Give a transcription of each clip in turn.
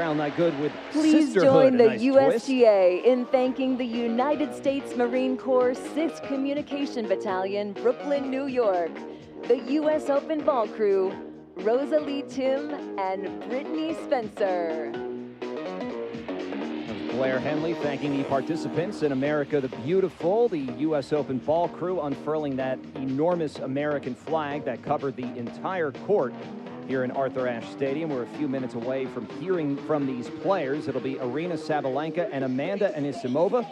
sound that good with Please sisterhood. join the Nice USTA in thanking the United States Marine Corps 6th Communication Battalion, Brooklyn, New York, the U.S. Open Ball Crew, Rosalie Tim, and Brittany Spencer. Blair Henley thanking the participants in America the Beautiful, the U.S. Open Ball Crew unfurling that enormous American flag that covered the entire court here in Arthur Ashe Stadium. We're a few minutes away from hearing from these players. It'll be Aryna Sabalenka and Amanda Anisimova.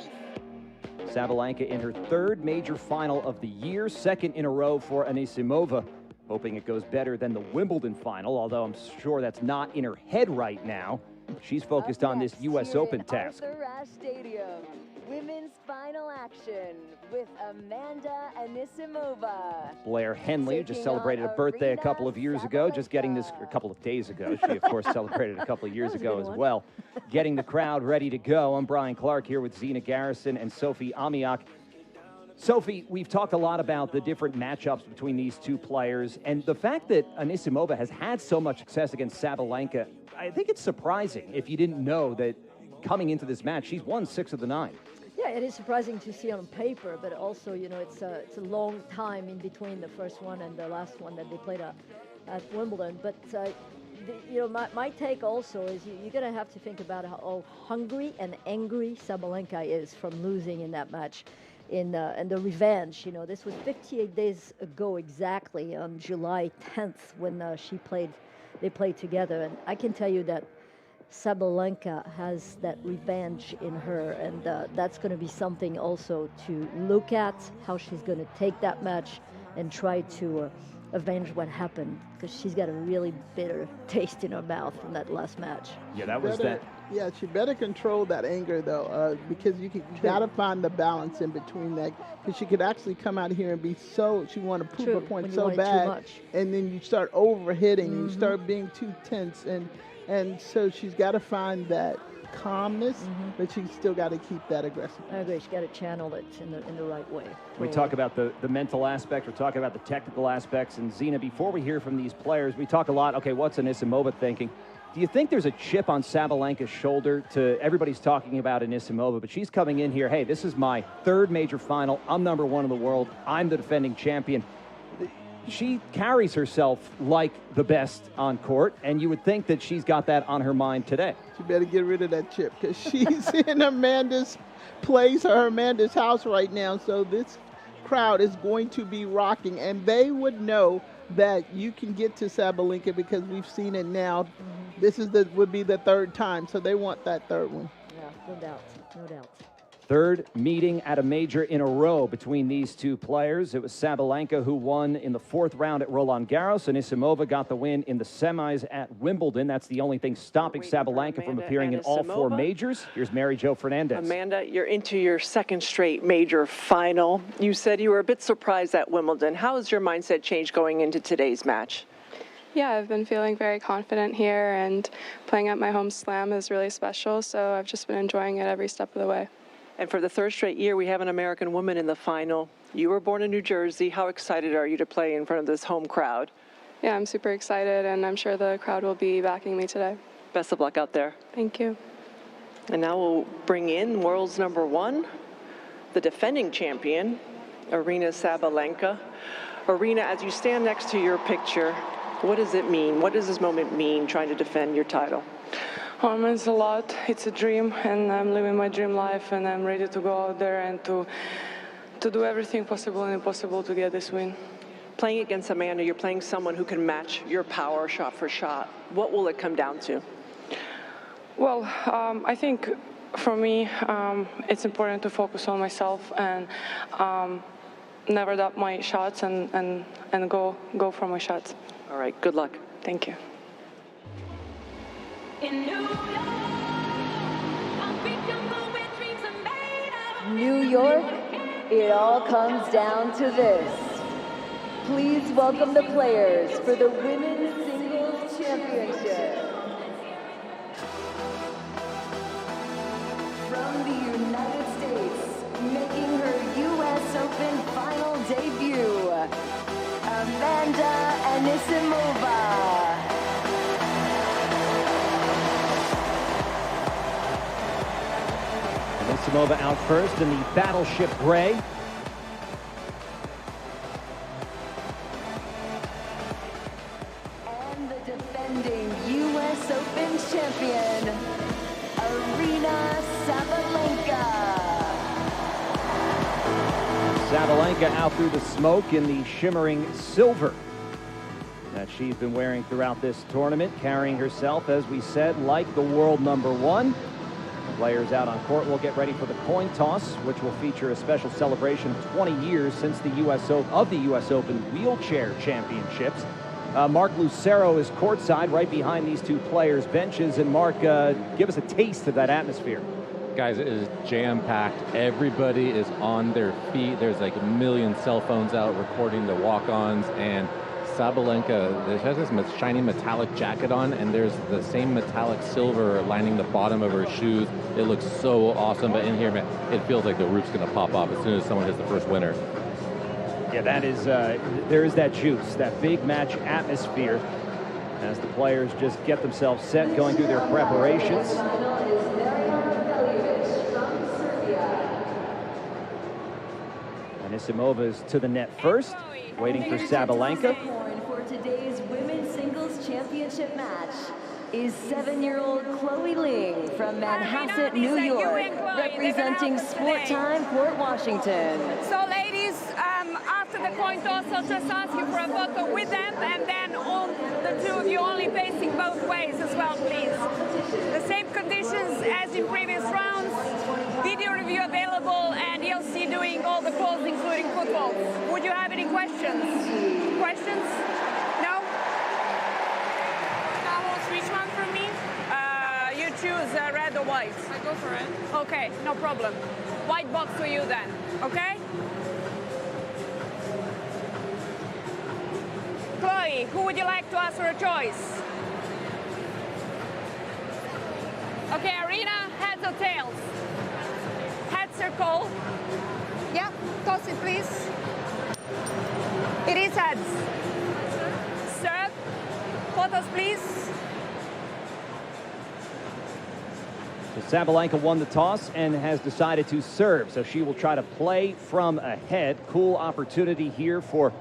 Sabalenka in her third major final of the year, second in a row for Anisimova, hoping it goes better than the Wimbledon final, although I'm sure that's not in her head right now. She's focused on this U.S. Open task. Arthur Ashe Stadium, women's final action with Amanda Anisimova. Blair Henley just celebrated a birthday a couple of years ago, just getting this, a couple of days ago. She, of course, celebrated a couple of years ago as well. Getting the crowd ready to go. I'm Brian Clark here with Zina Garrison and Sophie Amiak. Sophie, we've talked a lot about the different matchups between these two players, and the fact that Anisimova has had so much success against Sabalenka, I think it's surprising if you didn't know that coming into this match, she's won 6 of the 9. Yeah, it is surprising to see on paper, but also, you know, it's a long time in between the first one and the last one that they played at Wimbledon. But, you know, my take also is you're going to have to think about how hungry and angry Sabalenka is from losing in that match. And the revenge, you know, this was 58 days ago exactly on July 10th when they played together. And I can tell you that Sabalenka has that revenge in her, and that's going to be something also to look at, how she's going to take that match and try to avenge what happened, because she's got a really bitter taste in her mouth from that last match. Yeah, that was that. Yeah, she better control that anger, though, because you got to find the balance in between that, because she could actually come out here and be she want to prove a point so bad, and then you start overhitting, and you start being too tense, and so she's got to find that calmness, but she's still got to keep that aggressive. I agree. She's got to channel it in the right way. We talk about the mental aspect. We're talking about the technical aspects. And Zina, before we hear from these players, we talk a lot, okay, what's Anisimova thinking? Do you think there's a chip on Sabalenka's shoulder? Everybody's talking about Anisimova, but she's coming in here, hey, this is my third major final. I'm number 1 in the world. I'm the defending champion. She carries herself like the best on court, and you would think that she's got that on her mind today. She better get rid of that chip, because she's in Amanda's place or Amanda's house right now, so this crowd is going to be rocking, and they would know that you can get to Sabalenka because we've seen it now. This would be the third time, so they want that third one. Yeah, no doubt, no doubt. Third meeting at a major in a row between these two players. It was Sabalenka who won in the 4th round at Roland Garros. Anisimova got the win in the semis at Wimbledon. That's the only thing stopping Sabalenka from appearing in all 4 majors. Here's Mary Jo Fernandez. Amanda, you're into your 2nd straight major final. You said you were a bit surprised at Wimbledon. How has your mindset changed going into today's match? Yeah, I've been feeling very confident here, and playing at my home slam is really special, so I've just been enjoying it every step of the way. And for the 3rd straight year, we have an American woman in the final. You were born in New Jersey. How excited are you to play in front of this home crowd? Yeah, I'm super excited, and I'm sure the crowd will be backing me today. Best of luck out there. Thank you. And now we'll bring in world's number 1, the defending champion, Aryna Sabalenka. Aryna, as you stand next to your picture, what does it mean? What does this moment mean, trying to defend your title? Oh, it means a lot. It's a dream, and I'm living my dream life, and I'm ready to go out there and to do everything possible and impossible to get this win. Playing against Amanda, you're playing someone who can match your power shot for shot. What will it come down to? Well, I think for me, it's important to focus on myself and never doubt my shots and go for my shots. All right, good luck. Thank you. New York, it all comes down to this. Please welcome the players for the Women's Singles Championship. From the United States, making her U.S. Open final debut, Amanda Anisimova. Anisimova out first in the Battleship Gray. And the defending U.S. Open champion, Aryna Sabalenka. Sabalenka out through the smoke in the shimmering silver that she's been wearing throughout this tournament, carrying herself, as we said, like the world #1. Players out on court will get ready for the coin toss, which will feature a special celebration of 20 years since the U.S. Open Wheelchair Championships. Mark Lucero is courtside right behind these two players' benches. And Mark, give us a taste of that atmosphere. Guys, it is jam-packed. Everybody is on their feet. There's like a million cell phones out recording the walk-ons, and Sabalenka has this shiny metallic jacket on, and there's the same metallic silver lining the bottom of her shoes. It looks so awesome, but in here, man, it feels like the roof's going to pop off as soon as someone hits the first winner. Yeah, that is, there is that juice, that big match atmosphere as the players just get themselves set, going through their preparations. Anisimova is to the net first, waiting for Sabalenka. For today's women's singles championship match is 7-year-old Chloe Ling from Manhasset, New York, representing Sport Time, Port Washington. So ladies, after the coin toss, I'll just ask you for a photo with them, and then all the two of you only facing both ways as well, please. The same conditions as in previous rounds. Video review available, and ELC doing all the calls, including football. Would you have any questions? Questions? No? Carlos, which one for me? You choose red or white. I go for red. Okay, no problem. White box for you then, okay? Chloe, who would you like to ask for a choice? Okay, Aryna, heads or tails? Heads or call? Yeah, toss it please. It is heads. Serve. Photos please. So Sabalenka won the toss and has decided to serve, so she will try to play from ahead. Cool opportunity here for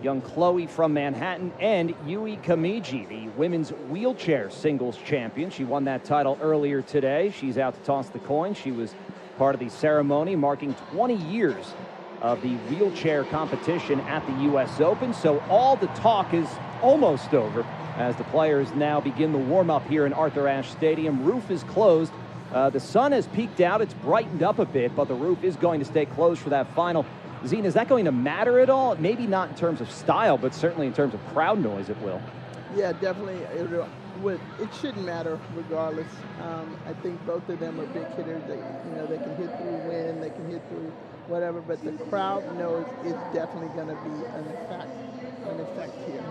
young Chloe from Manhattan, and Yui Kamiji, the women's wheelchair singles champion. She won that title earlier today. She's out to toss the coin. She was part of the ceremony marking 20 years of the wheelchair competition at the U.S. Open. So all the talk is almost over as the players now begin the warm-up here in Arthur Ashe Stadium. Roof is closed. The sun has peeked out. It's brightened up a bit, but the roof is going to stay closed for that final. Zine, is that going to matter at all? Maybe not in terms of style, but certainly in terms of crowd noise it will. Yeah, definitely. It shouldn't matter regardless. I think both of them are big hitters. They can hit through wind, they can hit through whatever, but the crowd noise is definitely going to be an effect here.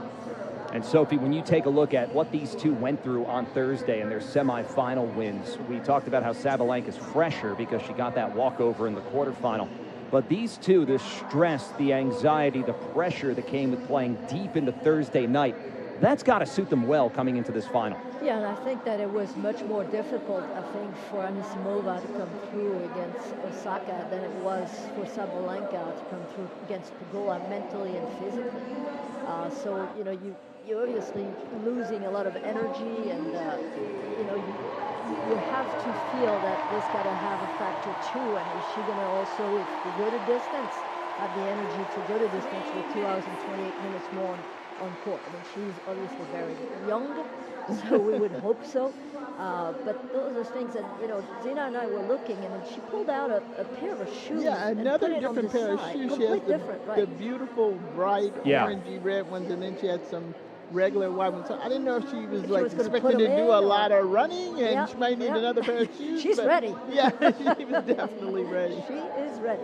And Sophie, when you take a look at what these two went through on Thursday and their semifinal wins, we talked about how Sabalenka's fresher because she got that walkover in the quarterfinal. But these two, the stress, the anxiety, the pressure that came with playing deep into Thursday night, that's got to suit them well coming into this final. Yeah, and I think that it was much more difficult, for Anisimova to come through against Osaka than it was for Sabalenka to come through against Pegula mentally and physically. So, you're obviously losing a lot of energy, and, you have to feel that this got to have a factor too. And is she going to also, if you go to distance, have the energy to go to distance with 2 hours and 28 minutes more on court? I mean, she's obviously very young, so we would hope so. But those are things that, Zina and I were looking, and she pulled out a pair of shoes. Yeah, another different pair of shoes. She has the beautiful, bright, orangey red ones, and then she had some regular white ones. So I didn't know if she was expecting to do a lot of running, and she might need another pair of shoes. She's ready. Yeah, she was definitely ready. She is ready.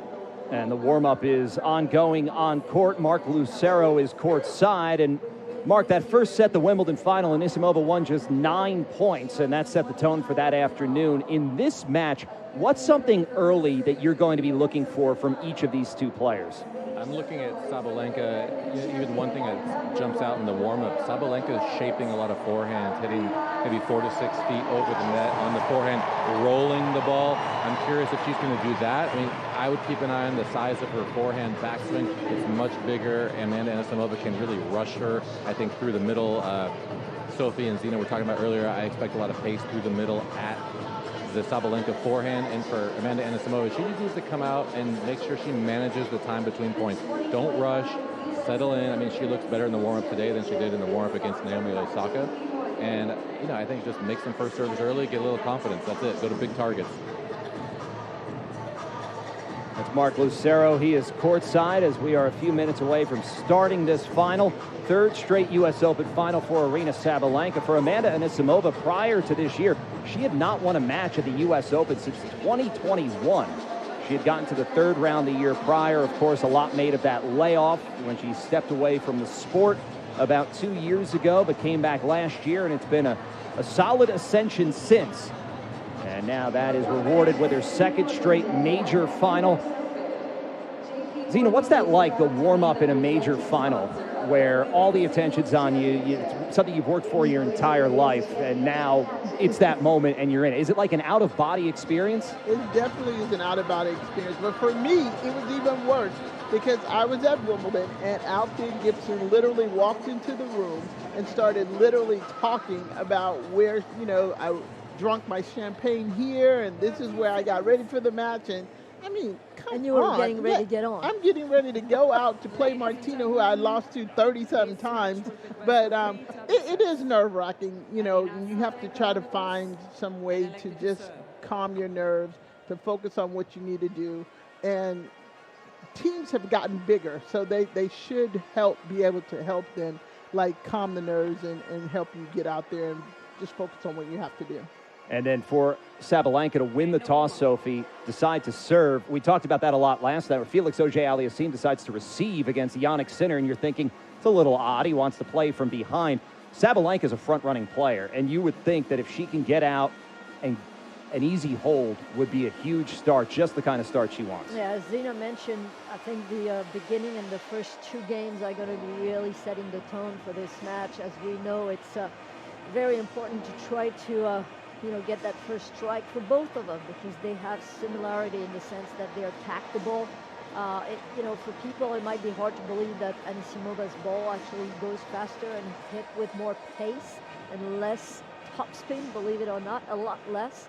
And the warm-up is ongoing on court. Mark Lucero is courtside. And Mark, that first set, the Wimbledon final, Anisimova won just 9 points, and that set the tone for that afternoon. In this match, What's something early that you're going to be looking for from each of these two players? I'm looking at Sabalenka. Even one thing that jumps out in the warm-up, Sabalenka is shaping a lot of forehands, hitting maybe 4 to 6 feet over the net on the forehand, rolling the ball. I'm curious if she's going to do that. I mean, I would keep an eye on the size of her forehand backswing. It's much bigger. Amanda Anisimova can really rush her, I think, through the middle. Sophie and Zina were talking about earlier. I expect a lot of pace through the middle at the Sabalenka forehand, and for Amanda Anisimova, she just needs to come out and make sure she manages the time between points. Don't rush, settle in. I mean, she looks better in the warm-up today than she did in the warm-up against Naomi Osaka. And, you know, I think just make some first serves early, get a little confidence. That's it. Go to big targets. That's Mark Lucero. He is courtside as we are a few minutes away from starting this final. Third straight U.S. Open final for Aryna Sabalenka. For Amanda Anisimova, prior to this year, she had not won a match at the U.S. Open since 2021. She had gotten to the third round the year prior. Of course, a lot made of that layoff when she stepped away from the sport about 2 years ago, but came back last year, and it's been a solid ascension since. And now that is rewarded with her second straight major final. Zina, what's that like, the warm-up in a major final, where all the attention's on you, it's something you've worked for your entire life, and now it's that moment and you're in it? Is it like an out-of-body experience? It definitely is an out-of-body experience, but for me, it was even worse because I was at Wimbledon, and Althea Gibson literally walked into the room and started literally talking about where, you know, I drunk my champagne here, and this is where I got ready for the match. And I mean, come on. And you were getting ready to get on. I'm getting ready to go out to play Martina, who I lost to 30-something times. But it is nerve-wracking. You know, you have to try to find some way to just calm your nerves, to focus on what you need to do. And teams have gotten bigger, so they should be able to help them, like calm the nerves and help you get out there and just focus on what you have to do. And then for Sabalenka to win the toss, Sophie, decide to serve. We talked about that a lot last night. Felix Auger-Aliassime decides to receive against Jannik Sinner, and you're thinking, it's a little odd. He wants to play from behind. Sabalenka is a front-running player, and you would think that if she can get out, and an easy hold would be a huge start, just the kind of start she wants. Yeah, as Zina mentioned, I think the beginning and the first two games are going to be really setting the tone for this match. As we know, it's very important to try to get that first strike for both of them, because they have similarity in the sense that they attack the ball. For people, it might be hard to believe that Anisimova's ball actually goes faster and hit with more pace and less topspin, believe it or not, a lot less,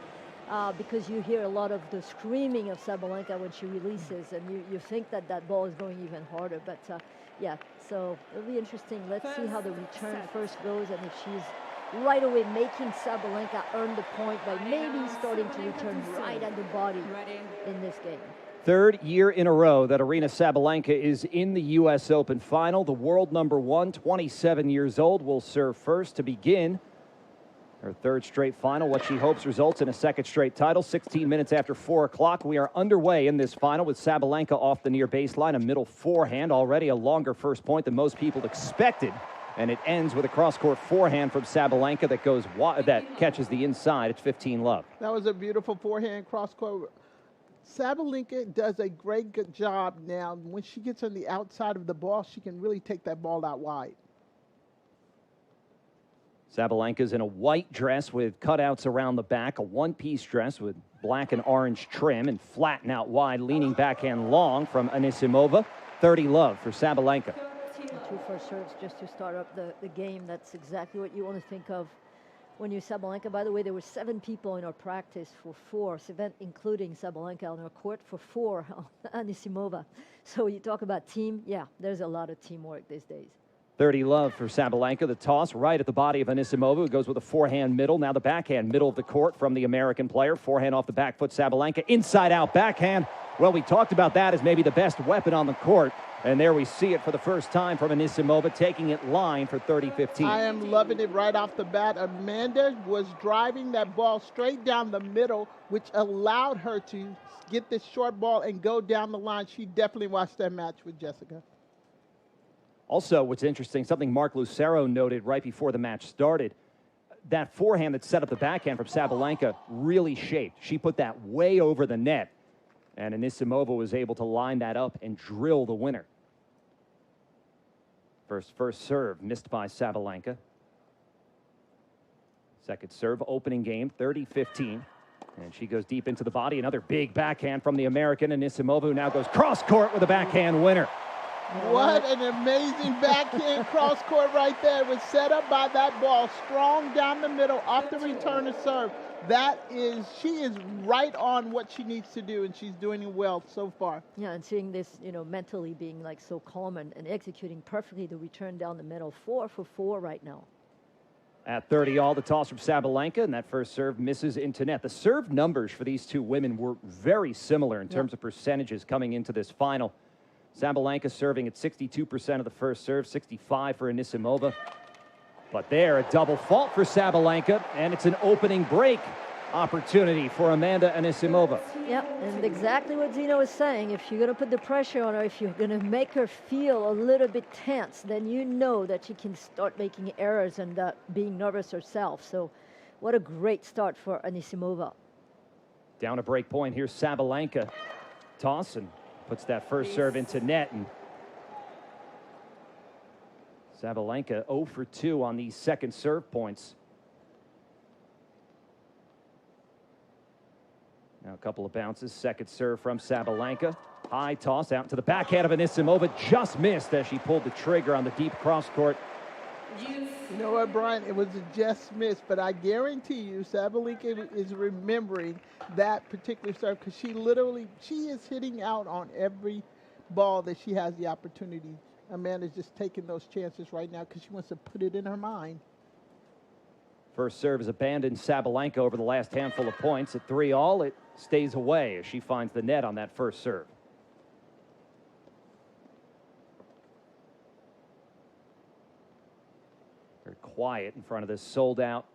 because you hear a lot of the screaming of Sabalenka when she releases, and you think that ball is going even harder. But yeah, so it'll be interesting. Let's see how the return first goes, and if she's right away making Sabalenka earn the point by maybe starting to return right at the body in this game. Third year in a row that Aryna Sabalenka is in the U.S. Open final. The world number one, 27 years old, will serve first to begin her third straight final, what she hopes results in a second straight title. 16 minutes after 4 o'clock, we are underway in this final with Sabalenka off the near baseline, a middle forehand, already a longer first point than most people expected. And it ends with a cross-court forehand from Sabalenka that goes that catches the inside. It's 15-love. That was a beautiful forehand cross-court. Sabalenka does a great job now. When she gets on the outside of the ball, she can really take that ball out wide. Sabalenka's in a white dress with cutouts around the back, a one-piece dress with black and orange trim, and flatten out wide, leaning backhand long from Anisimova. 30-love for Sabalenka. Two first serves just to start up the game. That's exactly what you want to think of when you're Sabalenka. By the way, there were 7 people in our practice for 4, including Sabalenka, on our court for 4 on Anisimova. So you talk about team, yeah, there's a lot of teamwork these days. 30-love for Sabalenka. The toss right at the body of Anisimova, who goes with a forehand middle. Now the backhand middle of the court from the American player. Forehand off the back foot, Sabalenka. Inside-out backhand. Well, we talked about that as maybe the best weapon on the court. And there we see it for the first time from Anisimova, taking it line for 30-15. I am loving it right off the bat. Amanda was driving that ball straight down the middle, which allowed her to get this short ball and go down the line. She definitely watched that match with Jessica. Also, what's interesting, something Mark Lucero noted right before the match started, that forehand that set up the backhand from Sabalenka really shaped. She put that way over the net, and Anisimova was able to line that up and drill the winner. First serve missed by Sabalenka. Second serve, opening game, 30-15. And she goes deep into the body. Another big backhand from the American, Anisimova, who now goes cross-court with a backhand winner. What an amazing backhand cross-court right there. It was set up by that ball, strong down the middle, off the return of serve. She is right on what she needs to do, and she's doing it well so far. Yeah, and seeing this, mentally being like so calm and executing perfectly the return down the middle. 4 for 4 right now. At 30 all, the toss from Sabalenka, and that first serve misses into net. The serve numbers for these two women were very similar in terms of percentages coming into this final. Sabalenka serving at 62% of the first serve, 65% for Anisimova. But there, a double fault for Sabalenka, and it's an opening break opportunity for Amanda Anisimova. Yep, and exactly what Zino is saying. If you're going to put the pressure on her, if you're going to make her feel a little bit tense, then you know that she can start making errors and being nervous herself. So what a great start for Anisimova. Down a break point, here's Sabalenka. Toss and puts that first serve into net. And Sabalenka 0 for 2 on these second serve points. Now a couple of bounces. Second serve from Sabalenka. High toss out to the backhand of Anisimova. Just missed as she pulled the trigger on the deep cross court. You know what, Brian? It was a just miss, but I guarantee you Sabalenka is remembering that particular serve because she is hitting out on every ball that she has the opportunity. Amanda's just taking those chances right now because she wants to put it in her mind. First serve has abandoned Sabalenka over the last handful of points. At 3 all, it stays away as she finds the net on that first serve. Very quiet in front of this sold-out,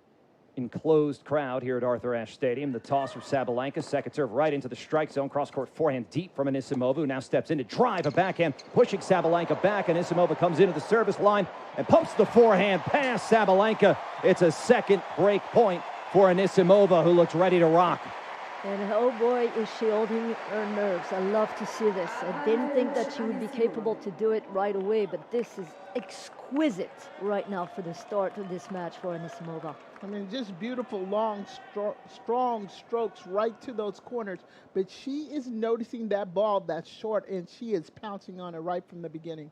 enclosed crowd here at Arthur Ashe Stadium. The toss from Sabalenka, second serve right into the strike zone. Cross-court forehand deep from Anisimova, who now steps in to drive a backhand, pushing Sabalenka back. Anisimova comes into the service line and pumps the forehand past Sabalenka. It's a second break point for Anisimova, who looks ready to rock. And oh boy, is she holding her nerves. I love to see this. I didn't think that she would be capable to do it right away, but this is exquisite right now for the start of this match for Anisimova. I mean, just beautiful, long, strong strokes right to those corners. But she is noticing that ball that's short, and she is pouncing on it right from the beginning.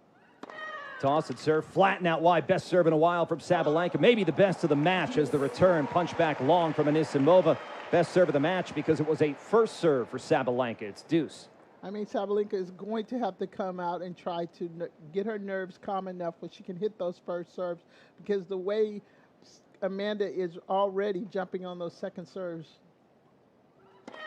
Toss and serve, flatten out wide. Best serve in a while from Sabalenka. Maybe the best of the match as the return punch back long from Anisimova. Best serve of the match because it was a first serve for Sabalenka. It's deuce. I mean, Sabalenka is going to have to come out and try to get her nerves calm enough where she can hit those first serves because the way Amanda is already jumping on those second serves.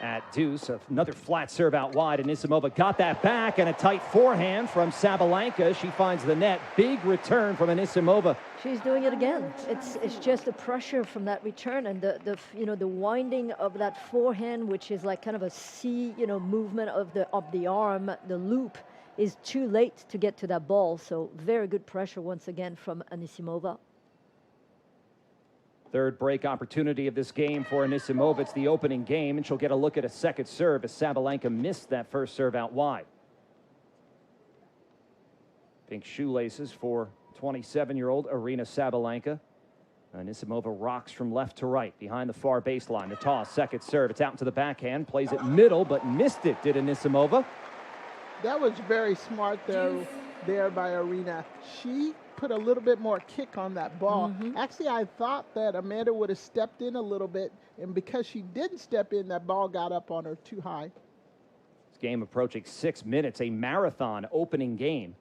At deuce, another flat serve out wide. Anisimova got that back, and a tight forehand from Sabalenka. She finds the net. Big return from Anisimova. She's doing it again. It's just the pressure from that return and the winding of that forehand, which is like kind of a C movement of the arm. The loop is too late to get to that ball. So very good pressure once again from Anisimova. Third break opportunity of this game for Anisimova. It's the opening game, and she'll get a look at a second serve as Sabalenka missed that first serve out wide. Pink shoelaces for 27-year-old Aryna Sabalenka. Anisimova rocks from left to right behind the far baseline. The toss, second serve. It's out into the backhand. Plays it middle, but missed it, did Anisimova. That was very smart, though, there by Aryna. She put a little bit more kick on that ball. Actually, I thought that Amanda would have stepped in a little bit, and because she didn't step in, that ball got up on her too high. This game approaching 6 minutes, a marathon opening game.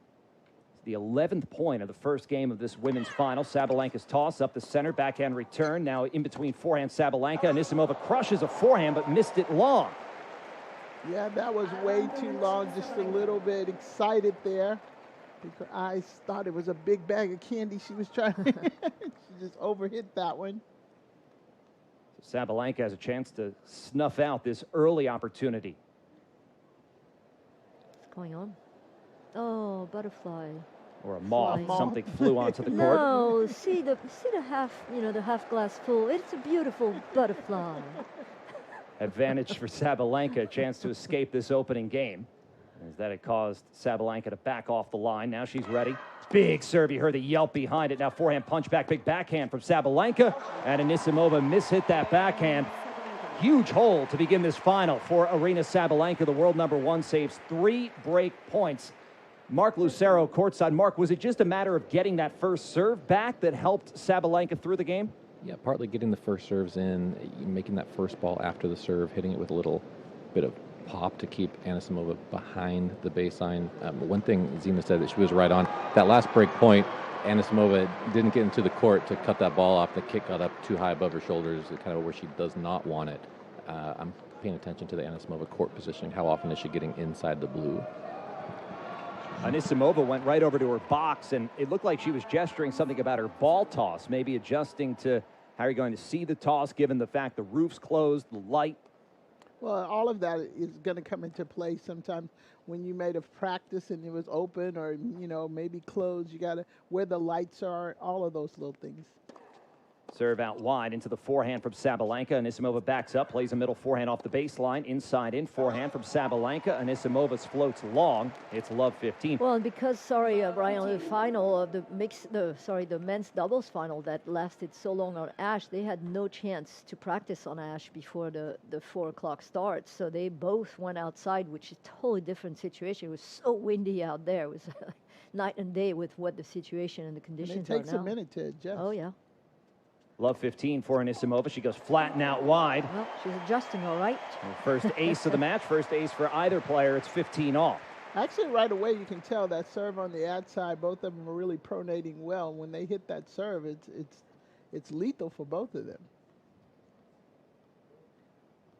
It's the 11th point of the first game of this women's final. Sabalenka's toss up the center, backhand return. Now in between forehand Sabalenka. Anisimova crushes a forehand, but missed it long. Yeah, that was way too long, just a little bit excited there. I thought it was a big bag of candy she was trying to she just overhit that one. So Sabalenka has a chance to snuff out this early opportunity. What's going on? Oh, butterfly. Or a moth, something flew onto the court. No, see the half, the half glass full. It's a beautiful butterfly. Advantage for Sabalenka, a chance to escape this opening game. As that had caused Sabalenka to back off the line. Now she's ready. Big serve. You heard the yelp behind it. Now forehand punch back. Big backhand from Sabalenka. And Anisimova mishit that backhand. Huge hole to begin this final for Aryna Sabalenka. The world #1 saves 3 break points. Mark Lucero courtside. Mark, was it just a matter of getting that first serve back that helped Sabalenka through the game? Yeah, partly getting the first serves in, making that first ball after the serve, hitting it with a little bit of pop to keep Anisimova behind the baseline. One thing Zina said that she was right on, that last break point, Anisimova didn't get into the court to cut that ball off. The kick got up too high above her shoulders, kind of where she does not want it. I'm paying attention to the Anisimova court positioning. How often is she getting inside the blue? Anisimova went right over to her box, and it looked like she was gesturing something about her ball toss, maybe adjusting to how you're going to see the toss, given the fact the roof's closed, the light. Well, all of that is going to come into play sometime when you made a practice and it was open or, maybe closed. You got to, where the lights are, all of those little things. Serve out wide into the forehand from Sabalenka. Anisimova backs up, plays a middle forehand off the baseline. Inside in forehand from Sabalenka. Anisimova's floats long. It's love 15. Well, because, Brian, the final of the men's doubles final that lasted so long on ash, they had no chance to practice on ash before the 4 o'clock start. So they both went outside, which is a totally different situation. It was so windy out there. It was night and day with what the situation and the conditions are now. It takes a minute to adjust. Oh, yeah. Love 15 for Anisimova. She goes flat and out wide. Well, she's adjusting all right. First ace of the match, first ace for either player. It's 15 all. Actually, right away, you can tell that serve on the ad side, both of them are really pronating well. When they hit that serve, it's lethal for both of them.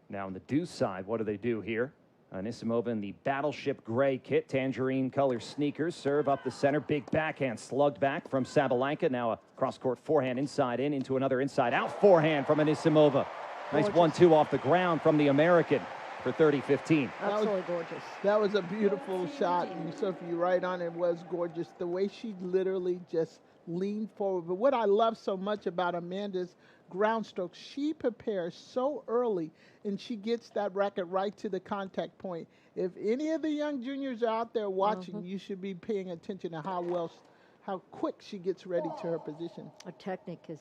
Now on the deuce side, what do they do here? Anisimova in the Battleship gray kit, tangerine color sneakers, serve up the center, big backhand slugged back from Sabalenka. Now a cross-court forehand inside in into another inside-out forehand from Anisimova. Nice 1-2 off the ground from the American for 30-15. Absolutely gorgeous. That was a beautiful shot, and Sophie, you're right on, it was gorgeous. The way she literally just leaned forward. But what I love so much about Amanda's ground stroke, she prepares so early, and she gets that racket right to the contact point. If any of the young juniors are out there watching, you should be paying attention to how quick she gets ready to her position. Her technique is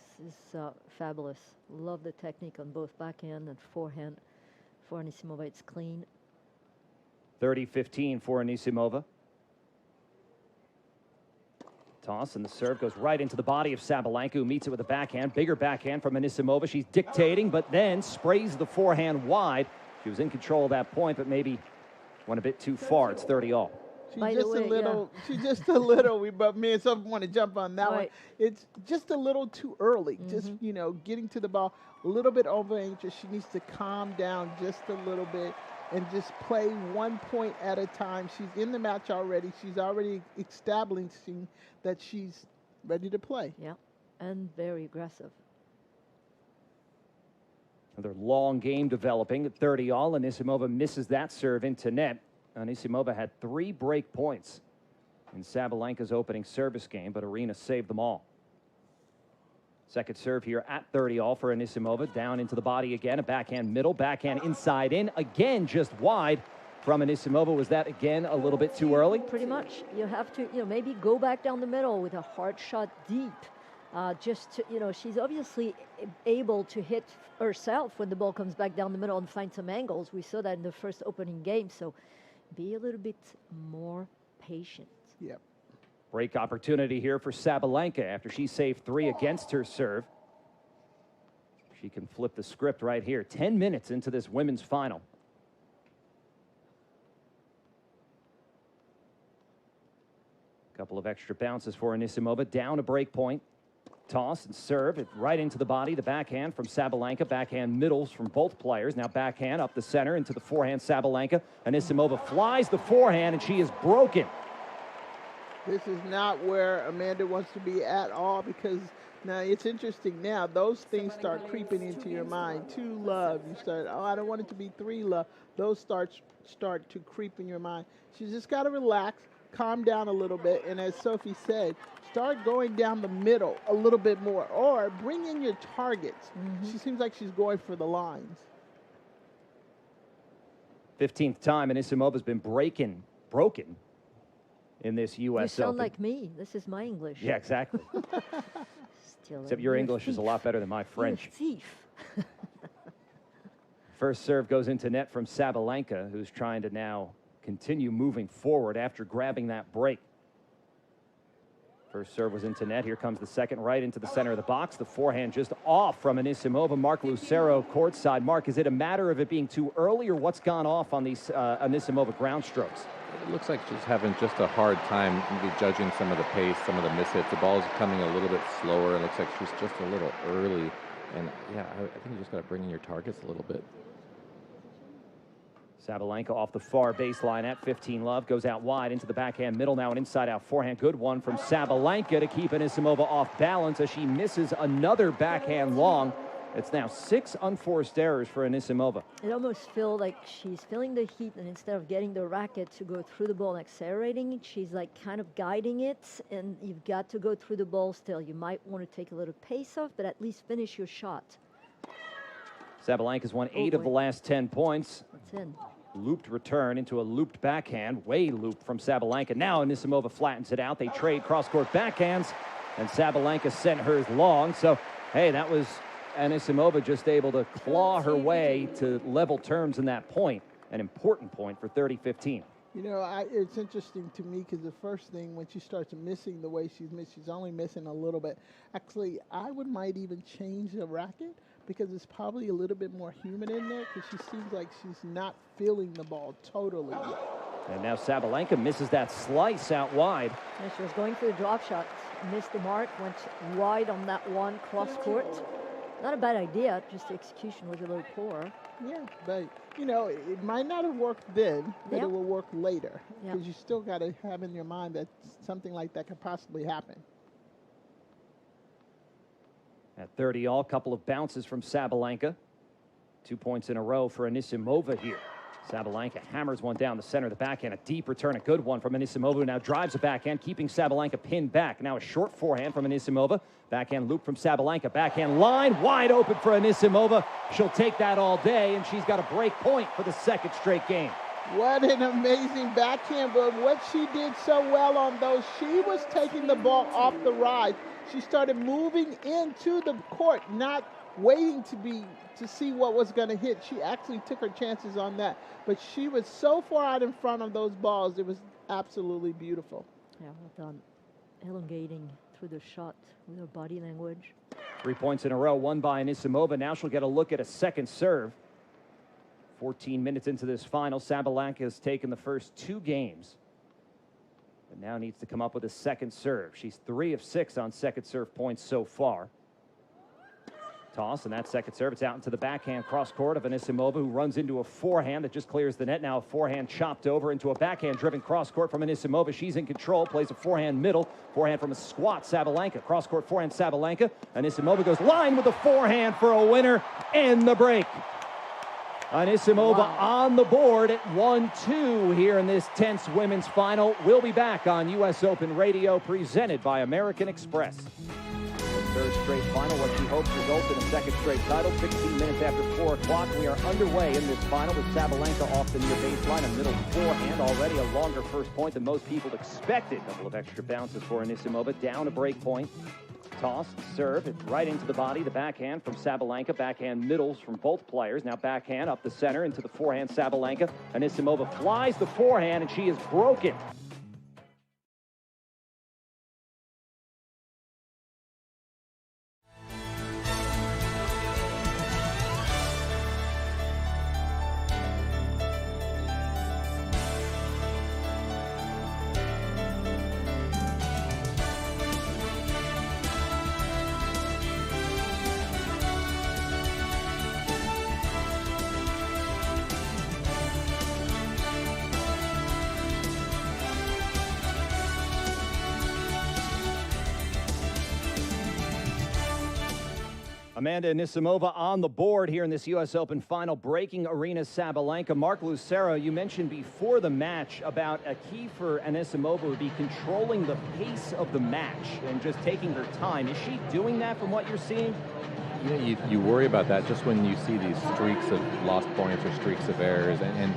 fabulous. Love the technique on both backhand and forehand. For Anisimova, it's clean. 30-15 for Anisimova. Toss, and the serve goes right into the body of Sabalenka, who meets it with a backhand. Bigger backhand from Anisimova. She's dictating, but then sprays the forehand wide. She was in control at that point, but maybe went a bit too far. It's 30 all. She's just a little, but me and Sophie want to jump on that one. It's just a little too early. Just, getting to the ball a little bit over anxious. She needs to calm down just a little bit and just play 1 point at a time. She's in the match already. She's already establishing that she's ready to play. Yeah, and very aggressive. Another long game developing at 30 all. Anisimova misses that serve into net. Anisimova had 3 break points in Sabalenka's opening service game, but Aryna saved them all. Second serve here at 30 all for Anisimova. Down into the body again. A backhand middle, backhand inside in. Again, just wide from Anisimova. Was that, again, a little bit too early? Pretty much. You have to, maybe go back down the middle with a hard shot deep. She's obviously able to hit herself when the ball comes back down the middle and find some angles. We saw that in the first opening game. So be a little bit more patient. Yep. Break opportunity here for Sabalenka after she saved 3 against her serve. She can flip the script right here. 10 minutes into this women's final. Couple of extra bounces for Anisimova. Down a break point. Toss and serve it right into the body. The backhand from Sabalenka. Backhand middles from both players. Now backhand up the center into the forehand Sabalenka. Anisimova flies the forehand, and she is broken. This is not where Amanda wants to be at all, because now it's interesting. Now those things start creeping into your mind. 2 love. You start, I don't want it to be 3 love. Those start to creep in your mind. She's just got to relax, calm down a little bit, and as Sophie said, start going down the middle a little bit more, or bring in your targets. She seems like she's going for the lines. 15th time Anisimova's been broken in this U.S. You sound Open. like me. This is my English. Yeah, exactly. Except your English is a lot better than my French. Thief. First serve goes into net from Sabalenka, who's trying to now continue moving forward after grabbing that break. First serve was into net. Here comes the second, right into the center of the box. The forehand just off from Anisimova. Mark Lucero courtside. Mark, is it a matter of it being too early, or what's gone off on these Anisimova ground strokes? It looks like she's having just a hard time maybe judging some of the pace, some of the mishits. The ball's coming a little bit slower. It looks like she's just a little early. And, yeah, I think you just got to bring in your targets a little bit. Sabalenka off the far baseline at 15 love, goes out wide into the backhand middle, now an inside-out forehand. Good one from Sabalenka to keep Anisimova off balance as she misses another backhand long. It's now 6 unforced errors for Anisimova. It almost feels like she's feeling the heat, and instead of getting the racket to go through the ball and accelerating, she's like kind of guiding it, and you've got to go through the ball still. You might want to take a little pace off, but at least finish your shot. Sabalenka's won 8 of the last 10 points. That's in. Looped return into a looped backhand, way looped from Sabalenka. Now Anisimova flattens it out. They trade cross-court backhands, and Sabalenka sent hers long. So, hey, that was Anisimova just able to claw her way to level terms in that point, an important point for 30-15. You know, it's interesting to me because the first thing, when she starts missing the way she's only missing a little bit. Actually, I might even change the racket, because it's probably a little bit more humid in there, because she seems like she's not feeling the ball totally yet. And now Sabalenka misses that slice out wide. And she was going for the drop shot, missed the mark, went wide on that one cross court. Not a bad idea, just the execution was a little poor. Yeah, but, you know, it might not have worked then, but Yep. it will work later. Yep. Because you still got to have in your mind that something like that could possibly happen. At 30 all, couple of bounces from Sabalenka. 2 points in a row for Anisimova here. Sabalenka hammers one down the center of the backhand. A deep return, a good one from Anisimova, who now drives a backhand, keeping Sabalenka pinned back. Now a short forehand from Anisimova. Backhand loop from Sabalenka. Backhand line, wide open for Anisimova. She'll take that all day, and she's got a break point for the second straight game. What an amazing backhand, but what she did so well on those, she was taking the ball off the ride. She started moving into the court, not waiting to see what was going to hit. She actually took her chances on that. But she was so far out in front of those balls, it was absolutely beautiful. Yeah, well done. Elongating through the shot with her body language. 3 points in a row, won by Anisimova. Now she'll get a look at a second serve. 14 minutes into this final, Sabalenka has taken the first 2 games. But now needs to come up with a second serve. She's 3 of 6 on second serve points so far. Toss, and that second serve, it's out into the backhand cross court of Anisimova, who runs into a forehand that just clears the net. Now a forehand chopped over into a backhand driven cross court from Anisimova. She's in control, plays a forehand middle. Forehand from a squat, Sabalenka. Cross court forehand, Sabalenka. Anisimova goes line with a forehand for a winner and the break. Anisimova on the board at 1-2 here in this tense women's final. We'll be back on U.S. Open Radio, presented by American Express. Third straight final, what she hopes results in a second straight title. 16 minutes after 4 o'clock, we are underway in this final with Sabalenka off the near baseline. A middle forehand, already a longer first point than most people expected. A couple of extra bounces for Anisimova, down a break point. Toss, serve, it's right into the body. The backhand from Sabalenka. Backhand middles from both players. Now backhand up the center into the forehand, Sabalenka. Anisimova flies the forehand, and she is broken. Amanda Anisimova on the board here in this U.S. Open final, breaking Aryna Sabalenka. Mark Lucero, you mentioned before the match about a key for Anisimova would be controlling the pace of the match and just taking her time. Is she doing that from what you're seeing? Yeah, you worry about that just when you see these streaks of lost points or streaks of errors. And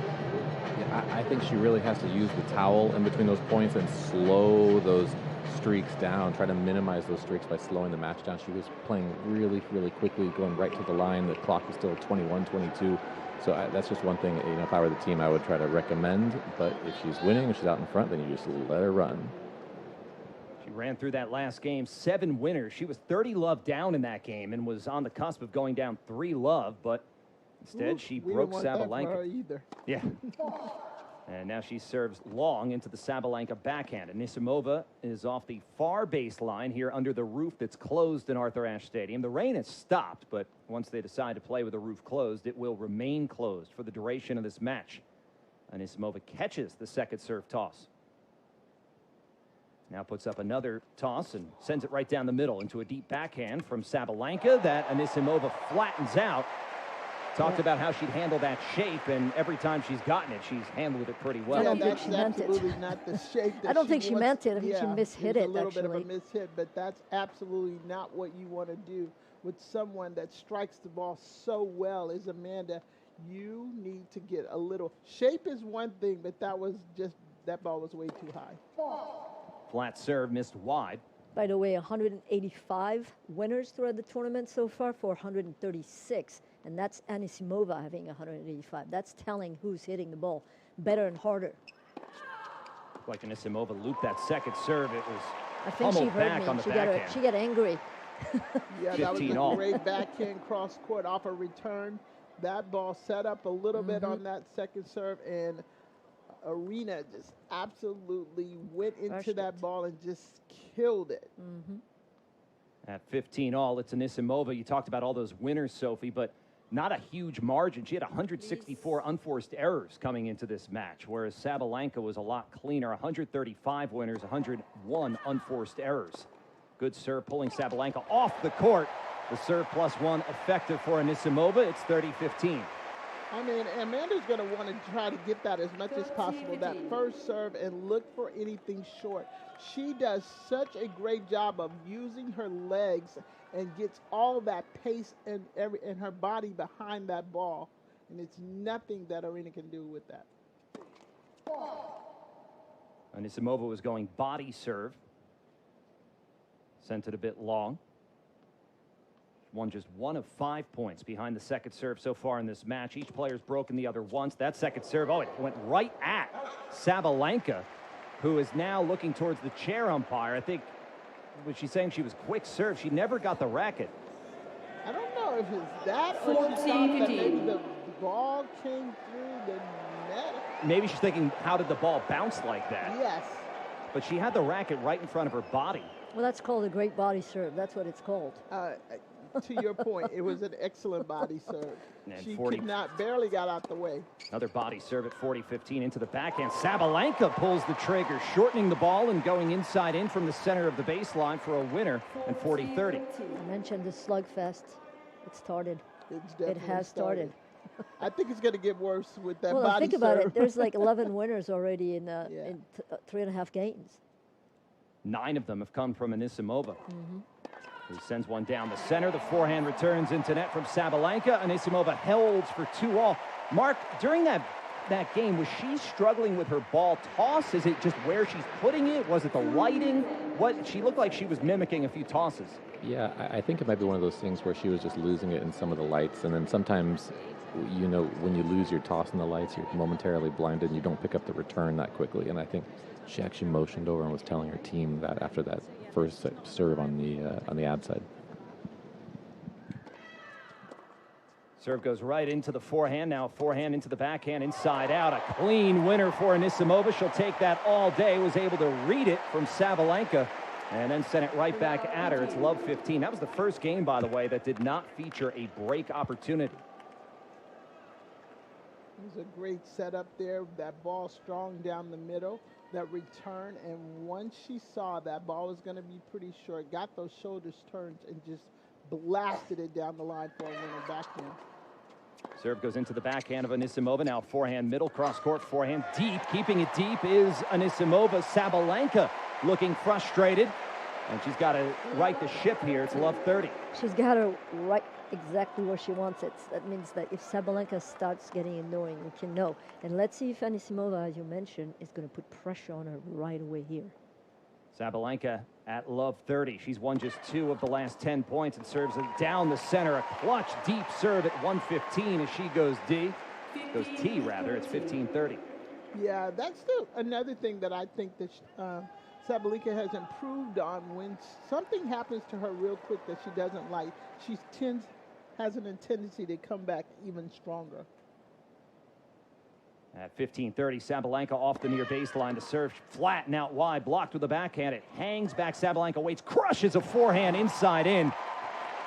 I think she really has to use the towel in between those points and slow those streaks down, try to minimize those streaks by slowing the match down. She was playing really, really quickly, going right to the line. The clock was still 21-22. So that's just one thing, if I were the team, I would try to recommend. But if she's winning and she's out in front, then you just let her run. She ran through that last game, 7 winners. She was 30-love down in that game and was on the cusp of going down 3-love, but instead she broke Sabalenka. Either. Yeah. And now she serves long into the Sabalenka backhand. Anisimova is off the far baseline here under the roof that's closed in Arthur Ashe Stadium. The rain has stopped, but once they decide to play with the roof closed, it will remain closed for the duration of this match. Anisimova catches the second serve toss. Now puts up another toss and sends it right down the middle into a deep backhand from Sabalenka that Anisimova flattens out. Talked about how she'd handle that shape, and every time she's gotten it, she's handled it pretty well. I don't think she meant it. Not the shape that I don't think she meant it. I think she mishit it, a little bit of a mishit, but that's absolutely not what you want to do with someone that strikes the ball so well as Amanda. You need to get a little. Shape is one thing, but that ball was way too high. Flat serve missed wide. By the way, 185 winners throughout the tournament so far for 136. And that's Anisimova having 185. That's telling who's hitting the ball better and harder. Like Anisimova looped that second serve. It was I think she heard me. She got angry. Yeah, that was a great backhand cross court off a return. That ball set up a little bit on that second serve, and Aryna just absolutely went into that ball and just killed it. At 15-all, it's Anisimova. You talked about all those winners, Sophie, but not a huge margin. She had 164 unforced errors coming into this match, whereas Sabalenka was a lot cleaner. 135 winners, 101 unforced errors. Good serve pulling Sabalenka off the court. The serve +1 effective for Anisimova. It's 30-15. I mean, Amanda's going to want to try to get that as much as possible, that first serve, and look for anything short. She does such a great job of using her legs and gets all that pace and her body behind that ball. And it's nothing that Aryna can do with that. Anisimova was going body serve. Sent it a bit long. Won just 1 of 5 points behind the second serve so far in this match. Each player's broken the other once. That second serve, it went right at Sabalenka, who is now looking towards the chair umpire. I think was she saying she was quick serve. She never got the racket. I don't know if it's that or she thought that maybe the ball came through the net. Maybe she's thinking, how did the ball bounce like that? Yes. But she had the racket right in front of her body. Well, that's called a great body serve. That's what it's called. To your point, it was an excellent body serve. And she barely got out the way. Another body serve at 40-15 into the backhand. Sabalenka pulls the trigger, shortening the ball and going inside in from the center of the baseline for a winner and 40-30. I mentioned the slugfest. It started. It has started. I think it's going to get worse with that body serve. Think about it. There's like 11 winners already in 3.5 games. 9 of them have come from Anisimova. Who sends one down the center. The forehand returns into net from Sabalenka. Anisimova holds for 2-all. Mark, during that game, was she struggling with her ball toss? Is it just where she's putting it? Was it the lighting? She looked like she was mimicking a few tosses. Yeah, I think it might be one of those things where she was just losing it in some of the lights. And then sometimes, when you lose your toss in the lights, you're momentarily blinded and you don't pick up the return that quickly. And I think she actually motioned over and was telling her team that after that first serve on the ad side. Serve goes right into the forehand. Now forehand into the backhand, inside out. A clean winner for Anisimova. She'll take that all day. Was able to read it from Sabalenka and then sent it right back at her. It's love 15. That was the first game, by the way, that did not feature a break opportunity. It was a great setup there. That ball strong down the middle. That return, and once she saw that ball was going to be pretty short, got those shoulders turned and just blasted it down the line for a winner backhand. Serve goes into the backhand of Anisimova. Now forehand middle, cross-court, forehand deep. Keeping it deep is Anisimova. Sabalenka looking frustrated. And she's got to right the ship here. It's love 30. She's got to right exactly where she wants it. That means that if Sabalenka starts getting annoying, we can know. And let's see if Anisimova, as you mentioned, is going to put pressure on her right away here. Sabalenka at love 30. She's won just 2 of the last 10 points and serves it down the center. A clutch deep serve at 115 as she goes T rather. It's 15-30. Yeah, that's another thing that I think that Sabalenka has improved on. When something happens to her real quick that she doesn't like, she has a tendency to come back even stronger. At 15-30, Sabalenka off the near baseline to serve flat and out wide, blocked with the backhand. It hangs back. Sabalenka waits, crushes a forehand inside in,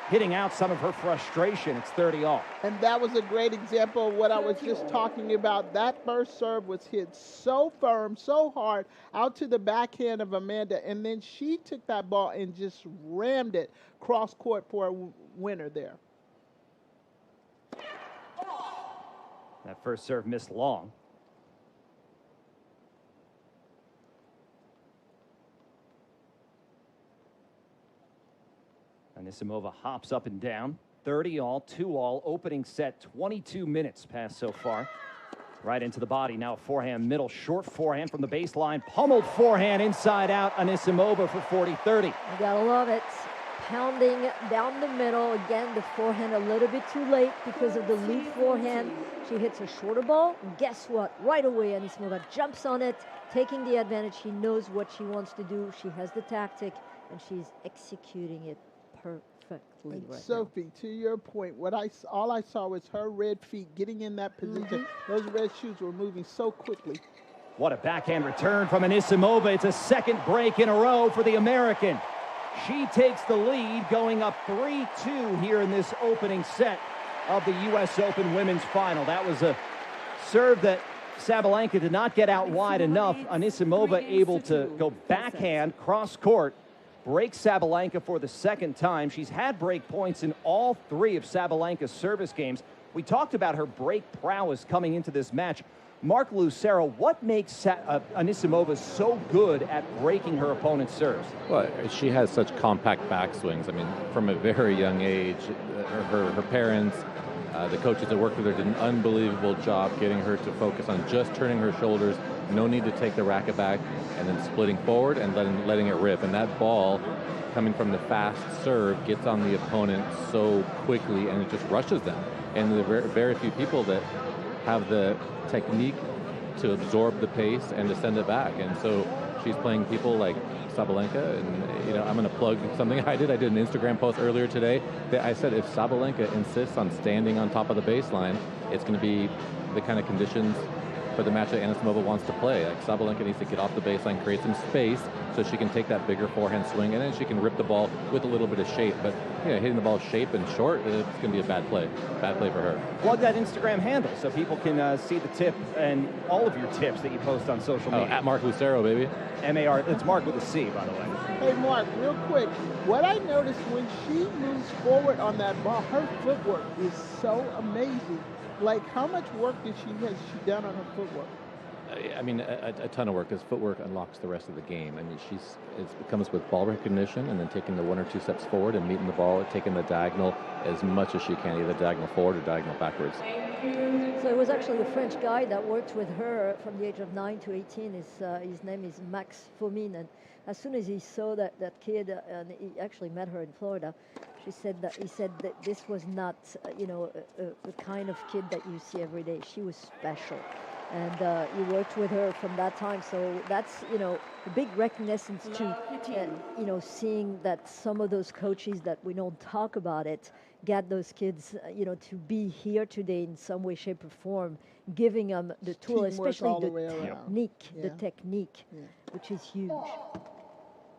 hitting out some of her frustration. It's 30-all. And that was a great example of what I was just talking about. That first serve was hit so firm, so hard, out to the backhand of Amanda, and then she took that ball and just rammed it cross-court for a winner there. That first serve missed long. Anisimova hops up and down. 30-all, 2-all, opening set, 22 minutes passed so far. Right into the body, now a forehand middle, short forehand from the baseline, pummeled forehand inside out, Anisimova for 40-30. You gotta love it. Pounding down the middle. Again, the forehand a little bit too late because of the lead forehand. She hits a shorter ball. And guess what? Right away, Anisimova jumps on it, taking the advantage. She knows what she wants to do. She has the tactic, and she's executing it perfectly right Sophie, now. To your point, all I saw was her red feet getting in that position. Those red shoes were moving so quickly. What a backhand return from Anisimova. It's a second break in a row for the American. She takes the lead, going up 3-2 here in this opening set of the U.S. Open Women's Final. That was a serve that Sabalenka did not get out wide enough. Anisimova able to go backhand, cross-court, break Sabalenka for the second time. She's had break points in all 3 of Sabalenka's service games. We talked about her break prowess coming into this match. Mark Lucero, what makes Anisimova so good at breaking her opponent's serves? Well, she has such compact backswings. I mean, from a very young age, her parents, the coaches that worked with her did an unbelievable job getting her to focus on just turning her shoulders. No need to take the racket back and then splitting forward and letting it rip. And that ball coming from the fast serve gets on the opponent so quickly and it just rushes them. And there are very few people that have the technique to absorb the pace and to send it back. And so she's playing people like Sabalenka, and you know, I'm going to plug something I did. I did an Instagram post earlier today that I said if Sabalenka insists on standing on top of the baseline, it's going to be the kind of conditions for the match that Anisimova wants to play. Like Sabalenka needs to get off the baseline, create some space so she can take that bigger forehand swing, and then she can rip the ball with a little bit of shape. But you know, hitting the ball shape and short, it's going to be a bad play for her. Plug that Instagram handle so people can see the tip and all of your tips that you post on social media. At Mark Lucero, baby. M-A-R, it's Mark with a C, by the way. Hey, Mark, real quick, what I noticed when she moves forward on that ball, her footwork is so amazing. Like, how much work has she done on her footwork? I mean, a ton of work, because footwork unlocks the rest of the game. I mean, it comes with ball recognition and then taking the 1 or 2 steps forward and meeting the ball, taking the diagonal as much as she can, either diagonal forward or diagonal backwards. So it was actually a French guy that worked with her from the age of 9 to 18. His name is Max Fomine, and as soon as he saw that kid, and he actually met her in Florida, he said that this was not, the kind of kid that you see every day. She was special. And he worked with her from that time. So that's, a big recognition to, seeing that some of those coaches that we don't talk about it, get those kids, to be here today in some way, shape, or form, giving them the tool, especially the technique, which is huge.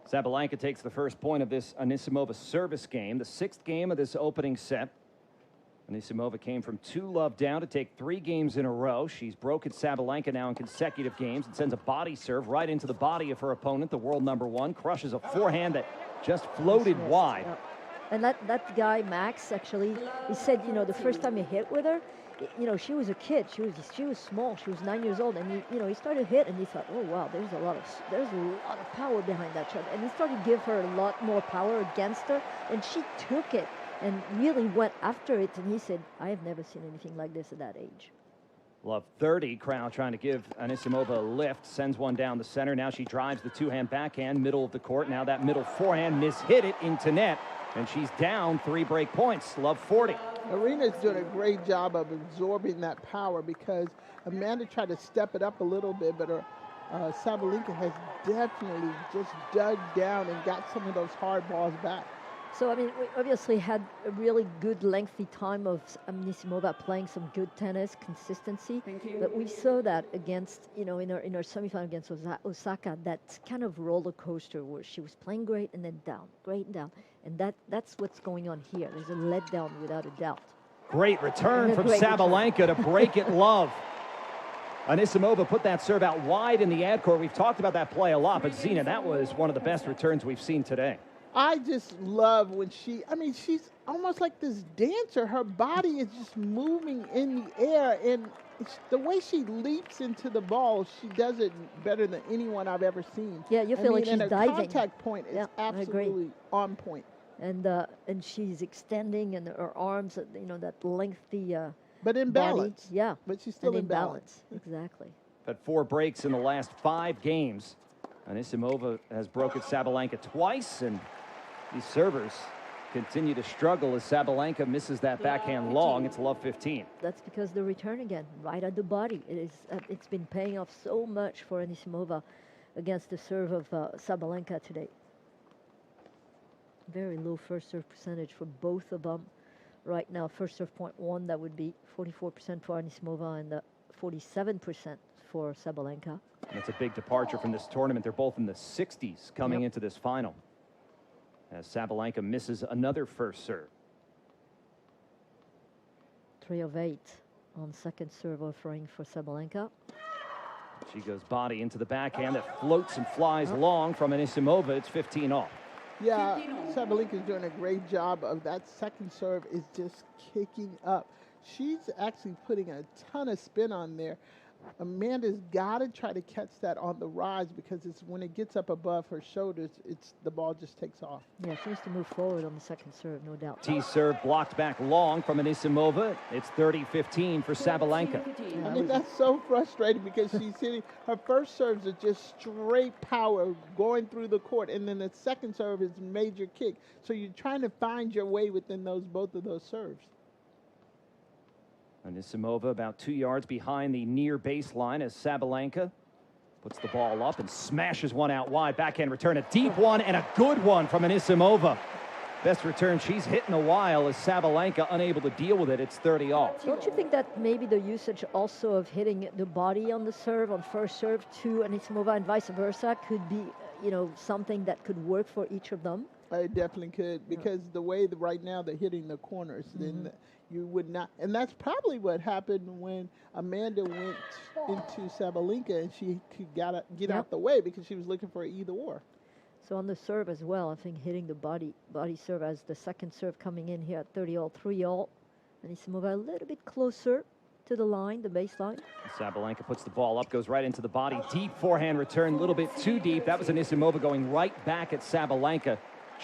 Sabalenka takes the first point of this Anisimova service game, the 6th game of this opening set. Anisimova came from 2-love down to take 3 games in a row. She's broken Sabalenka now in consecutive games and sends a body serve right into the body of her opponent, the world #1, crushes a forehand that just floated wide. And that guy, Max, actually, he said, you know, the first time he hit with her, you know, she was a kid. She was small. She was 9 years old, and he started to hit, and he thought, oh wow, there's a lot of power behind that shot, and he started to give her a lot more power against her, and she took it and really went after it. And he said, I have never seen anything like this at that age. Love 30. Crowd trying to give Anisimova a lift. Sends one down the center. Now she drives the two-hand backhand, middle of the court. Now that middle forehand mishit it into net. And she's down 3 break points. Love 40. Aryna's doing a great job of absorbing that power, because Amanda tried to step it up a little bit, but Sabalenka has definitely just dug down and got some of those hard balls back. So, I mean, we obviously had a really good lengthy time of Anisimova playing some good tennis, consistency. But we saw that against, you know, in her semifinal against Osaka, that kind of roller coaster where she was playing great and then down, great and down. And that's what's going on here. There's a letdown without a doubt. Great return from Sabalenka to break it, Love. Anisimova put that serve out wide in the ad court. We've talked about that play a lot, but Zina, that was one of the best returns we've seen today. I just love when she's almost like this dancer. Her body is just moving in the air, and the way she leaps into the ball, she does it better than anyone I've ever seen. Yeah, you feel like she's diving. Her contact point is absolutely on point. And she's extending, and her arms, you know, that lengthy but in body. Balance. Yeah. But she's still in balance. Exactly. Had 4 breaks in the last 5 games. Anisimova has broken Sabalenka twice, and these servers continue to struggle as Sabalenka misses that backhand long. It's love 15. That's because the return again, right at the body. It's been paying off so much for Anisimova against the serve of Sabalenka today. Very low first serve percentage for both of them right now. First serve .1, that would be 44% for Anisimova and 47% for Sabalenka. That's a big departure from this tournament. They're both in the 60s coming into this final, as Sabalenka misses another first serve. 3 of 8 on second serve offering for Sabalenka. She goes body into the backhand that floats and flies long from Anisimova. It's 15 all. Yeah, Sabalenka's doing a great job of that second serve is just kicking up. She's actually putting a ton of spin on there. Amanda's got to try to catch that on the rise, because it's when it gets up above her shoulders, the ball just takes off. Yeah, she needs to move forward on the second serve, no doubt. T-serve blocked back long from Anisimova. It's 30-15 for Sabalenka. I mean, that's so frustrating, because she's hitting, her first serves are just straight power going through the court, and then the second serve is major kick. So you're trying to find your way within both of those serves. Anisimova about 2 yards behind the near baseline as Sabalenka puts the ball up and smashes one out wide. Backhand return, a deep one and a good one from Anisimova. Best return she's hit in a while as Sabalenka unable to deal with it. It's 30 all. Don't you think that maybe the usage also of hitting the body on the serve, on first serve to Anisimova and vice versa, could be, you know, something that could work for each of them? I definitely could, because the way right now they're hitting the corners, then you would not. And that's probably what happened when Amanda went into Sabalenka, and she could get out the way, because she was looking for either or. So on the serve as well, I think hitting the body serve as the second serve coming in here at 30 all, 3 all. Anisimova a little bit closer to the line, the baseline. Sabalenka puts the ball up, goes right into the body. Deep forehand return, a little bit too deep. That was Anisimova going right back at Sabalenka.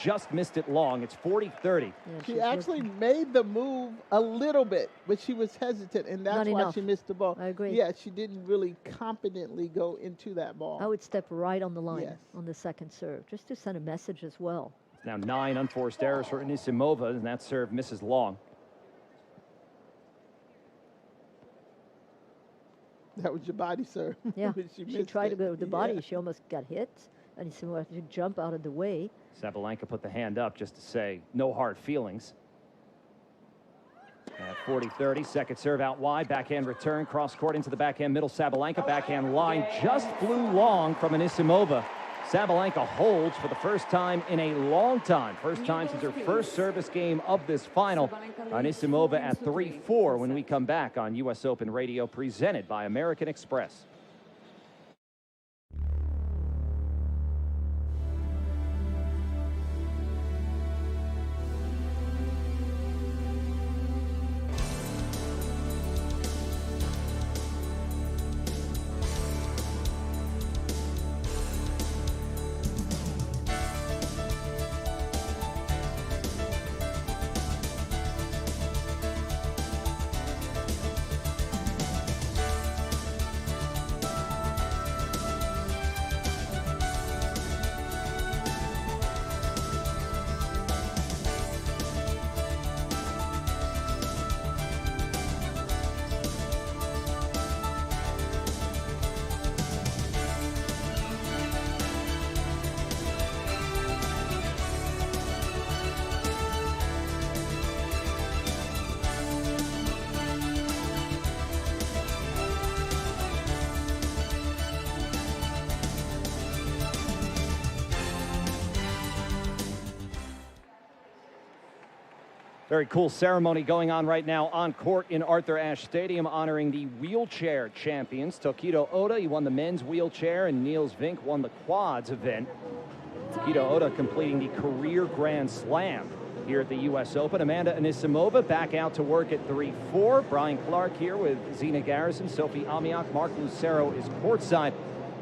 Just missed it long. It's 40-30. Yeah, she actually made the move a little bit, but she was hesitant, and that's why she missed the ball. I agree. Yeah, she didn't really confidently go into that ball. I would step right on the line on the second serve, just to send a message as well. Now 9 unforced errors for Anisimova, and that serve misses long. That was your body serve. Yeah, she tried to go with the body. She almost got hit. Anisimova had to jump out of the way. Sabalenka put the hand up just to say no hard feelings. At 40-30, second serve out wide, backhand return, cross court into the backhand middle. Sabalenka backhand line just flew long from Anisimova. Sabalenka holds for the first time in a long time. First time since her first service game of this final. Anisimova at 3-4 when we come back on US Open Radio, presented by American Express. Very cool ceremony going on right now on court in Arthur Ashe Stadium, honoring the wheelchair champions. Tokido Oda, he won the men's wheelchair, and Niels Vink won the quads event. Tokido Oda completing the career Grand Slam here at the U.S. Open. Amanda Anisimova back out to work at 3-4. Brian Clark here with Zina Garrison, Sophie Amiak. Mark Lucero is courtside.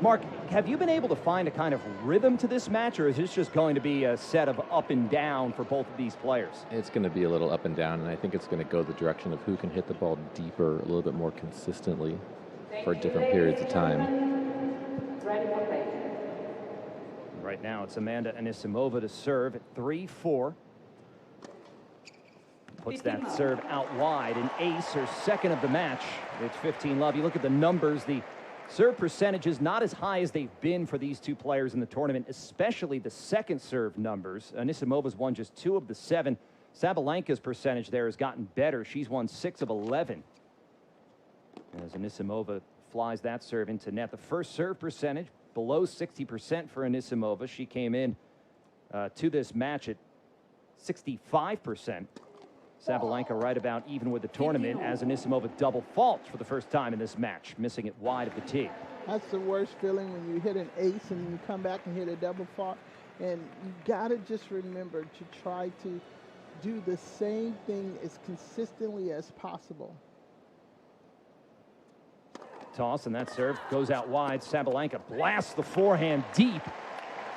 Mark, have you been able to find a kind of rhythm to this match, or is this just going to be a set of up and down for both of these players? It's going to be a little up and down, and I think it's going to go the direction of who can hit the ball deeper, a little bit more consistently for different periods of time. Right now, it's Amanda Anisimova to serve at 3-4. Puts that serve out wide. An ace, her second of the match. It's 15-love. You look at the numbers, the serve percentage is not as high as they've been for these two players in the tournament, especially the second serve numbers. Anisimova's won just 2 of the 7. Sabalenka's percentage there has gotten better. She's won 6 of 11. As Anisimova flies that serve into net. The first serve percentage below 60% for Anisimova. She came in to this match at 65%. Sabalenka right about even with the tournament, as Anisimova double faults for the first time in this match, missing it wide of the tee. That's the worst feeling when you hit an ace and you come back and hit a double fault. And you got to just remember to try to do the same thing as consistently as possible. Toss, and that serve goes out wide. Sabalenka blasts the forehand deep,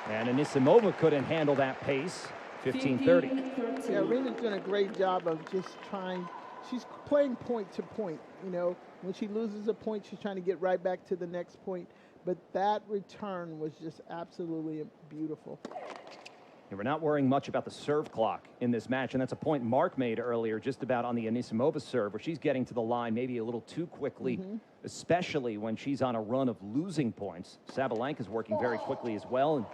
and Anisimova couldn't handle that pace. 15-30. Yeah, Aryna's doing a great job of just trying. She's playing point to point. You know, when she loses a point, she's trying to get right back to the next point. But that return was just absolutely beautiful. And we're not worrying much about the serve clock in this match, and that's a point Mark made earlier just about on the Anisimova serve, where she's getting to the line maybe a little too quickly, especially when she's on a run of losing points. Sabalenka's working very quickly as well, and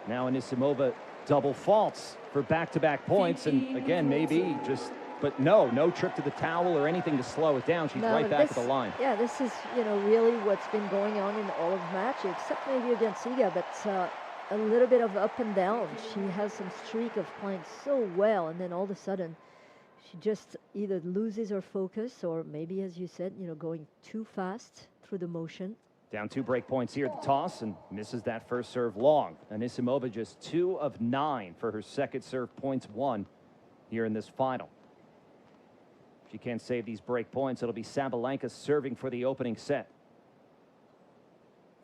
now Anisimova double faults for back-to-back points, and again, maybe just, but no trip to the towel or anything to slow it down. She's right back at the line. Yeah, this is, you know, really what's been going on in all of the matches, except maybe against Iga, but a little bit of up and down. She has some streak of playing so well, and then all of a sudden, she just either loses her focus, or maybe, as you said, you know, going too fast through the motion. Down 2 break points here at the toss, and misses that first serve long. Anisimova just 2 of 9 for her second serve points won here in this final. If she can't save these break points, it'll be Sabalenka serving for the opening set.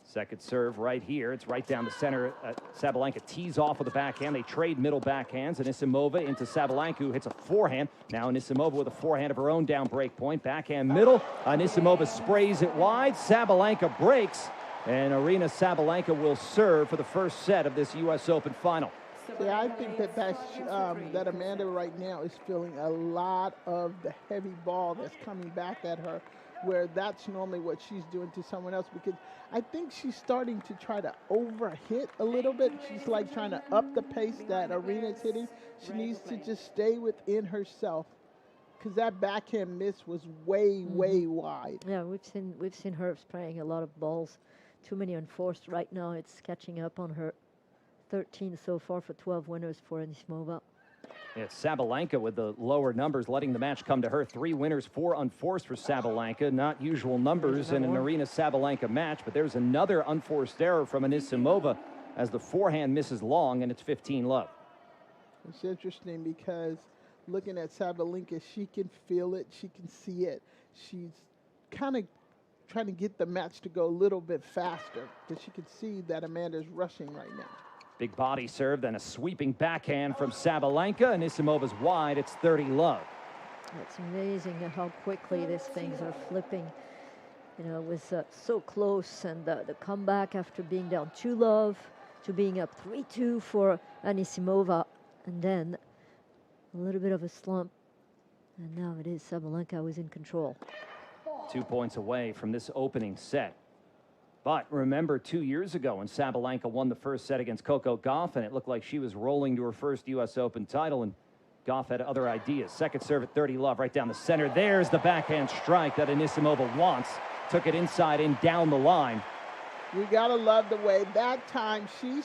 Second serve right here. It's right down the center. Sabalenka tees off with a backhand. They trade middle backhands. Anisimova into Sabalenka, who hits a forehand. Now Anisimova with a forehand of her own down break point. Backhand middle. Anisimova sprays it wide. Sabalenka breaks. And Aryna Sabalenka will serve for the first set of this U.S. Open final. Yeah, I think that Amanda right now is feeling a lot of the heavy ball that's coming back at her, where that's normally what she's doing to someone else, because I think she's starting to try to overhit a little bit. She's like trying to up the pace that Aryna's hitting. She needs to just stay within herself, because that backhand miss was way wide. Yeah, we've seen her spraying a lot of balls, too many unforced. Right now it's catching up on her. 13 so far for 12 winners for Anisimova. It's Sabalenka with the lower numbers, letting the match come to her. 3 winners, 4 unforced for Sabalenka. Not usual numbers in an Aryna Sabalenka match, but there's another unforced error from Anisimova as the forehand misses long, and it's 15-love. It's interesting because looking at Sabalenka, she can feel it, she can see it. She's kind of trying to get the match to go a little bit faster, because she can see that Amanda's rushing right now. Big body serve, then a sweeping backhand from Sabalenka. Anisimova's wide. It's 30-love. It's amazing how quickly these things are flipping. You know, it was so close, and the comeback after being down 2-love to being up 3-2 for Anisimova, and then a little bit of a slump, and now it is Sabalenka who's in control. 2 points away from this opening set. But remember 2 years ago when Sabalenka won the first set against Coco Gauff, and it looked like she was rolling to her first U.S. Open title, and Gauff had other ideas. Second serve at 30-love right down the center. There's the backhand strike that Anisimova wants. Took it inside and down the line. We gotta love the way that time she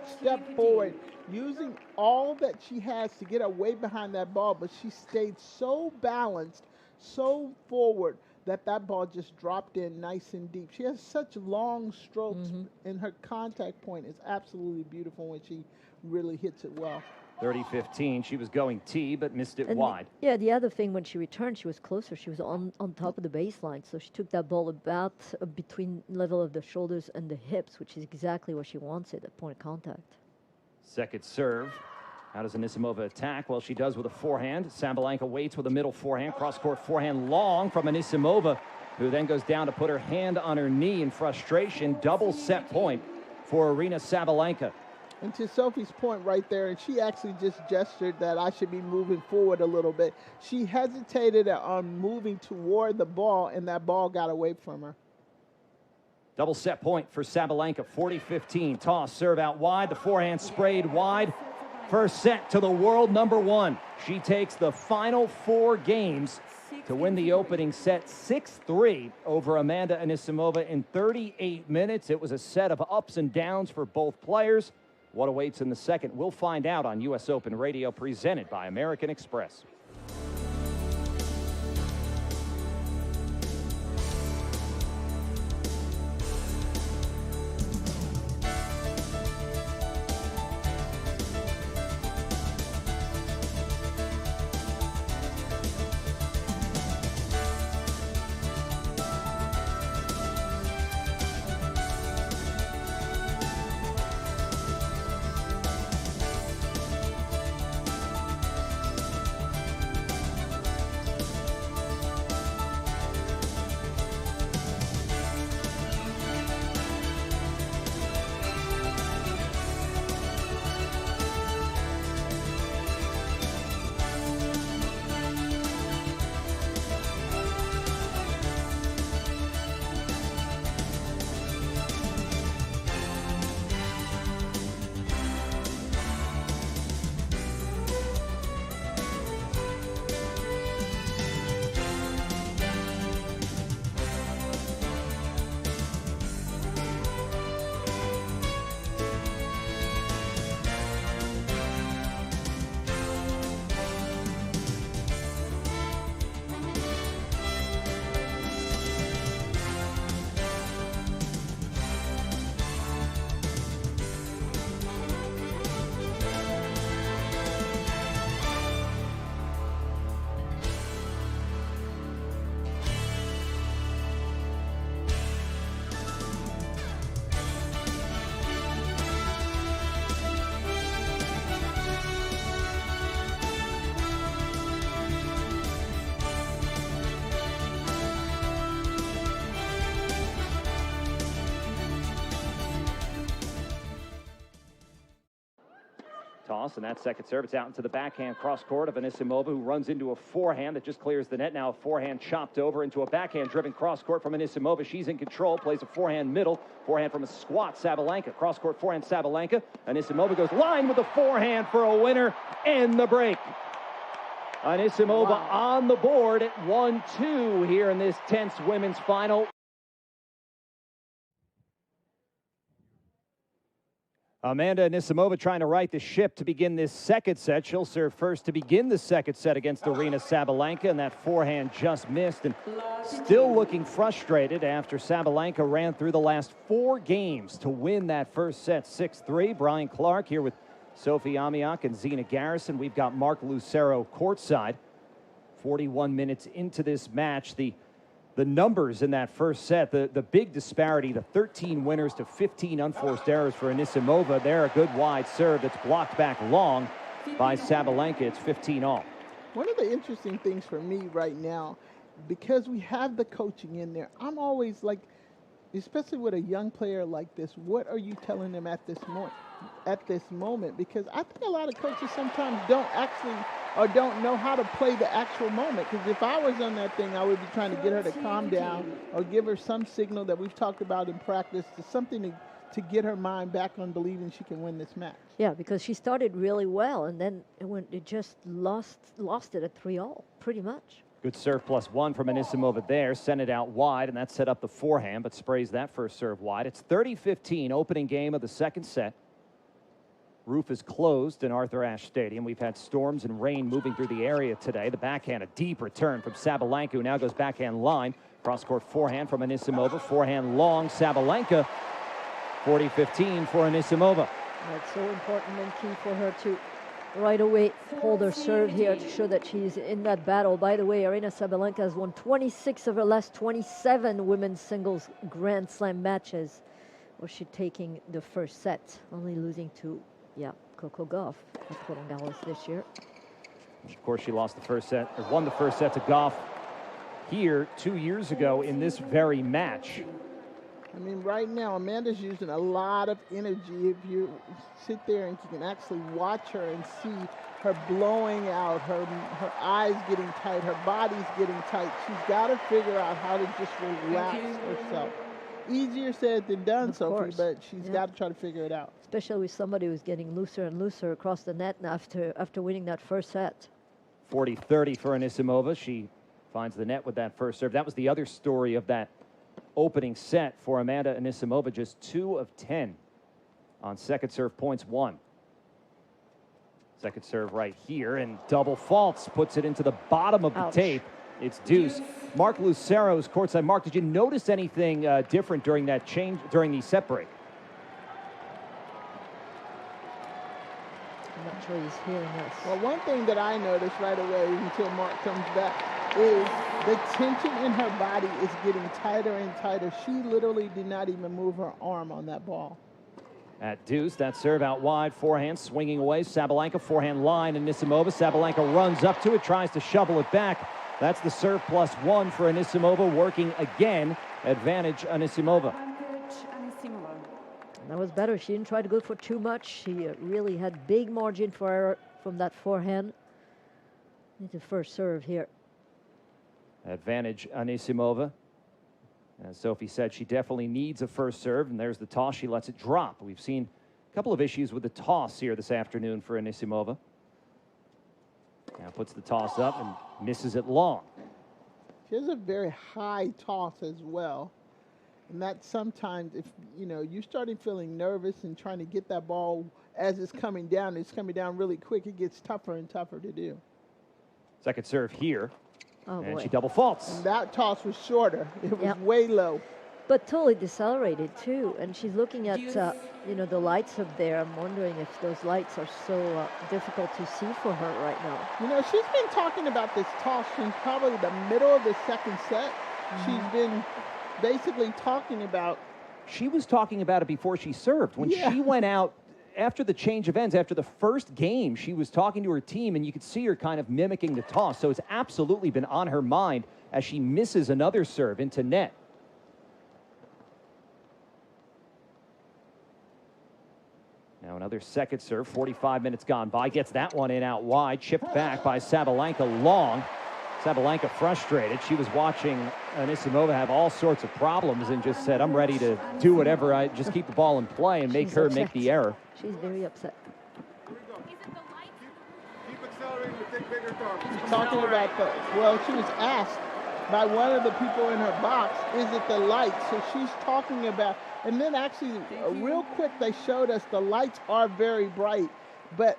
stepped forward, using all that she has to get her weight behind that ball, but she stayed so balanced, so forward, that ball just dropped in nice and deep. She has such long strokes, and her contact point is absolutely beautiful when she really hits it well. 30-15. She was going tee, but missed it wide. Yeah, the other thing, when she returned, she was closer. She was on top of the baseline, so she took that ball about between level of the shoulders and the hips, which is exactly where she wants it at point of contact. Second serve. How does Anisimova attack? Well, she does with a forehand. Sabalenka waits with a middle forehand. Cross-court forehand long from Anisimova, who then goes down to put her hand on her knee in frustration. Double set point for Aryna Sabalenka. And to Sophie's point right there, and she actually just gestured that I should be moving forward a little bit. She hesitated on moving toward the ball, and that ball got away from her. Double set point for Sabalenka, 40-15. Toss, serve out wide. The forehand sprayed wide. First set to the world number 1. She takes the final 4 games to win the opening set 6-3 over Amanda Anisimova in 38 minutes. It was a set of ups and downs for both players. What awaits in the second, we'll find out on U.S. Open Radio, presented by American Express. Toss, and that second serve, it's out into the backhand cross-court of Anisimova, who runs into a forehand that just clears the net. Now a forehand chopped over into a backhand-driven cross-court from Anisimova. She's in control, plays a forehand middle, forehand from a squat, Sabalenka. Cross-court forehand, Sabalenka. Anisimova goes line with the forehand for a winner in the break. Anisimova on the board at 1-2 here in this tense women's final. Amanda Anisimova trying to right the ship to begin this second set. She'll serve first to begin the second set against Aryna Sabalenka, and that forehand just missed, and still looking frustrated after Sabalenka ran through the last 4 games to win that first set 6-3. Brian Clark here with Sophie Amiak and Zina Garrison. We've got Mark Lucero courtside. 41 minutes into this match, the numbers in that first set, the big disparity, the 13 winners to 15 unforced errors for Anisimova. There, a good wide serve that's blocked back long by Sabalenka. It's 15-all. One of the interesting things for me right now, because we have the coaching in there, I'm always like, especially with a young player like this, what are you telling them at this moment? Because I think a lot of coaches sometimes don't actually or don't know how to play the actual moment. Because if I was on that thing, I would be trying to get her to calm down or give her some signal that we've talked about in practice, to something to get her mind back on believing she can win this match. Yeah, because she started really well, and then it just lost it at 3-all, pretty much. Good serve +1 from Anisimova there. Sent it out wide, and that set up the forehand, but sprays that first serve wide. It's 30-15, opening game of the second set. Roof is closed in Arthur Ashe Stadium. We've had storms and rain moving through the area today. The backhand, a deep return from Sabalenka, who now goes backhand line. Cross-court forehand from Anisimova. Forehand long, Sabalenka. 40-15 for Anisimova. That's so important and key for her to right away hold her serve here to show that she's in that battle. By the way, Aryna Sabalenka has won 26 of her last 27 women's singles Grand Slam matches, where she's taking the first set, only losing to, Coco Gauff at Roland Garros this year. Of course, she lost the first set, or won the first set to Gauff here 2 years ago in this very match. I mean, right now, Amanda's using a lot of energy. If you sit there and you can actually watch her and see her blowing out, her eyes getting tight, her body's getting tight. She's got to figure out how to just relax herself. Easier said than done, Sophie, but she's got to try to figure it out. Especially with somebody who's getting looser and looser across the net after winning that first set. 40-30 for Anisimova. She finds the net with that first serve. That was the other story of that opening set for Amanda Anisimova, just 2 of 10 on second serve points won. Second serve right here, and double faults puts it into the bottom of the tape. It's deuce. Mark Lucero's courtside. Mark, did you notice anything different during that change, during the set break? I'm not sure he's hearing us. Well, one thing that I noticed right away until Mark comes back is the tension in her body is getting tighter and tighter. She literally did not even move her arm on that ball. At deuce, that serve out wide, forehand swinging away. Sabalenka, forehand line, Anisimova. Sabalenka runs up to it, tries to shovel it back. That's the serve +1 for Anisimova, working again. Advantage Anisimova. That was better. She didn't try to go for too much. She really had big margin for error from that forehand. It's the first serve here. Advantage Anisimova. As Sophie said, she definitely needs a first serve, and there's the toss. She lets it drop. We've seen a couple of issues with the toss here this afternoon for Anisimova. Now puts the toss up and misses it long. She has a very high toss as well. And that sometimes, if you're starting feeling nervous and trying to get that ball as it's coming down really quick, it gets tougher and tougher to do. Second serve here. Oh, and boy. she double faults. And that toss was shorter. It was way low. But totally decelerated, too. And she's looking at, the lights up there. I'm wondering if those lights are so difficult to see for her right now. She's been talking about this toss since probably the middle of the second set. She's been basically talking about. She was talking about it before she served. When she went out after the change of ends, after the first game, she was talking to her team, and you could see her kind of mimicking the toss. So it's absolutely been on her mind as she misses another serve into net. Now another second serve, 45 minutes gone by. Gets that one in out wide, chipped back by Sabalenka long. Sabalenka frustrated. She was watching Anisimova have all sorts of problems and just said, I'm ready to do whatever. I just keep the ball in play and make her make the error. She's very upset. She's talking about she was asked by one of the people in her box, is it the lights? So she's talking about, and then actually real quick they showed us the lights are very bright,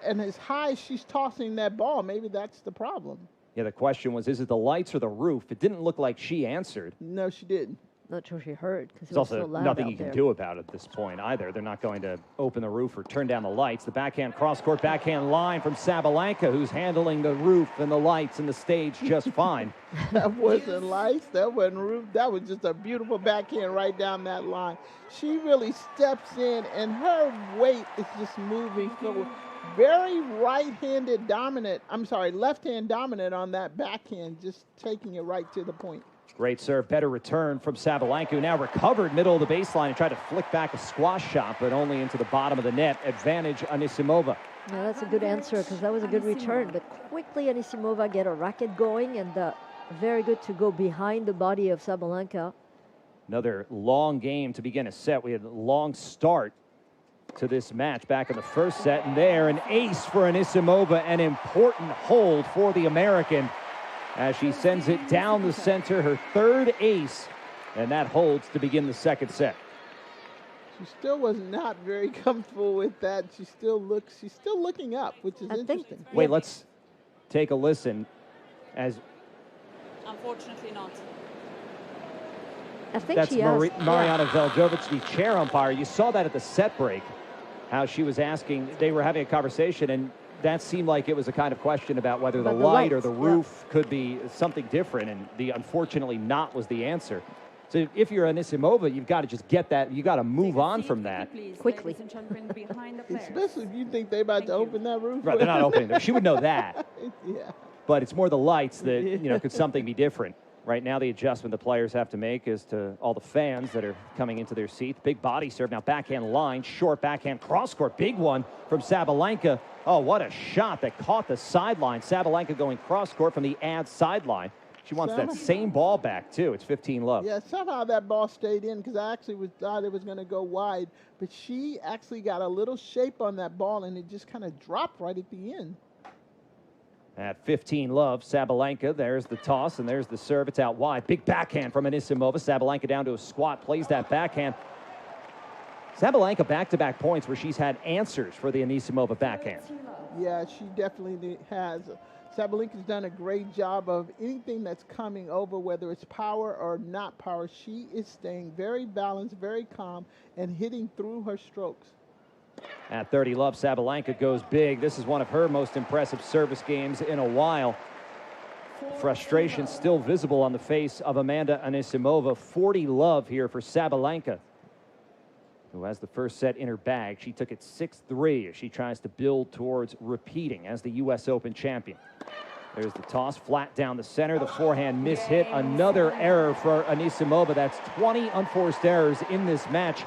and as high as she's tossing that ball, maybe that's the problem. Yeah, the question was, is it the lights or the roof? It didn't look like she answered. No, she didn't. Not sure she heard, because there's also nothing you can do about it at this point either. They're not going to open the roof or turn down the lights. The backhand cross-court backhand line from Sabalenka, who's handling the roof and the lights and the stage just fine. That wasn't lights. That wasn't roof. That was just a beautiful backhand right down that line. She really steps in, and her weight is just moving forward. Very left-hand dominant on that backhand, just taking it right to the point. Great serve, better return from Sabalenka, who now recovered middle of the baseline and tried to flick back a squash shot, but only into the bottom of the net. Advantage Anisimova. Yeah, that's a good answer, because that was a good return. But quickly Anisimova get a racket going, and very good to go behind the body of Sabalenka. Another long game to begin a set. We had a long start to this match back in the first set, and there an ace for Anisimova, an important hold for the American. as she sends it down the center, her third ace, and that holds to begin the second set. She still was not very comfortable with that. She's still looking up, which is interesting. Wait, let's take a listen. Unfortunately not. I think that's she Mariana Veljovic, the chair umpire. You saw that at the set break, how she was asking, they were having a conversation, and that seemed like it was a kind of question about whether the light or the roof could be something different, and the unfortunately not was the answer. So if you're Anisimova, you've got to just get that. You got to move on from that quickly. Especially if you think they're about to open that roof. Right, they're not opening it. She would know that. Yeah. But it's more the lights that, could something be different? Right now, the adjustment the players have to make is to all the fans that are coming into their seats. Big body serve, now backhand line, short backhand cross-court. Big one from Sabalenka. Oh, what a shot that caught the sideline. Sabalenka going cross-court from the ad sideline. She wants that same ball back, too. It's 15-love. Yeah, somehow that ball stayed in because I actually thought it was going to go wide. But she actually got a little shape on that ball, and it just kind of dropped right at the end. At 15-love, Sabalenka, there's the toss, and there's the serve. It's out wide. Big backhand from Anisimova. Sabalenka down to a squat, plays that backhand. Sabalenka back-to-back points where she's had answers for the Anisimova backhand. Yeah, she definitely has. Sabalenka's done a great job of anything that's coming over, whether it's power or not power. She is staying very balanced, very calm, and hitting through her strokes. At 30-love, Sabalenka goes big. This is one of her most impressive service games in a while. Frustration still visible on the face of Amanda Anisimova. 40-love here for Sabalenka, who has the first set in her bag. She took it 6-3 as she tries to build towards repeating as the U.S. Open champion. There's the toss, flat down the center. The forehand mishit. Another error for Anisimova. That's 20 unforced errors in this match.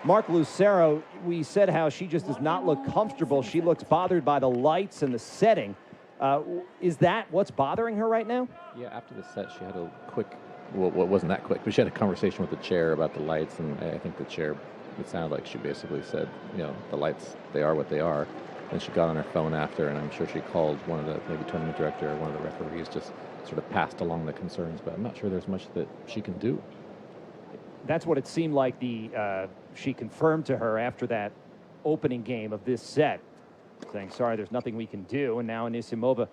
Mark Lucero, we said how she just does not look comfortable. She looks bothered by the lights and the setting. Is that what's bothering her right now? Yeah, after the set, she had a quick, well, it wasn't that quick, but she had a conversation with the chair about the lights, and I think the chair, it sounded like she basically said, the lights, they are what they are. And she got on her phone after, and I'm sure she called one of the, maybe tournament director or one of the referees, just sort of passed along the concerns, but I'm not sure there's much that she can do. That's what it seemed like she confirmed to her after that opening game of this set, saying, sorry, there's nothing we can do. And now Anisimova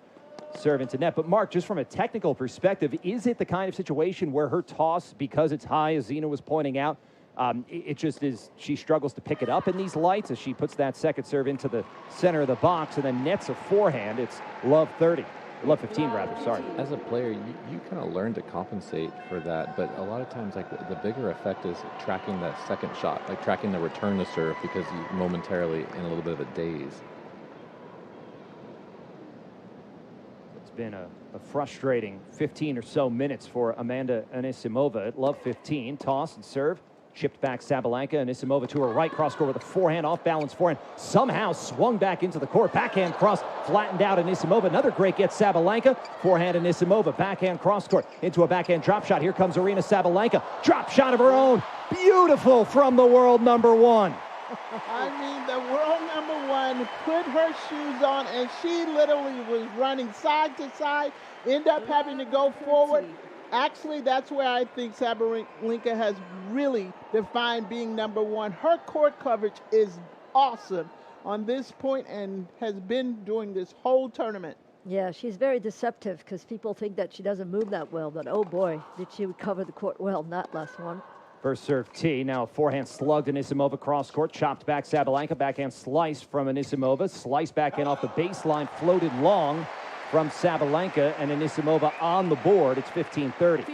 serve into net. But Mark, just from a technical perspective, is it the kind of situation where her toss, because it's high, as Zina was pointing out, it just is, she struggles to pick it up in these lights as she puts that second serve into the center of the box and then nets a forehand. It's love 30. Love 15, rather, sorry. As a player, you kind of learn to compensate for that, but a lot of times, like, the bigger effect is tracking that second shot, like tracking the return to serve, because you momentarily in a little bit of a daze. It's been a frustrating 15 or so minutes for Amanda Anisimova at love 15. Toss and serve. Chipped back Sabalenka. Anisimova to her right, cross-court with a forehand, off-balance forehand. Somehow swung back into the court. Backhand cross, flattened out Anisimova. Another great get, Sabalenka. Forehand Anisimova, backhand cross-court into a backhand drop shot. Here comes Aryna Sabalenka. Drop shot of her own. Beautiful from the world number one. I mean, the world number one put her shoes on, and she literally was running side to side, end up having to go forward. Actually, that's where I think Sabalenka has really defined being number one. Her court coverage is awesome on this point and has been doing this whole tournament. Yeah, she's very deceptive because people think that she doesn't move that well, but oh boy, did she recover the court well in that last one. First serve tee, now a forehand slugged Anisimova cross-court, chopped back Sabalenka, backhand slice from Anisimova, slice backhand off the baseline, floated long from Sabalenka, and Anisimova on the board. It's 15-30.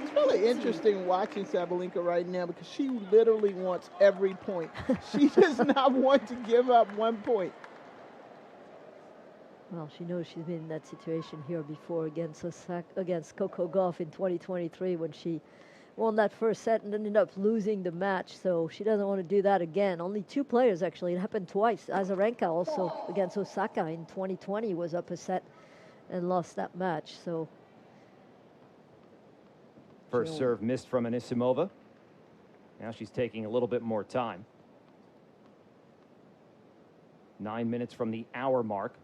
It's really interesting watching Sabalenka right now because she literally wants every point. She does not want to give up 1 point. Well, she knows she's been in that situation here before against Coco Gauff in 2023 when she won that first set and ended up losing the match, so she doesn't want to do that again. Only two players, actually. It happened twice. Azarenka also against Osaka in 2020 was up a set and lost that match, so. First serve missed from Anisimova. Now she's taking a little bit more time. 9 minutes from the hour mark.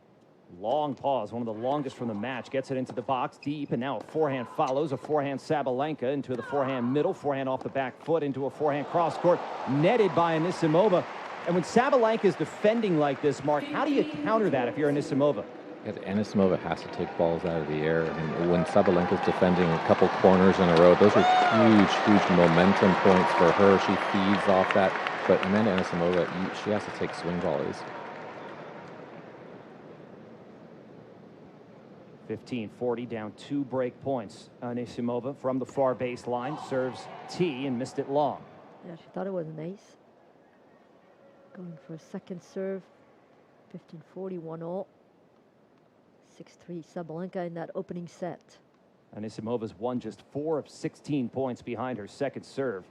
Long pause, one of the longest from the match. Gets it into the box deep, and now a forehand follows. A forehand Sabalenka into the forehand middle. Forehand off the back foot into a forehand cross court. Netted by Anisimova. And when Sabalenka is defending like this, Mark, how do you counter that if you're Anisimova? Yeah, Anisimova has to take balls out of the air. I mean, when Sabalenka is defending a couple corners in a row, those are huge momentum points for her. She feeds off that. But Amanda Anisimova, she has to take swing volleys. 15-40, down 2 break points. Anisimova from the far baseline serves T and missed it long. Yeah, she thought it was an ace. Going for a second serve. 15-40, 1-0. 6-3 Sabalenka in that opening set. Anisimova's won just 4 of 16 points behind her second serve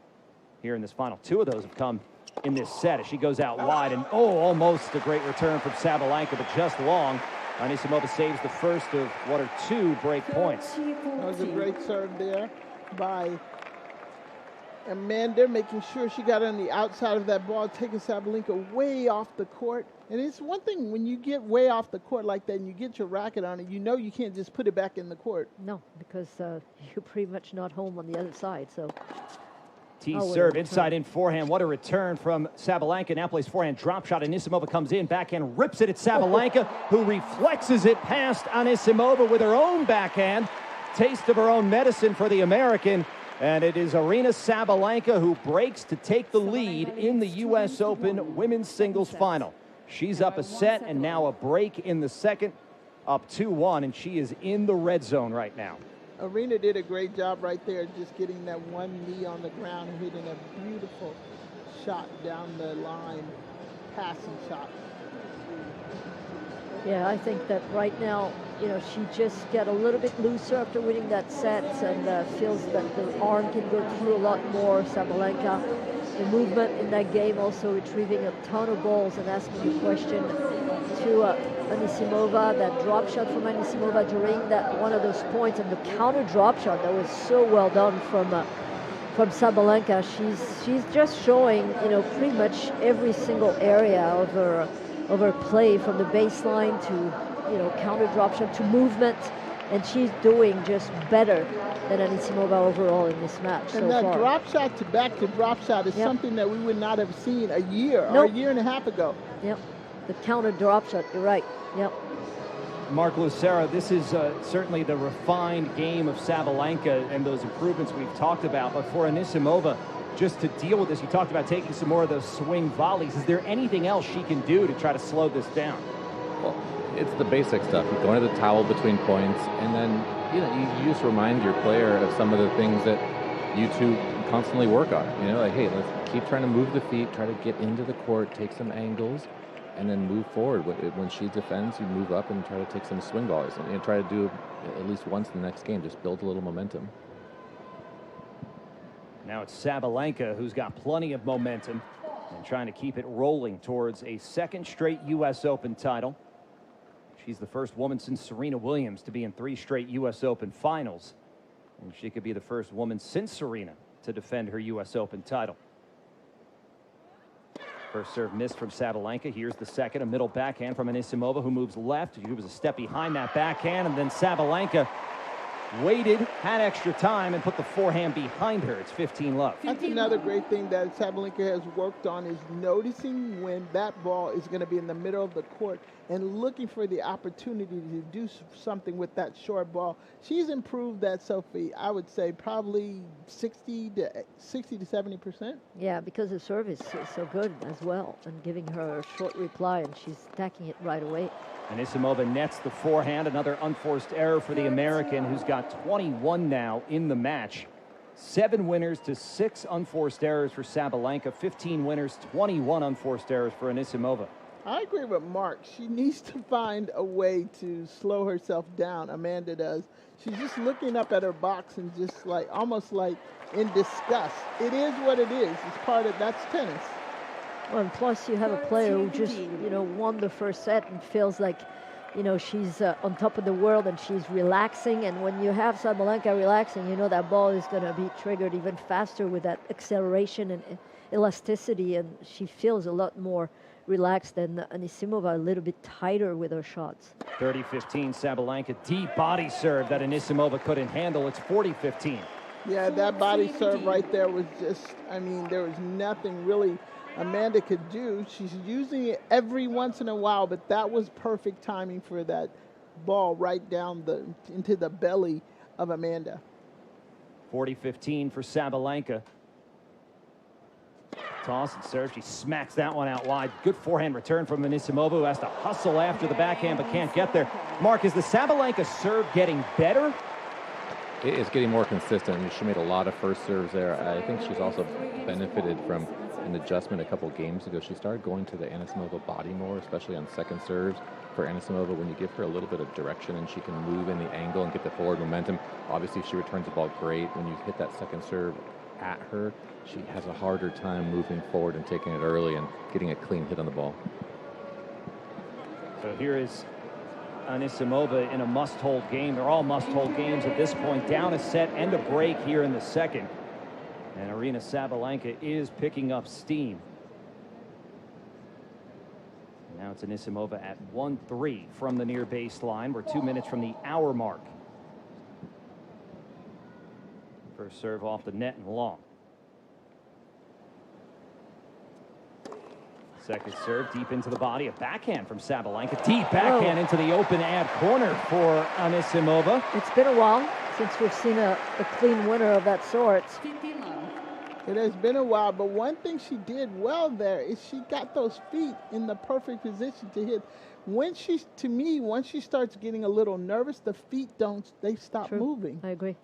here in this final. 2 of those have come in this set as she goes out wide, and almost a great return from Sabalenka, but just long. Anisimova saves the first of what are 2 break points. That was a great serve there by Amanda, making sure she got on the outside of that ball, taking Sabalenka way off the court. And it's one thing when you get way off the court like that and you get your racket on it, you know you can't just put it back in the court. No, because you're pretty much not home on the other side, so... T serve, inside in forehand. What a return from Sabalenka. Now plays forehand drop shot. Anisimova comes in, backhand, rips it at Sabalenka, who reflexes it past Anisimova with her own backhand. Taste of her own medicine for the American. And it is Aryna Sabalenka who breaks to take the lead in the U.S. Open women's singles final. She's up a set and now a break in the second, up 2-1, and she is in the red zone right now. Aryna did a great job right there, just getting that one knee on the ground and hitting a beautiful shot down the line, passing shot. Yeah, I think that right now, you know, she just got a little bit looser after winning that set and feels that the arm can go through a lot more. Sabalenka, the movement in that game, also retrieving a ton of balls and asking the question to Anisimova, that drop shot from Anisimova during that one of those points, and the counter drop shot that was so well done from Sabalenka. She's just showing, you know, pretty much every single area of her play, from the baseline to, you know, counter drop shot to movement, and she's doing just better than Anisimova overall in this match so far. And that drop shot to back to drop shot is something that we would not have seen a year or a year and a half ago. Yep. The counter drop shot, you're right. Yep. Mark Lucero, this is certainly the refined game of Sabalenka and those improvements we've talked about. But for Anisimova, just to deal with this, you talked about taking some more of those swing volleys. Is there anything else she can do to try to slow this down? Well, it's the basic stuff. You go into the towel between points, and then you just remind your player of some of the things that you two constantly work on. You know, like, hey, let's keep trying to move the feet, try to get into the court, take some angles, and then move forward. When she defends, you move up and try to take some swing volleys, and try to do it at least once in the next game. Just build a little momentum. Now it's Sabalenka who's got plenty of momentum and trying to keep it rolling towards a second straight U.S. Open title. She's the first woman since Serena Williams to be in 3 straight U.S. Open finals. And she could be the first woman since Serena to defend her U.S. Open title. First serve missed from Sabalenka. Here's the second, a middle backhand from Anisimova, who moves left. She was a step behind that backhand, and then Sabalenka waited, had extra time, and put the forehand behind her. It's 15-love. That's another great thing that Sabalenka has worked on, is noticing when that ball is going to be in the middle of the court and looking for the opportunity to do something with that short ball. She's improved that, Sophie, I would say probably 60 to 70%. Yeah, because the service is so good as well, and giving her a short reply, and she's attacking it right away. Anisimova nets the forehand, another unforced error for the American, who's got 21 now in the match. 7 winners to 6 unforced errors for Sabalenka, 15 winners, 21 unforced errors for Anisimova. I agree with Mark. She needs to find a way to slow herself down. Amanda does. She's just looking up at her box and just like, almost like in disgust. It is what it is. It's part of, that's tennis. Well, and plus you have a player who just, you know, won the first set and feels like, you know, she's on top of the world and she's relaxing. And when you have Sabalenka relaxing, you know that ball is going to be triggered even faster with that acceleration and elasticity. And she feels a lot more relaxed, and Anisimova a little bit tighter with her shots. 30-15, Sabalenka, deep body serve that Anisimova couldn't handle. It's 40-15. Yeah, that body serve right there was just, I mean, there was nothing really Amanda could do. She's using it every once in a while, but that was perfect timing for that ball right down into the belly of Amanda. 40-15 for Sabalenka. Toss and serve. She smacks that one out wide. Good forehand return from Anisimova, who has to hustle after the backhand but can't get there. Mark, is the Sabalenka serve getting better? It is getting more consistent. I mean, she made a lot of first serves there. I think she's also benefited from an adjustment a couple games ago. She started going to the Anisimova body more, especially on second serves. For Anisimova, when you give her a little bit of direction and she can move in the angle and get the forward momentum, obviously she returns the ball great. When you hit that second serve at her, she has a harder time moving forward and taking it early and getting a clean hit on the ball. So here is Anisimova in a must-hold game. They're all must-hold games at this point. Down a set and a break here in the second. And Aryna Sabalenka is picking up steam. Now it's Anisimova at 1-3 from the near baseline. We're 2 minutes from the hour mark. First serve off the net and long. Second serve deep into the body. A backhand from Sabalenka. Deep backhand into the open ad corner for Anisimova. It's been a while since we've seen a clean winner of that sort. It has been a while, but one thing she did well there is she got those feet in the perfect position to hit. Once she starts getting a little nervous, the feet they stop moving. I agree.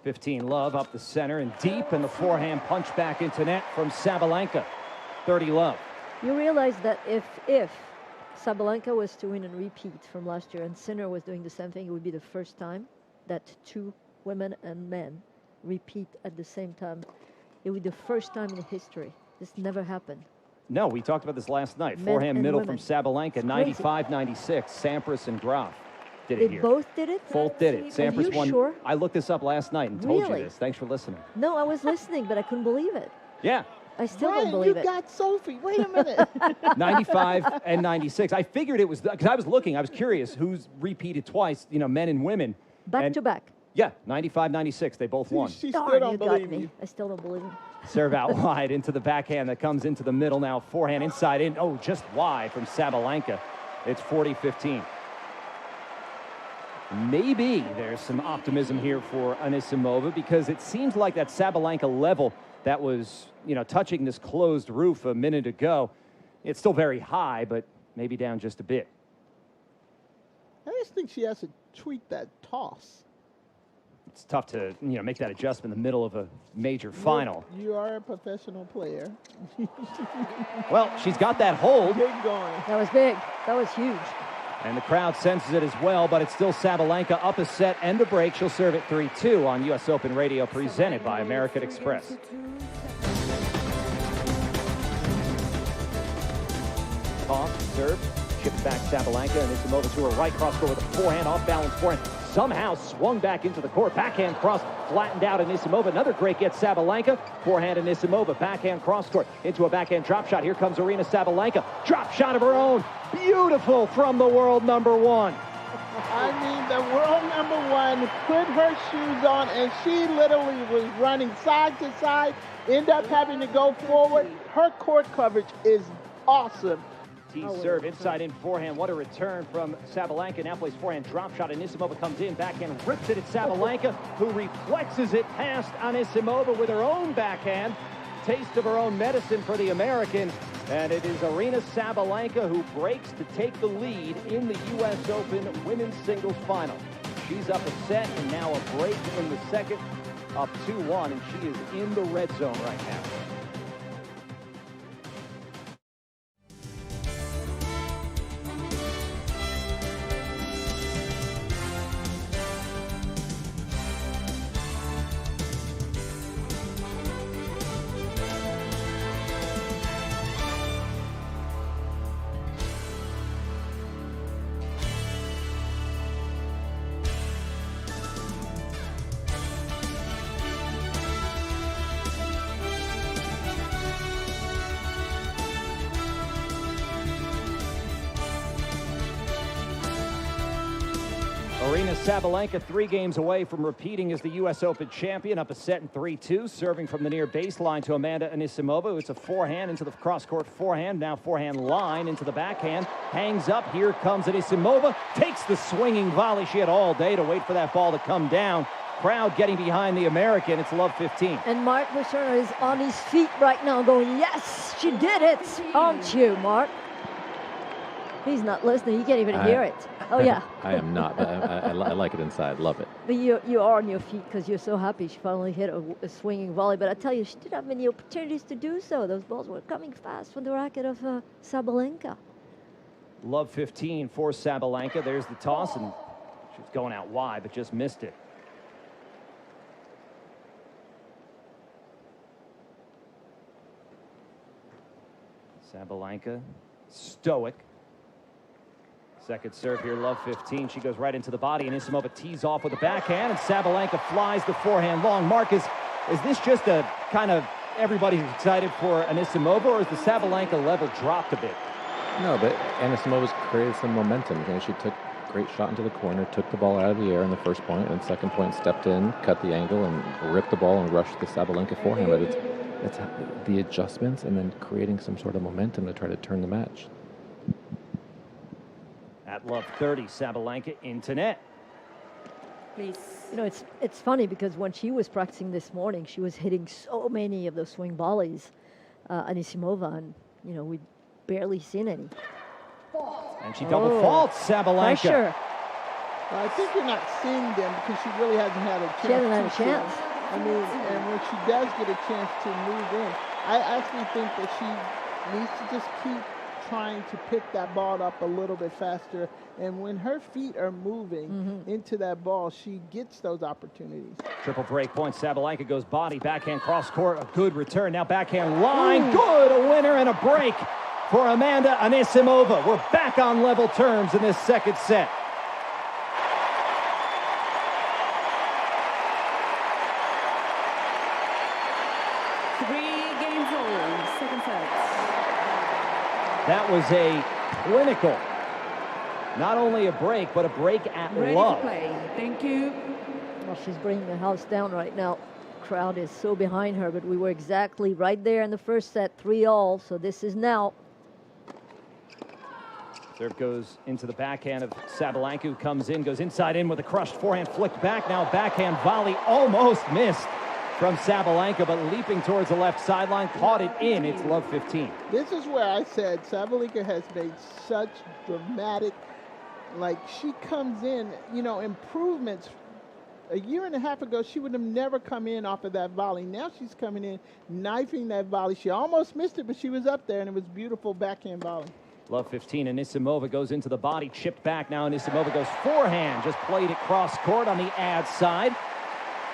15 Love up the center and deep, and the forehand punch back into net from Sabalenka. 30 Love. You realize that if Sabalenka was to win and repeat from last year and Sinner was doing the same thing, it would be the first time that two women and men repeat at the same time. It would be the first time in history. This never happened. No, we talked about this last night. Men Forehand and middle women. from Sabalenka, 95-96. Sampras and Graf did it They here. both did it? Both did it. Sampras won. Sure? I looked this up last night and told you Really? this. Thanks for listening. No, I was listening, but I couldn't believe it. Yeah. I still Brian, don't believe you it. got Sophie. Wait a minute. 95 and 96. I figured it was because I was looking. I was curious who's repeated twice. You know, men and women. Back to back. Yeah, 95-96. They both won. She Darn, still don't you got believe me. you. I still don't believe it. Serve out wide into the backhand that comes into the middle now. Forehand inside in. Oh, just wide from Sabalenka. It's 40-15. Maybe there's some optimism here for Anisimova because it seems like that Sabalenka level that was, touching this closed roof a minute ago, it's still very high, but maybe down just a bit. I just think she has to tweak that toss. It's tough to, make that adjustment in the middle of a major final. You are a professional player. Well, she's got that hold. Big going. That was big. That was huge. And the crowd senses it as well, but it's still Sabalenka up a set and a break. She'll serve at 3-2 on U.S. Open Radio, presented by American Express. Toss, serve, chips back Sabalenka, and Anisimova to her right, cross court with a forehand, off-balance forehand. Somehow swung back into the court. Backhand cross, flattened out Anisimova. Another great get, Sabalenka. Forehand Anisimova, backhand cross court into a backhand drop shot. Here comes Aryna Sabalenka. Drop shot of her own. Beautiful from the world number one. I mean, the world number one put her shoes on, and she literally was running side to side, end up having to go forward. Her court coverage is awesome. Serve inside in forehand. What a return from Sabalenka. Now plays forehand drop shot. Anisimova comes in, backhand rips it at Sabalenka, who reflexes it past Anisimova with her own backhand. Taste of her own medicine for the American. And it is Aryna Sabalenka who breaks to take the lead in the U.S. Open women's singles final. She's up a set and now a break in the second, up 2-1, and she is in the red zone right now. Aryna Sabalenka 3 games away from repeating as the U.S. Open champion, up a set in 3-2, serving from the near baseline to Amanda Anisimova. It's a forehand into the cross-court forehand, now forehand line into the backhand, hangs up. Here comes Anisimova, takes the swinging volley. She had all day to wait for that ball to come down. Crowd getting behind the American. It's love 15. And Mark Buscher is on his feet right now going, yes, she did it, aren't you, Mark? He's not listening. You can't even hear it. Oh, yeah. I am not, but I like it inside. Love it. But you are on your feet because you're so happy she finally hit a swinging volley. But I tell you, she didn't have many opportunities to do so. Those balls were coming fast from the racket of Sabalenka. Love 15 for Sabalenka. There's the toss, and she was going out wide, but just missed it. Sabalenka, stoic. Second serve here, love 15. She goes right into the body, and Anisimova tees off with a backhand, and Sabalenka flies the forehand long. Marcus, is this just a kind of everybody's excited for Anisimova, or is the Sabalenka level dropped a bit? No, but Anisimova's created some momentum. You know, she took a great shot into the corner, took the ball out of the air in the first point, and second point stepped in, cut the angle, and ripped the ball and rushed the Sabalenka forehand. But it's the adjustments and then creating some sort of momentum to try to turn the match. At love 30, Sabalenka into net. Please. You know, it's funny because when she was practicing this morning, she was hitting so many of those swing volleys, Anisimova, and, you know, we'd barely seen any. And she double faults Sabalenka. Pressure. Well, I think you're not seeing them because she really hasn't had a chance. She hasn't had a chance. I mean, and when she does get a chance to move in, I actually think that she needs to just keep trying to pick that ball up a little bit faster. And when her feet are moving into that ball, she gets those opportunities. Triple break point. Sabalenka goes body, backhand, cross court. A good return. Now backhand line. Good. A winner and a break for Amanda Anisimova. We're back on level terms in this second set. That was a clinical, not only a break, but a break at love. Thank you. Well, she's bringing the house down right now. Crowd is so behind her, but we were exactly right there in the first set, 3-all. So this is now. Serve goes into the backhand of Sabalenka, who comes in, goes inside in with a crushed forehand, flicked back. Now backhand volley, almost missed from Sabalenka, but leaping towards the left sideline, caught it in. It's love 15. This is where I said Sabalenka has made such dramatic, like she comes in, you know, improvements. A year and a half ago, she would have never come in off of that volley. Now she's coming in, knifing that volley. She almost missed it, but she was up there, and it was beautiful backhand volley. Love 15. Anisimova goes into the body, chipped back. Now Anisimova goes forehand, just played it cross court on the ad side.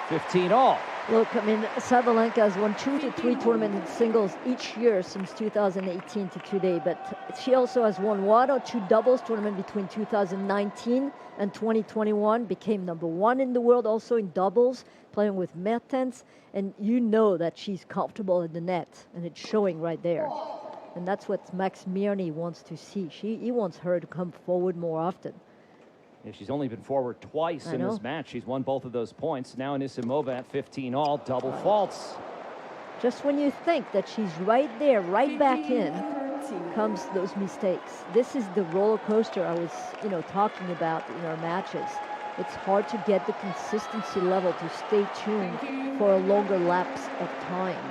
15-all. Look, I mean, Sabalenka has won 2 to 3 tournaments in singles each year since 2018 to today, but she also has won 1 or 2 doubles tournaments between 2019 and 2021, became #1 in the world also in doubles, playing with Mertens, and you know that she's comfortable in the net, and it's showing right there. And that's what Max Mirny wants to see. He wants her to come forward more often. Yeah, she's only been forward twice in this match. She's won both of those points. Now Anisimova at 15-all, double faults. Just when you think that she's right there, right back in, comes those mistakes. This is the roller coaster I was, you know, talking about in our matches. It's hard to get the consistency level to stay tuned for a longer lapse of time.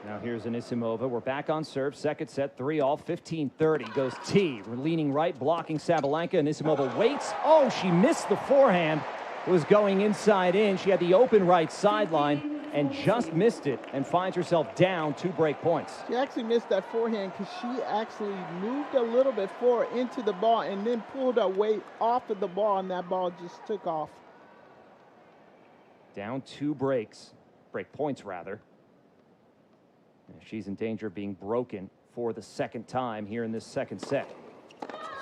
Now here's Anisimova. We're back on serve. Second set, 3-all, 15-30. Goes T. We're leaning right, blocking Sabalenka. Anisimova waits. Oh, she missed the forehand. It was going inside in. She had the open right sideline and just missed it and finds herself down 2 break points. She actually missed that forehand because she actually moved a little bit forward into the ball and then pulled her weight off of the ball, and that ball just took off. Down 2 break points rather. She's in danger of being broken for the second time here in this second set.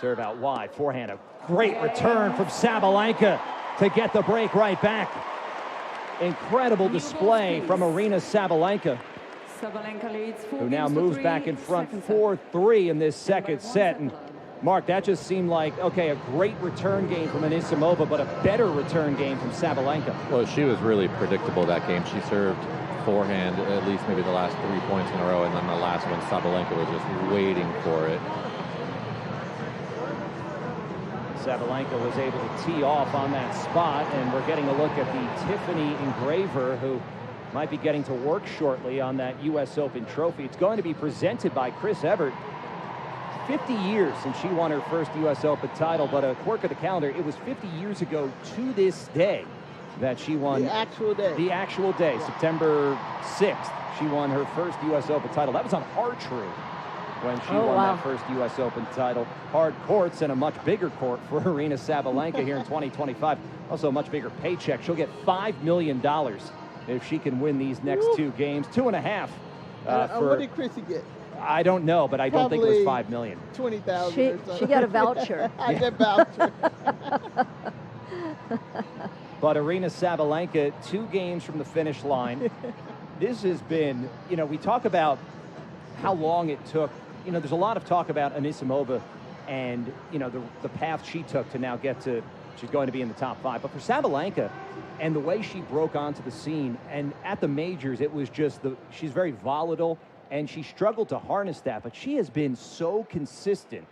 Serve out wide, forehand, a great return from Sabalenka to get the break right back. Incredible display from Aryna Sabalenka, who now moves back in front 4-3 in this second set. And Mark, that just seemed like, okay, a great return game from Anisimova, but a better return game from Sabalenka. Well, she was really predictable that game. She served forehand at least maybe the last 3 points in a row, and then the last one, Sabalenka was just waiting for it. Sabalenka was able to tee off on that spot, and we're getting a look at the Tiffany engraver, who might be getting to work shortly on that U.S. Open trophy. It's going to be presented by Chris Evert. 50 years since she won her first U.S. Open title, but a quirk of the calendar, it was 50 years ago to this day that she won. The actual day. The actual day, yeah. September 6th, she won her first U.S. Open title. That was on hard true when she won that first U.S. Open title. Hard courts and a much bigger court for Aryna Sabalenka here in 2025. Also a much bigger paycheck. She'll get $5 million if she can win these next 2 games. 2.5. What did Chrissy get? I don't know, but I don't think it was $5 million. 20,000. She got a voucher. I get voucher. But Aryna Sabalenka, 2 games from the finish line. This has been, we talk about how long it took. There's a lot of talk about Anisimova and, the path she took to now get to, she's going to be in the top 5. But for Sabalenka and the way she broke onto the scene, and at the majors, it was just she's very volatile. And she struggled to harness that, but she has been so consistent.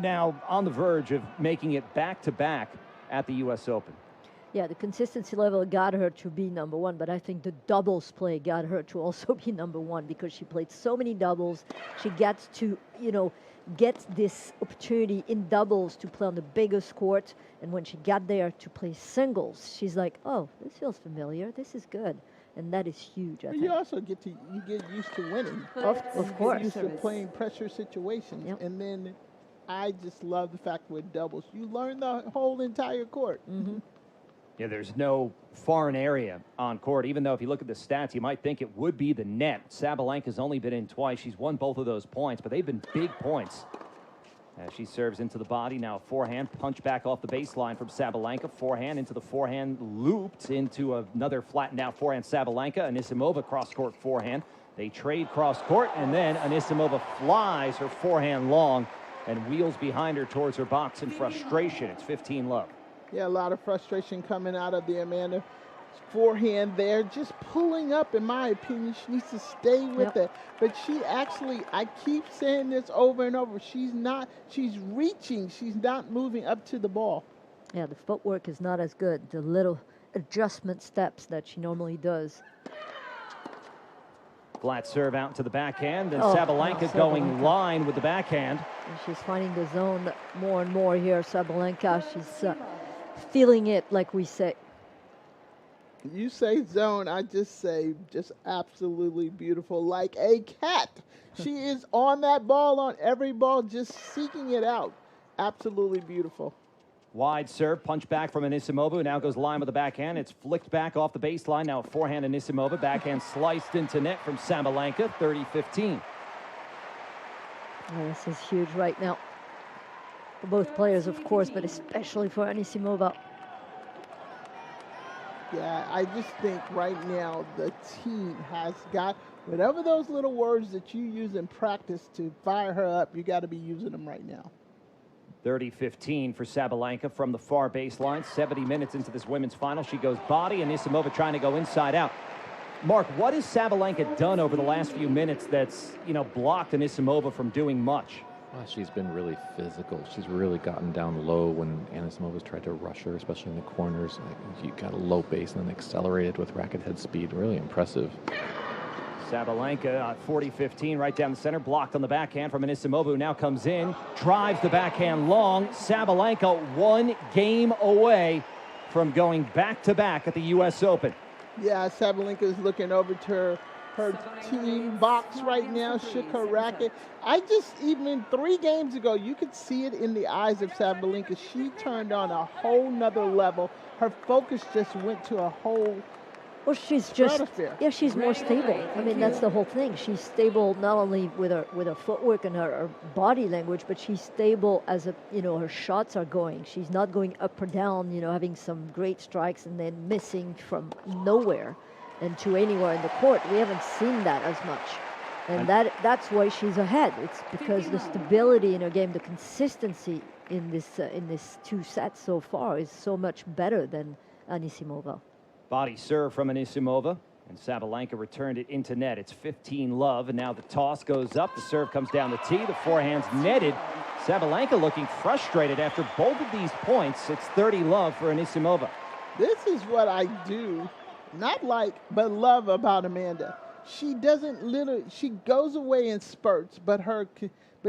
Now on the verge of making it back-to-back at the U.S. Open. Yeah, the consistency level got her to be number 1, but I think the doubles play got her to also be number 1 because she played so many doubles. She gets to, get this opportunity in doubles to play on the biggest court. And when she got there to play singles, she's like, oh, this feels familiar. This is good. And that is huge, I think. You also get used to winning. Of course. You get used to playing pressure situations. Yep. And then I just love the fact with doubles, you learn the whole entire court. Yeah, there's no foreign area on court. Even though if you look at the stats, you might think it would be the net. Sabalenka's only been in twice. She's won both of those points, but they've been big points. As she serves into the body, now forehand, punch back off the baseline from Sabalenka. Forehand into the forehand, looped into another flattened out forehand. Sabalenka, Anisimova cross-court forehand. They trade cross-court, and then Anisimova flies her forehand long and wheels behind her towards her box in frustration. It's 15-love. Yeah, a lot of frustration coming out of the Amanda forehand there, just pulling up, in my opinion. She needs to stay with it. But she actually, I keep saying this over and over, she's reaching, she's not moving up to the ball. Yeah, the footwork is not as good, the little adjustment steps that she normally does. Flat serve out to the backhand, and Sabalenka going line with the backhand. And she's finding the zone more and more here, Sabalenka. She's feeling it, like we say. You say zone, I just say just absolutely beautiful, like a cat. She is on that ball, on every ball, just seeking it out. Absolutely beautiful. Wide serve, punch back from Anisimova, who now goes line with the backhand. It's flicked back off the baseline. Now a forehand Anisimova, backhand sliced into net from Sabalenka, 30-15. Yeah, this is huge right now. For both players, of course, but especially for Anisimova. Yeah, I just think right now the team has got, whatever those little words that you use in practice to fire her up, you got to be using them right now. 30-15 for Sabalenka from the far baseline. 70 minutes into this women's final. She goes body, and Anisimova trying to go inside out. Mark, what has Sabalenka done over the last few minutes that's, blocked Anisimova from doing much? Well, she's been really physical. She's really gotten down low when Anisimova's tried to rush her, especially in the corners. She got a low base and then accelerated with racket head speed. Really impressive. Sabalenka 40-15 right down the center, blocked on the backhand from Anisimova, who now comes in, drives the backhand long. Sabalenka 1 game away from going back-to-back at the U.S. Open. Yeah, Sabalenka is looking over to her team box right now, shook her racket. Even 3 games ago, you could see it in the eyes of Sabalenka. She turned on a whole nother level. Her focus just went to a whole she's she's more stable. I mean, that's the whole thing. She's stable not only with her footwork and her body language, but she's stable as her shots are going. She's not going up or down, having some great strikes and then missing from nowhere and to anywhere in the court. We haven't seen that as much. And that's why she's ahead. It's because the stability in her game, the consistency in this 2 sets so far is so much better than Anisimova. Body serve from Anisimova, and Sabalenka returned it into net. It's 15-love, and now the toss goes up. The serve comes down the tee. The forehand's netted. Sabalenka looking frustrated after both of these points. It's 30-love for Anisimova. This is what I do, not like, but love about Amanda. She doesn't she goes away in spurts, but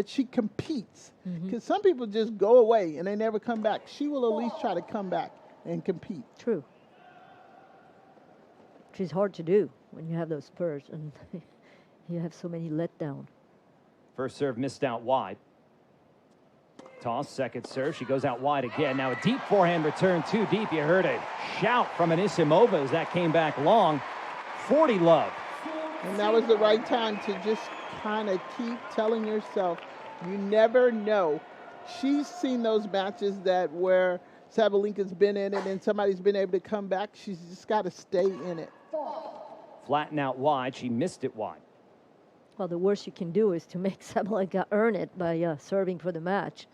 she competes. Because some people just go away and they never come back. She will at least try to come back and compete. True. Which is hard to do when you have those spurs and you have so many letdown. First serve missed out wide. Toss, second serve. She goes out wide again. Now a deep forehand return, too deep. You heard a shout from Anisimova as that came back long. 40-love. And that was the right time to just kind of keep telling yourself, you never know. She's seen those matches where Sabalenka's been in it and somebody's been able to come back. She's just got to stay in it. Flatten out wide. She missed it wide. Well, the worst you can do is to make Sabalenka earn it by serving for the match.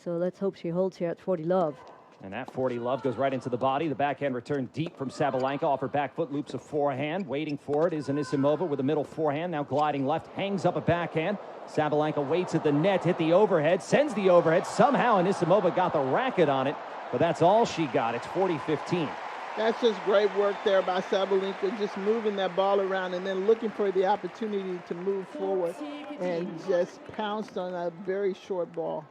So let's hope she holds here at 40-love. And that 40-love goes right into the body. The backhand return deep from Sabalenka. Off her back foot, loops a forehand. Waiting for it is Anisimova with a middle forehand. Now gliding left, hangs up a backhand. Sabalenka waits at the net, hit the overhead, sends the overhead. Somehow Anisimova got the racket on it, but that's all she got. It's 40-15. That's just great work there by Sabalenka, just moving that ball around and then looking for the opportunity to move forward and just pounced on a very short ball.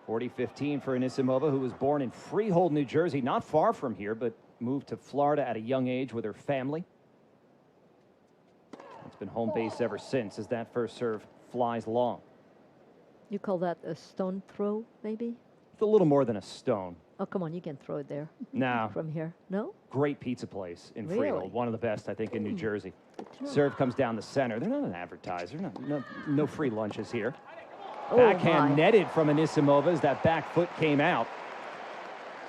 40-15 for Anisimova, who was born in Freehold, New Jersey, not far from here, but moved to Florida at a young age with her family. It's been home base ever since as that first serve flies long. You call that a stone throw, maybe? It's a little more than a stone. Oh, come on, you can throw it there. No. From here. No? Great pizza place in Really? Freehold. One of the best, I think, in New Jersey. Serve comes down the center. They're not an advertiser. No free lunches here. Oh, backhand netted from Anisimova as that back foot came out.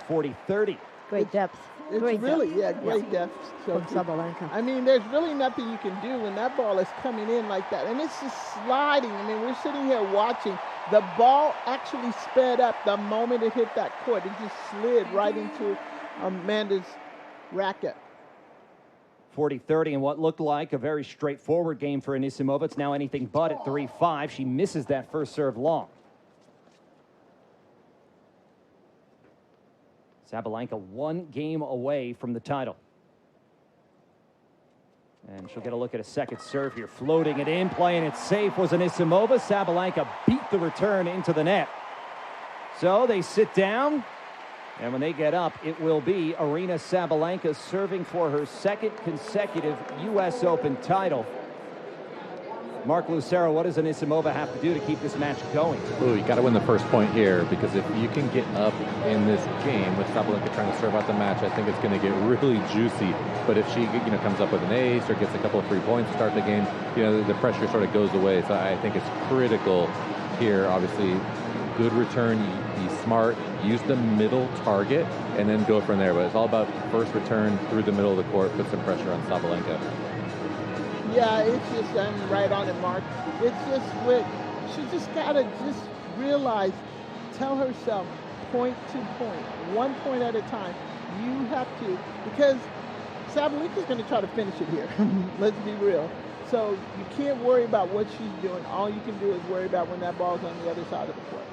40-30. Great depth. It's great really, depth. great depth. So From Sabalenka. I mean, there's really nothing you can do when that ball is coming in like that. And it's just sliding. I mean, we're sitting here watching. The ball actually sped up the moment it hit that court. It just slid right into Amanda's racket. 40-30 in what looked like a very straightforward game for Anisimova. It's now anything but at 3-5. She misses that first serve long. Sabalenka 1 game away from the title. And she'll get a look at a second serve here. Floating it in, playing it safe was Anisimova. Sabalenka beat the return into the net. So they sit down. And when they get up, it will be Aryna Sabalenka serving for her 2nd consecutive U.S. Open title. Mark Lucero, what does Anisimova have to do to keep this match going? Ooh, you got to win the first point here, because if you can get up in this game with Sabalenka trying to serve out the match, I think it's going to get really juicy. But if she, comes up with an ace or gets a couple of free points to start the game, the pressure sort of goes away. So I think it's critical here. Obviously, good return. Be smart. Use the middle target and then go from there. But it's all about first return through the middle of the court. Put some pressure on Sabalenka. Yeah, it's just, I'm right on it, Mark. It's just she just got to just realize, tell herself, point to point, 1 point at a time. You have to, because Sabalenka's going to try to finish it here. Let's be real. So you can't worry about what she's doing. All you can do is worry about when that ball's on the other side of the court.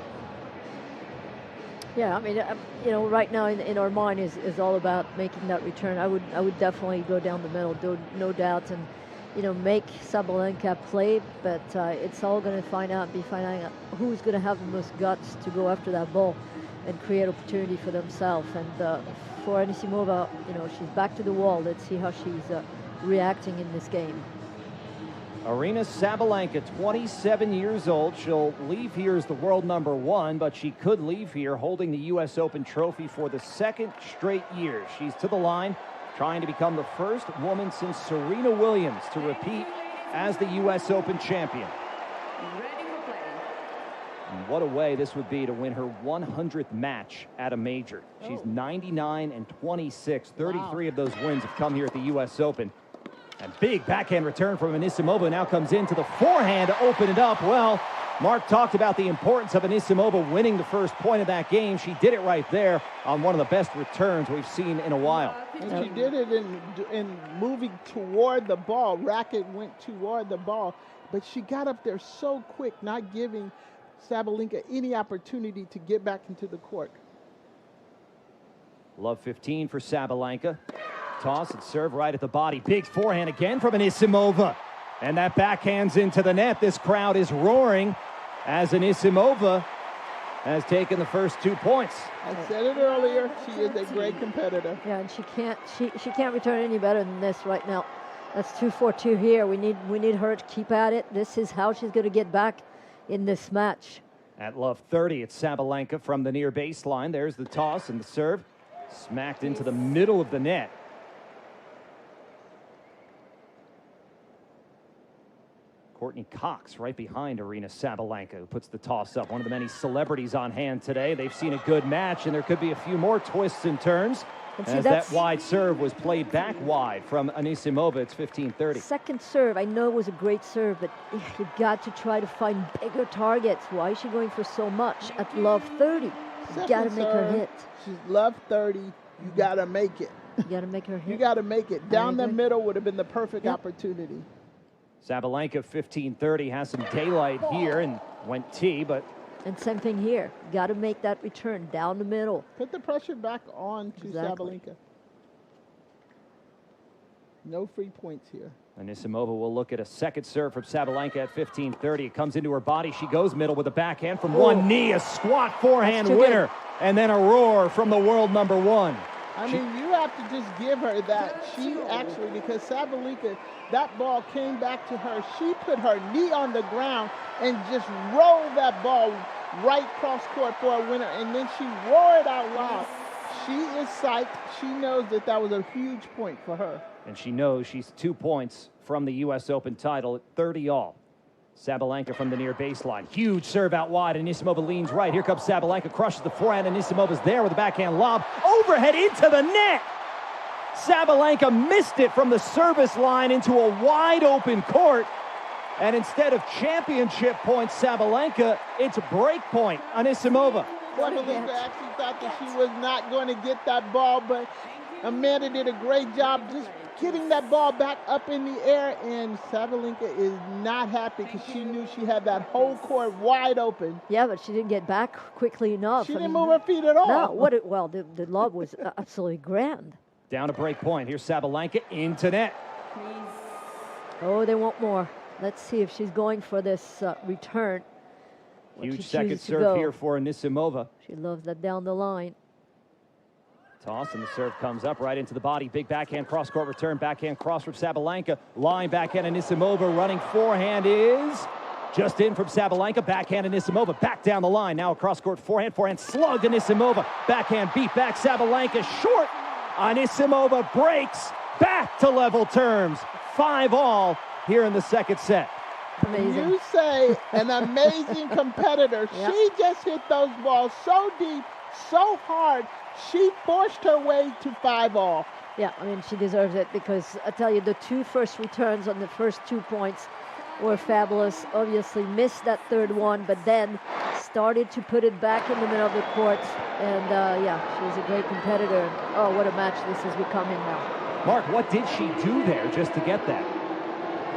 Yeah, I mean, right now in our mind is all about making that return. I would definitely go down the middle, no doubt, and make Sabalenka play. But it's all going to be finding out who's going to have the most guts to go after that ball and create opportunity for themselves. And for Anisimova, she's back to the wall. Let's see how she's reacting in this game. Aryna Sabalenka, 27 years old. She'll leave here as the world #1, but she could leave here holding the U.S. Open trophy for the 2nd straight year. She's to the line, trying to become the first woman since Serena Williams to repeat as the U.S. Open champion. And what a way this would be to win her 100th match at a major. She's 99-26. 33 of those wins have come here at the U.S. Open. And big backhand return from Anisimova now comes into the forehand to open it up. Well, Mark talked about the importance of Anisimova winning the first point of that game. She did it right there on one of the best returns we've seen in a while. And she did it in moving toward the ball. Racket went toward the ball, but she got up there so quick, not giving Sabalenka any opportunity to get back into the court. Love 15 for Sabalenka. Toss and serve right at the body. Big forehand again from Anisimova. And that backhands into the net. This crowd is roaring as Anisimova has taken the first 2 points. I said it earlier, she is a great competitor. Yeah, and she can't return any better than this right now. That's 2-4-2 here. We need her to keep at it. This is how she's going to get back in this match. At love 30, it's Sabalenka from the near baseline. There's the toss and the serve. Smacked into the middle of the net. Courtney Cox right behind Aryna Sabalenka, who puts the toss up. One of the many celebrities on hand today. They've seen a good match, and there could be a few more twists and turns. As that wide serve was played back wide from Anisimova, it's 15-30. Second serve, I know it was a great serve, but you got to try to find bigger targets. Why is she going for so much at love 30? You got to make her hit. She's love 30. You got to make it. You got to make her hit. You got to make it. Down the middle would have been the perfect opportunity. Sabalenka, 15-30, has some daylight here and went tee, but... And same thing here. Got to make that return down the middle. Put the pressure back on to Sabalenka. No free points here. Anisimova will look at a second serve from Sabalenka at 15-30. It comes into her body. She goes middle with a backhand from one knee. A squat forehand winner. And then a roar from the world number one. I mean, you have to just give her that. She actually, because Sabalenka, that ball came back to her. She put her knee on the ground and just rolled that ball right cross court for a winner. And then she roared out loud. She is psyched. She knows that that was a huge point for her. And she knows she's 2 points from the U.S. Open title at 30-all. Sabalenka from the near baseline. Huge serve out wide. Anisimova leans right. Here comes Sabalenka. Crushes the forehand. Anisimova's there with a backhand lob. Overhead into the net. Sabalenka missed it from the service line into a wide open court. And instead of championship points, Sabalenka, it's break point. Anisimova. Sabalenka actually thought that she was not going to get that ball, but Amanda did a great job just getting that ball back up in the air, and Sabalenka is not happy because she knew she had that whole court wide open. Yeah, but she didn't get back quickly enough. She didn't move her feet at all. No, the lob was absolutely grand. Down to break point. Here's Sabalenka into net. Oh, they want more. Let's see if she's going for this return. Huge second serve here for Anisimova. She loves that down the line. Toss and the serve comes up right into the body. Big backhand cross-court return. Backhand cross from Sabalenka. Line backhand Anisimova. Running forehand is just in from Sabalenka. Backhand Anisimova. Back down the line. Now a cross-court forehand. Forehand slugged Anisimova. Backhand beat back Sabalenka. Short. Anisimova breaks back to level terms. 5-all here in the second set. Amazing. You say an amazing competitor. Yep. She just hit those balls so deep, so hard. She forced her way to 5-all. Yeah, I mean, she deserves it because I tell you, the two first returns on the first 2 points were fabulous. Obviously missed that third one, but then started to put it back in the middle of the court. And yeah, she's a great competitor. Oh, what a match this is becoming now. Mark, what did she do there just to get that?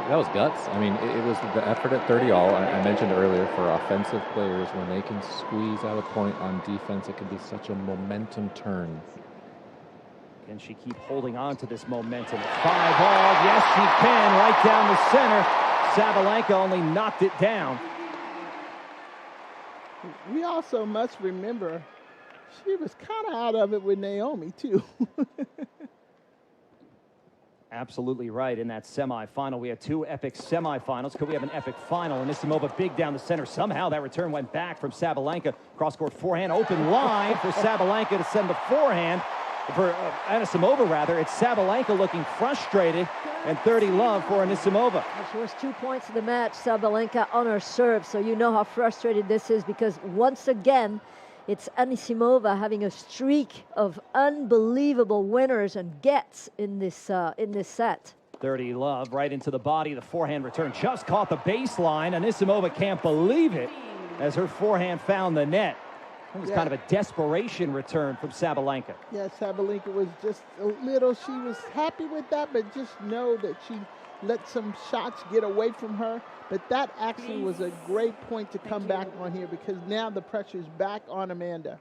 That was guts. I mean, it was the effort at 30-all. I mentioned earlier, for offensive players, when they can squeeze out a point on defense, it can be such a momentum turn. Can she keep holding on to this momentum? 5-all, yes she can, right down the center. Sabalenka only knocked it down. We also must remember, she was kind of out of it with Naomi, too. Absolutely right. In that semifinal, we had 2 epic semifinals. Could we have an epic final? Anisimova big down the center. Somehow that return went back from Sabalenka. Cross-court forehand, open line for Sabalenka to send the forehand. For Anisimova, rather. It's Sabalenka looking frustrated, and 30-love for Anisimova. She was 2 points in the match, Sabalenka on her serve, so you know how frustrated this is because once again, it's Anisimova having a streak of unbelievable winners and gets in this set. 30 love right into the body. The forehand return just caught the baseline. Anisimova can't believe it as her forehand found the net. It was kind of a desperation return from Sabalenka. Yeah, Sabalenka was just a little, she was happy with that, but just know that she let some shots get away from her. But that actually was a great point to come back on here, because now the pressure's back on Amanda.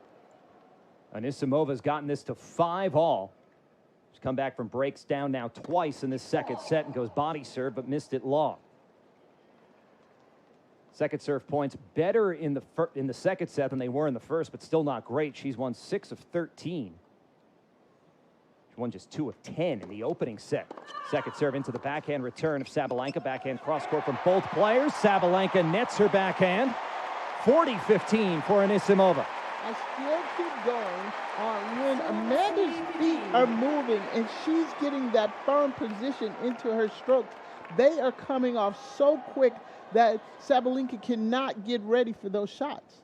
Anisimova's gotten this to 5-all. She's come back from breaks down now twice in this second set and goes body serve, but missed it long. Second serve points better in the second set than they were in the first, but still not great. She's won 6 of 13. She won just 2 of 10 in the opening set. Second serve into the backhand return of Sabalenka. Backhand cross-court from both players. Sabalenka nets her backhand. 40-15 for Anisimova. I still keep going on when Amanda's feet are moving and she's getting that firm position into her strokes. They are coming off so quick that Sabalenka cannot get ready for those shots.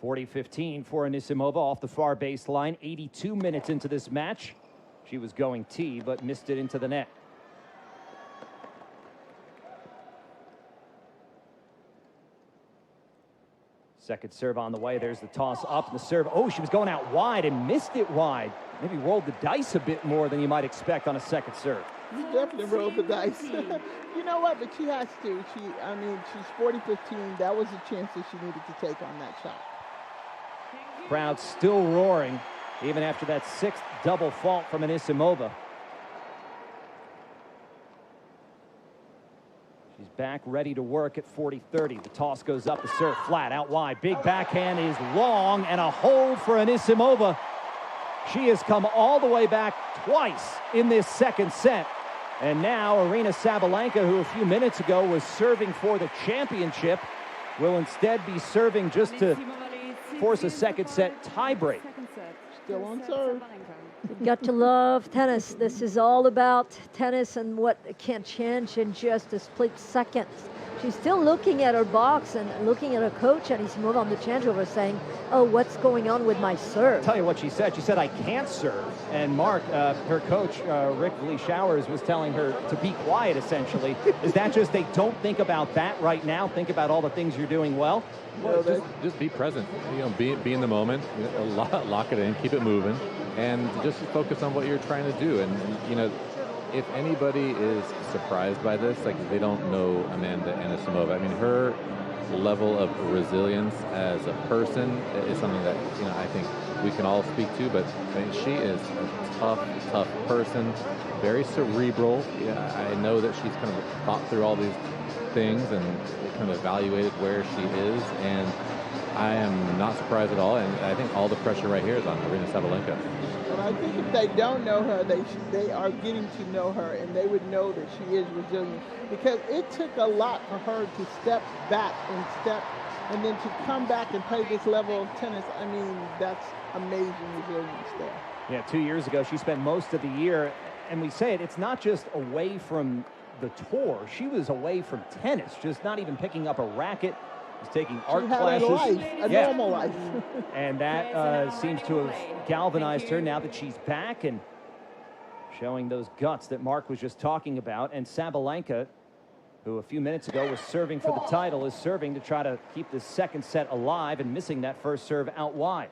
40-15 for Anisimova off the far baseline. 82 minutes into this match. She was going tee, but missed it into the net. Second serve on the way. There's the toss up and the serve. Oh, she was going out wide and missed it wide. Maybe rolled the dice a bit more than you might expect on a second serve. You definitely rolled the dice. You know what? But she has to. She's 40-15. That was a chance that she needed to take on that shot. Crowd still roaring, even after that 6th double fault from Anisimova. She's back ready to work at 40-30. The toss goes up, the serve flat, out wide. Big backhand is long, and a hold for Anisimova. She has come all the way back twice in this second set. And now Aryna Sabalenka, who a few minutes ago was serving for the championship, will instead be serving just to force a second set tiebreak. Still on serve. You've got to love tennis. This is all about tennis and what can change in just a split second. She's still looking at her box and looking at her coach, Anisimova, on the changeover, saying, oh, what's going on with my serve? I'll tell you what she said. She said, I can't serve. And Mark, her coach, Rick Lee Showers, was telling her to be quiet, essentially. Is that just they don't think about that right now? Think about all the things you're doing well? Well, just be present. Be in the moment. Lock it in. Keep it moving. And just focus on what you're trying to do. And if anybody is surprised by this, like, they don't know Amanda Anisimova. I mean, her level of resilience as a person is something that, I think we can all speak to. But she is a tough person, very cerebral. I know that she's kind of thought through all these things and kind of evaluated where she is. And I am not surprised at all. And I think all the pressure right here is on Aryna Sabalenka. And I think if they don't know her, they are getting to know her, and they would know that she is resilient. Because it took a lot for her to step back and then to come back and play this level of tennis. I mean, that's amazing resilience there. Yeah, 2 years ago, she spent most of the year, and we say it's not just away from the tour. She was away from tennis, just not even picking up a racket. Taking art classes. A normal life. And that seems to have galvanized her now that she's back and showing those guts that Mark was just talking about. And Sabalenka, who a few minutes ago was serving for the title, is serving to try to keep this second set alive and missing that first serve out wide.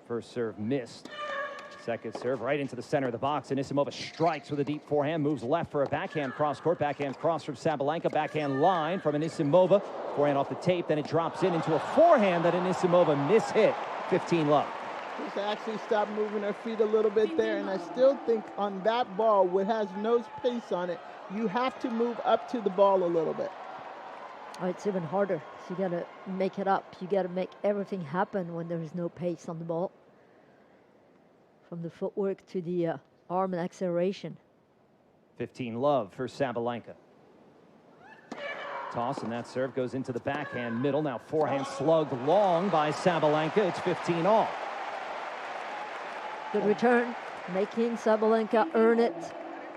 First serve missed. Second serve right into the center of the box. Anisimova strikes with a deep forehand, moves left for a backhand cross-court. Backhand cross from Sabalenka. Backhand line from Anisimova. Forehand off the tape, then it drops into a forehand that Anisimova mishit. 15 love. Just actually stopped moving her feet a little bit there, and I still think on that ball, what has no pace on it, you have to move up to the ball a little bit. Oh, it's even harder. So you got to make it up. You got to make everything happen when there is no pace on the ball. From the footwork to the arm and acceleration. 15 love for Sabalenka. Toss, and that serve goes into the backhand middle. Now forehand slugged long by Sabalenka. It's 15 all. Good return, making Sabalenka earn it.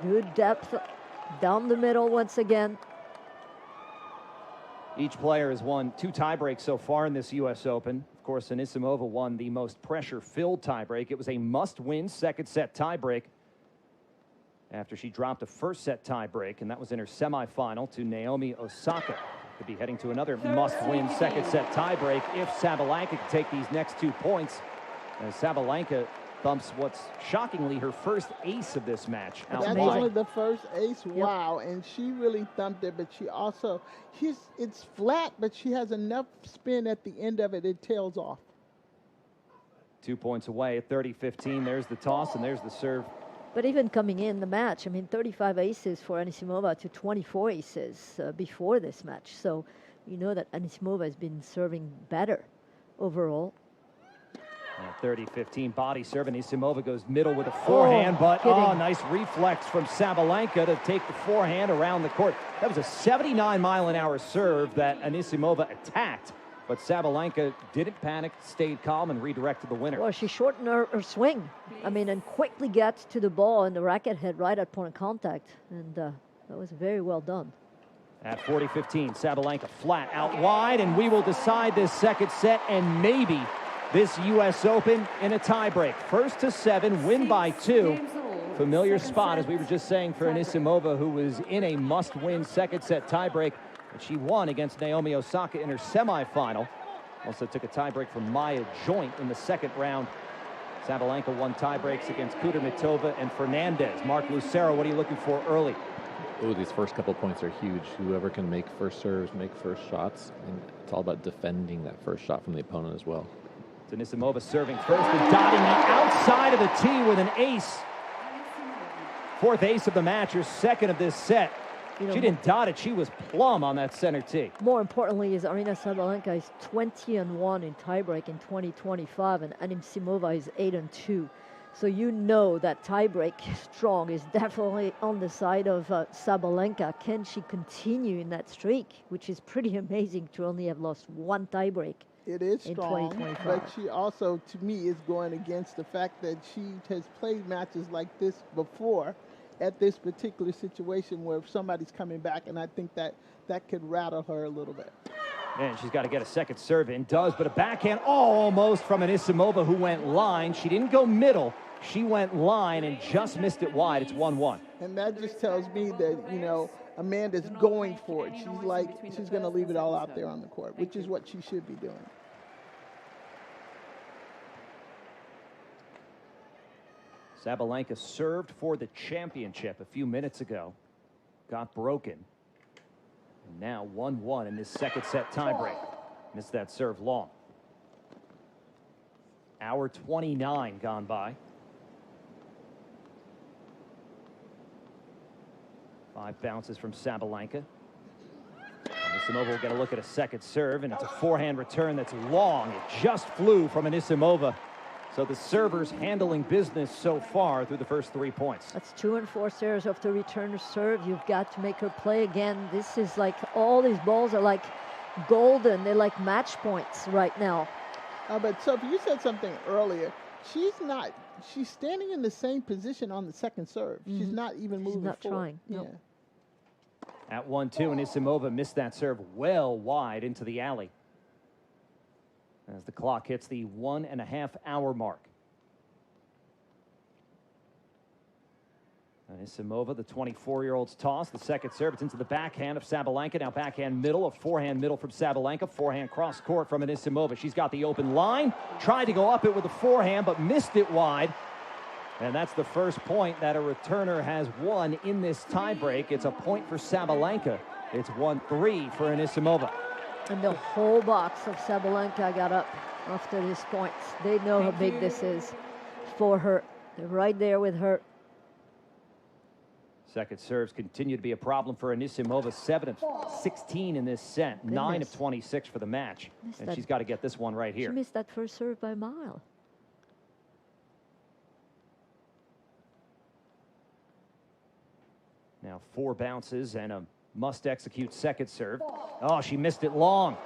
Good depth down the middle once again. Each player has won 2 tiebreaks so far in this U.S. Open. Of course, Anisimova won the most pressure-filled tiebreak. It was a must-win second-set tiebreak after she dropped a first-set tiebreak, and that was in her semifinal to Naomi Osaka. Could be heading to another must-win second-set tiebreak if Sabalenka can take these next 2 points. As Sabalenka thumps what's shockingly her first ace of this match. That's only the first ace. Wow. And she really thumped it, but she also, it's flat, but she has enough spin at the end of it, it tails off. 2 points away at 30-15. There's the toss, and there's the serve. But even coming in the match, I mean, 35 aces for Anisimova to 24 aces before this match. So you know that Anisimova has been serving better overall. 30-15 body serve. Anisimova goes middle with a forehand, but nice reflex from Sabalenka to take the forehand around the court. That was a 79-mile-an-hour serve that Anisimova attacked, but Sabalenka didn't panic, stayed calm, and redirected the winner. Well, she shortened her swing, I mean, and quickly gets to the ball and the racket head right at point of contact, and that was very well done. At 40-15, Sabalenka flat out wide, and we will decide this second set and maybe this U.S. Open in a tiebreak. 1-7, win by 2. Familiar spot, as we were just saying, for Anisimova, who was in a must-win second-set tiebreak, and she won against Naomi Osaka in her semifinal. Also took a tiebreak from Maya Joint in the second round. Sabalenka won tiebreaks against Kudermetova and Fernandez. Mark Lucero, what are you looking for early? Oh, these first couple points are huge. Whoever can make first serves, make first shots, and it's all about defending that first shot from the opponent as well. Anisimova serving first and dotting the outside of the tee with an ace. Fourth ace of the match, her second of this set. She didn't dot it, she was plumb on that center tee. More importantly is Aryna Sabalenka is 20-1 in tiebreak in 2025, and Anisimova is 8-2. So you know that tiebreak strong is definitely on the side of Sabalenka. Can she continue in that streak, which is pretty amazing to only have lost one tiebreak? It is strong, but she also, to me, is going against the fact that she has played matches like this before at this particular situation where somebody's coming back, and I think that could rattle her a little bit. And she's got to get a second serve in, does, but a backhand almost from Anisimova, who went line. She didn't go middle. She went line and just missed it wide. It's 1-1. And that just tells me that, you know, Amanda's going for it. She's going to leave it all out there on the court, which is what she should be doing. Sabalenka served for the championship a few minutes ago. Got broken. And now 1-1 in this second set tiebreak. Missed that serve long. Hour 29 gone by. 5 bounces from Sabalenka. Anisimova will get a look at a second serve, and it's a forehand return that's long. It just flew from Anisimova. So the servers handling business so far through the first 3 points. That's 2 and 4 serves of the returner serve. You've got to make her play again. This is like, all these balls are like golden. They're like match points right now. But Sophie, you said something earlier. She's standing in the same position on the second serve. Mm-hmm. She's not even moving forward. She's not trying. Yeah. No. At 1-2, Anisimova missed that serve well wide into the alley. As the clock hits the 1.5 hour mark. Anisimova, the 24-year-old's toss. The second serve, it's into the backhand of Sabalenka. Now backhand middle, a forehand middle from Sabalenka. Forehand cross court from Anisimova. She's got the open line. Tried to go up it with a forehand, but missed it wide. And that's the first point that a returner has won in this tiebreak. It's a point for Sabalenka. It's 1-3 for Anisimova. And the whole box of Sabalenka got up after this point. They know how big this is for her. They're right there with her. Second serves continue to be a problem for Anisimova. 7 of 16 in this set. 9 of 26 for the match. And she's got to get this one right here. She missed that first serve by a mile. Now 4 bounces and a must-execute second serve. Oh, she missed it long.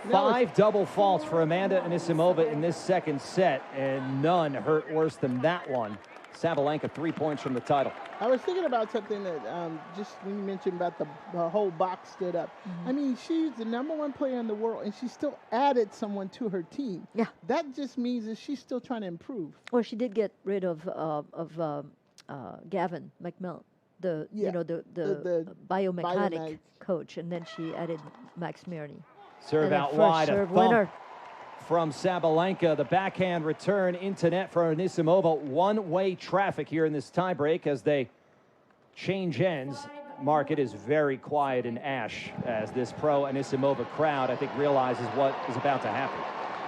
5 double faults for Amanda Anisimova in this second set, and none hurt worse than that one. Sabalenka 3 points from the title. I was thinking about something that just when you mentioned about the whole box stood up. I mean, she's the #1 player in the world, and she still added someone to her team. Yeah. That just means that she's still trying to improve. Well, she did get rid of Gavin McMillan, the biomechanic coach, and then she added Max Mirny. Serve out wide, a bump from Sabalenka. The backhand return into net for Anisimova. One-way traffic here in this tiebreak as they change ends. Mark, it is very quiet in Ash as this pro Anisimova crowd, I think, realizes what is about to happen.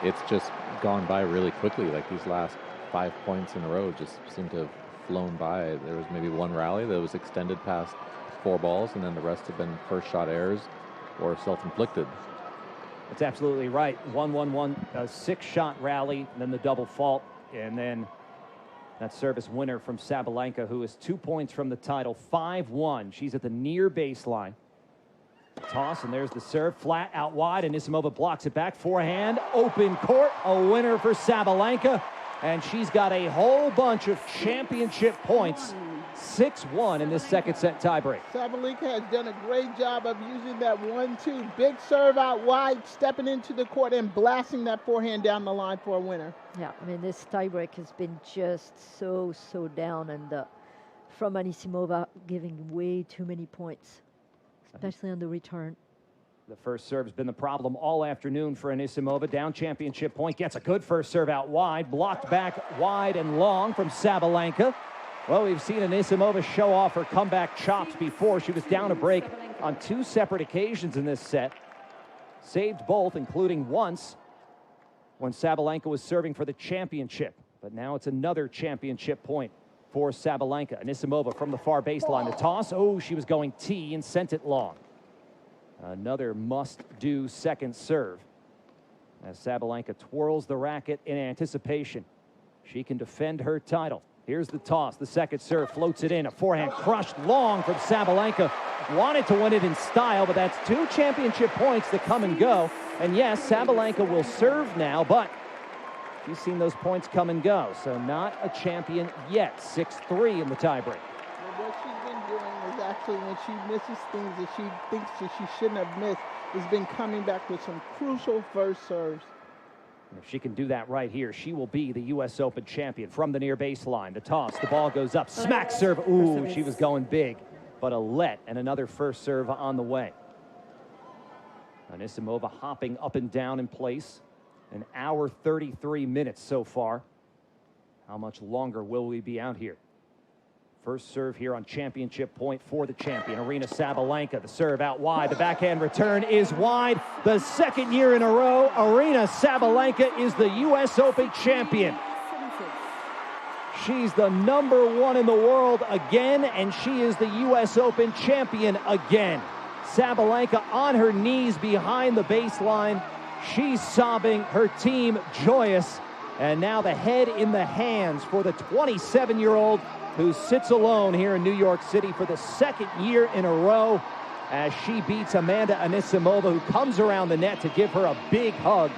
It's just gone by really quickly. Like these last 5 points in a row just seem to have flown by. There was maybe one rally that was extended past 4 balls, and then the rest have been first shot errors or self-inflicted. That's absolutely right. 1-1-1, a 6-shot rally, then the double fault, and then that service winner from Sabalenka, who is 2 points from the title, 5-1. She's at the near baseline. Toss, and there's the serve, flat out wide, and Anisimova blocks it back. Forehand, open court, a winner for Sabalenka, and she's got a whole bunch of championship points. 6-1 in this second set tiebreak. Sabalenka has done a great job of using that 1-2. Big serve out wide, stepping into the court and blasting that forehand down the line for a winner. Yeah, I mean, this tiebreak has been just so down, and from Anisimova giving way too many points, especially on the return. The first serve's been the problem all afternoon for Anisimova. Down championship point, gets a good first serve out wide, blocked back wide and long from Sabalenka. Well, we've seen Anisimova show off her comeback chops before. She was down a break on 2 separate occasions in this set. Saved both, including once when Sabalenka was serving for the championship. But now it's another championship point for Sabalenka. Anisimova from the far baseline. The toss, oh, she was going T and sent it long. Another must-do second serve as Sabalenka twirls the racket in anticipation. She can defend her title. Here's the toss. The second serve floats it in. A forehand crushed long from Sabalenka. Wanted to win it in style, but that's 2 championship points that come and go. And yes, Sabalenka will serve now, but she's seen those points come and go. So not a champion yet. 6-3 in the tiebreak. Well, what she's been doing is actually when she misses things that she thinks that she shouldn't have missed, has been coming back with some crucial first serves. If she can do that right here, she will be the U.S. Open champion from the near baseline. The toss, the ball goes up, smack serve. Ooh, she was going big, but a let and another first serve on the way. Anisimova hopping up and down in place. 1 hour 33 minutes so far. How much longer will we be out here? First serve here on championship point for the champion, Aryna Sabalenka. The serve out wide. The backhand return is wide. The second year in a row, Aryna Sabalenka is the U.S. Open champion. She's the #1 in the world again, and she is the U.S. Open champion again. Sabalenka on her knees behind the baseline. She's sobbing, her team joyous, and now the head in the hands for the 27-year-old who sits alone here in New York City for the second year in a row as she beats Amanda Anisimova, who comes around the net to give her a big hug.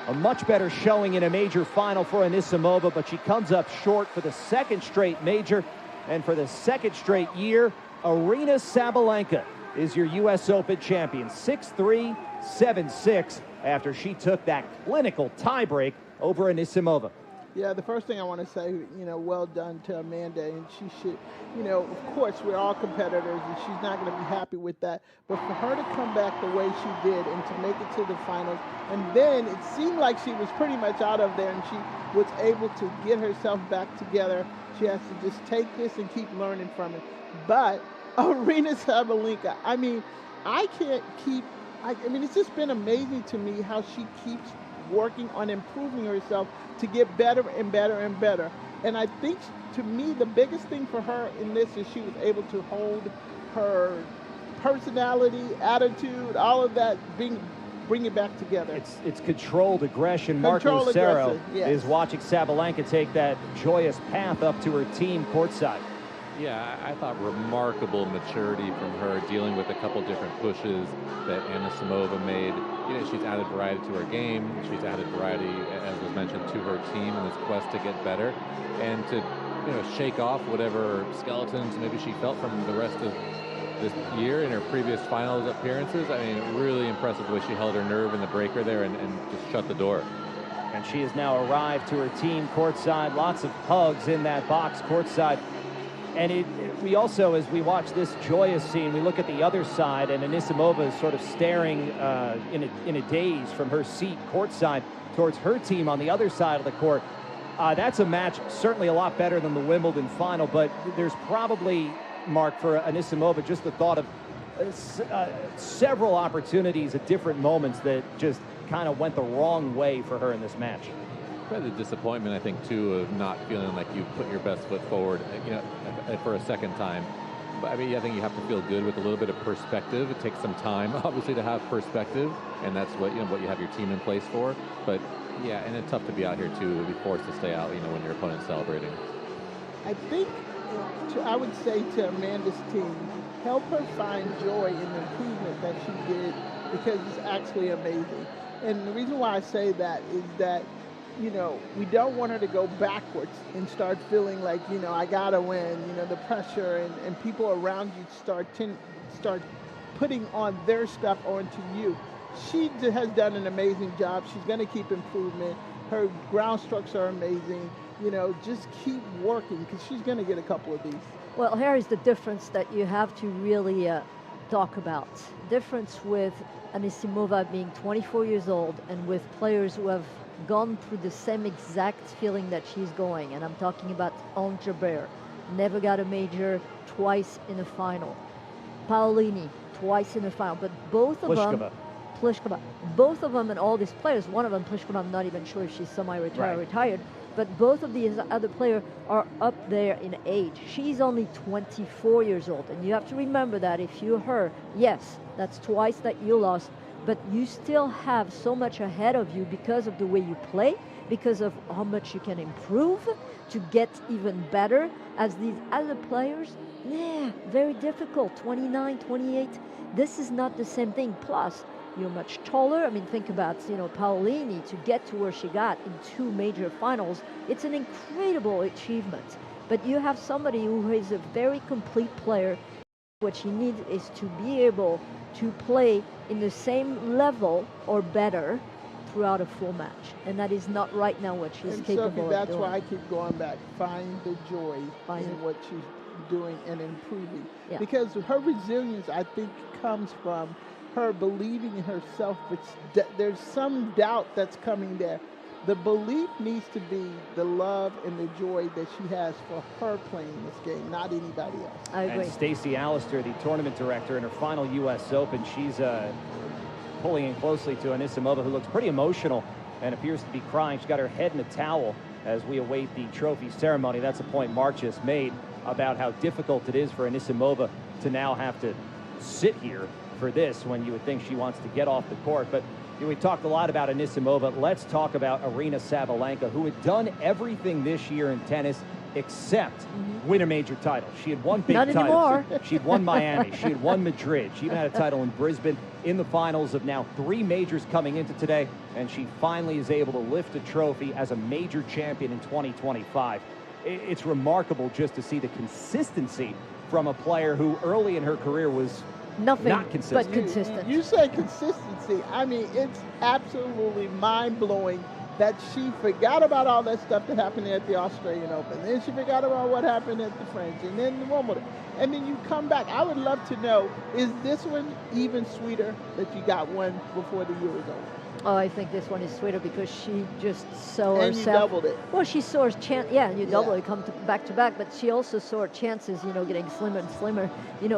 A much better showing in a major final for Anisimova, but she comes up short for the second straight major. And for the second straight year, Aryna Sabalenka is your U.S. Open champion. 6-3, 7-6 after she took that clinical tiebreak over Anisimova. Yeah, the first thing I want to say, well done to Amanda, and she should, of course, we're all competitors, and she's not going to be happy with that. But for her to come back the way she did and to make it to the finals, and then it seemed like she was pretty much out of there, and she was able to get herself back together. She has to just take this and keep learning from it. But Aryna Sabalenka, I mean, it's just been amazing to me how she keeps working on improving herself to get better and better and better. And I think, to me, the biggest thing for her in this is she was able to hold her personality, attitude, all of that, bring it back together. It's controlled aggression. Mark Lucero is watching Sabalenka take that joyous path up to her team courtside. Yeah, I thought remarkable maturity from her, dealing with a couple different pushes that Anisimova made. She's added variety to her game. She's added variety, as was mentioned, to her team in this quest to get better. And to shake off whatever skeletons maybe she felt from the rest of this year in her previous finals appearances. I mean, really impressive the way she held her nerve in the breaker there and just shut the door. And she has now arrived to her team courtside. Lots of hugs in that box courtside. And we also, as we watch this joyous scene, we look at the other side, and Anisimova is sort of staring in a daze from her seat courtside towards her team on the other side of the court. That's a match certainly a lot better than the Wimbledon final, but there's probably, Mark, for Anisimova, just the thought of several opportunities at different moments that just kind of went the wrong way for her in this match. Probably the disappointment, I think, too, of not feeling like you put your best foot forward, for a second time. But I mean, I think you have to feel good with a little bit of perspective. It takes some time, obviously, to have perspective, and that's what what you have your team in place for. But yeah, and it's tough to be out here too, to be forced to stay out, when your opponent's celebrating. I think I would say to Amanda's team, help her find joy in the improvement that she did, because it's actually amazing. And the reason why I say that is that we don't want her to go backwards and start feeling like, I gotta win, the pressure and people around you start putting on their stuff onto you. She has done an amazing job. She's going to keep improvement. Her ground strokes are amazing. Just keep working, because she's going to get a couple of these. Well, here is the difference that you have to really talk about. Difference with Anisimova being 24 years old and with players who have gone through the same exact feeling that she's going. And I'm talking about Ons Jabeur, never got a major, twice in a final. Paolini, twice in a final. But both of them, Pliskova, both of them and all these players, one of them, Pliskova, I'm not even sure if she's semi-retired, retired, but both of these other players are up there in age. She's only 24 years old. And you have to remember that if you're her, yes, that's twice that you lost, but you still have so much ahead of you because of the way you play, because of how much you can improve to get even better. As these other players, very difficult, 29, 28. This is not the same thing. Plus, you're much taller. I mean, think about, Paolini, to get to where she got in 2 major finals. It's an incredible achievement. But you have somebody who is a very complete player. What she needs is to be able to play in the same level or better throughout a full match. And that is not right now what she's capable of doing. That's why I keep going back. Find the joy in what she's doing and improving. Yeah. Because her resilience, I think, comes from her believing in herself. There's some doubt that's coming there. The belief needs to be the love and the joy that she has for her playing this game, not anybody else. I agree. And Stacey Allister, the tournament director, in her final U.S. Open, she's pulling in closely to Anisimova, who looks pretty emotional and appears to be crying. She's got her head in a towel as we await the trophy ceremony. That's a point Mark just made about how difficult it is for Anisimova to now have to sit here for this, when you would think she wants to get off the court. But we talked a lot about Anisimova. Let's talk about Aryna Sabalenka, who had done everything this year in tennis except win a major title. She had won big titles. Anymore. She'd won Miami. She had won Madrid. She even had a title in Brisbane, in the finals of now 3 majors coming into today, and she finally is able to lift a trophy as a major champion in 2025. It's remarkable just to see the consistency from a player who early in her career was nothing not consistent. but consistent. You say consistency. I mean, it's absolutely mind-blowing that she forgot about all that stuff that happened at the Australian Open. Then she forgot about what happened at the French, and then the Wimbledon. And then you come back. I would love to know, is this one even sweeter that you got one before the year was over? Oh, I think this one is sweeter because she just saw herself. And you doubled it. Well, she saw her chance. Yeah, you double it, come back to back. But she also saw her chances, getting slimmer and slimmer.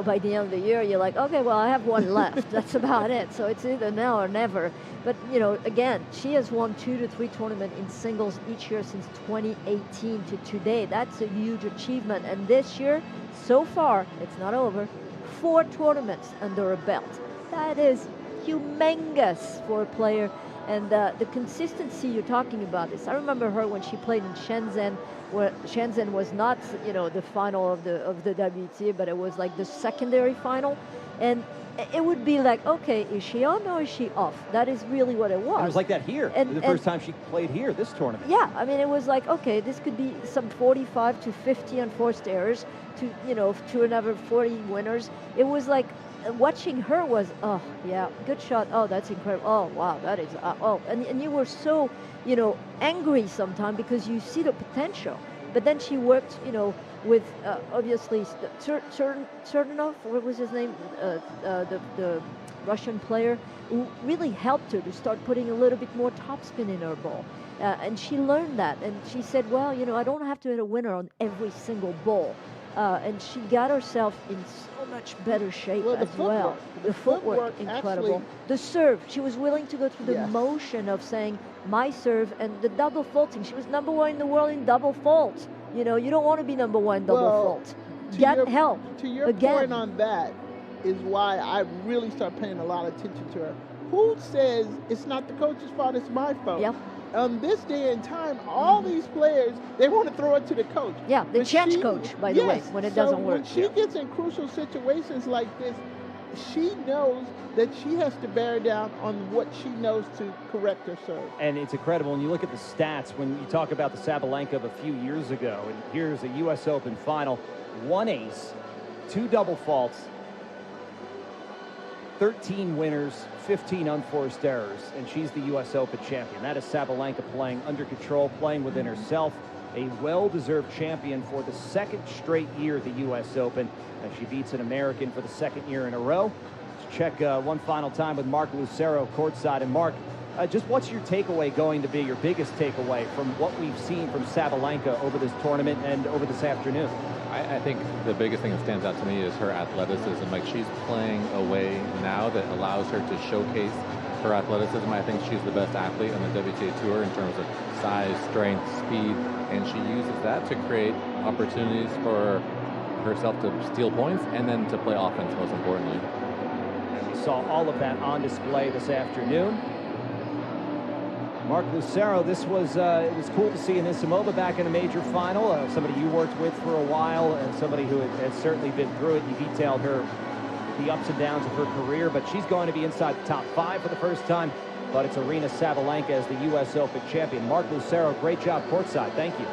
By the end of the year, you're like, okay, well, I have one left. That's about it. So it's either now or never. But, again, she has won 2 to 3 tournaments in singles each year since 2018 to today. That's a huge achievement. And this year, so far, it's not over, 4 tournaments under her belt. That is humongous for a player. And the consistency you're talking about is, I remember her when she played in Shenzhen, where Shenzhen was not, the final of the WTA, but it was like the secondary final. And it would be like, okay, is she on or is she off? That is really what it was. And it was like that here. The first time she played here, this tournament. Yeah, I mean, it was like, okay, this could be some 45 to 50 unforced errors to, to another 40 winners. It was like, watching her was, oh, yeah, good shot. Oh, that's incredible. Oh, wow, that is, and you were so, angry sometimes because you see the potential. But then she worked, with obviously Chernov, what was his name, the Russian player, who really helped her to start putting a little bit more topspin in her ball. And she learned that, and she said, well, I don't have to hit a winner on every single ball. And she got herself in so much better shape as well. The footwork, incredible. The serve, she was willing to go through the motion of saying, my serve, and the double faulting. She was #1 in the world in double fault. You don't want to be #1 in double fault. Get help. To your point on that is why I really start paying a lot of attention to her. Who says it's not the coach's fault, it's my fault? Yep. On this day and time, all these players, they want to throw it to the coach. Yeah, they change coach, by the way, when it doesn't work. When she gets in crucial situations like this, she knows that she has to bear down on what she knows to correct her serve. And it's incredible when you look at the stats, when you talk about the Sabalenka of a few years ago, and here's a U.S. Open final, 1 ace, 2 double faults, 13 winners, 15 unforced errors, and she's the U.S. Open champion. That is Sabalenka playing under control, playing within herself, a well-deserved champion for the 2nd straight year at the U.S. Open, as she beats an American for the 2nd year in a row. Let's check one final time with Mark Lucero courtside. And Mark, just what's your takeaway going to be, your biggest takeaway from what we've seen from Sabalenka over this tournament and over this afternoon? I think the biggest thing that stands out to me is her athleticism. Like, she's playing a way now that allows her to showcase her athleticism. I think she's the best athlete on the WTA Tour in terms of size, strength, speed, and she uses that to create opportunities for herself to steal points and then to play offense, most importantly. And we saw all of that on display this afternoon. Mark Lucero, it was cool to see Anisimova back in a major final, somebody you worked with for a while and somebody who has certainly been through it. You detailed the ups and downs of her career, but she's going to be inside the top 5 for the first time. But it's Aryna Sabalenka as the U.S. Open champion. Mark Lucero, great job courtside. Thank you.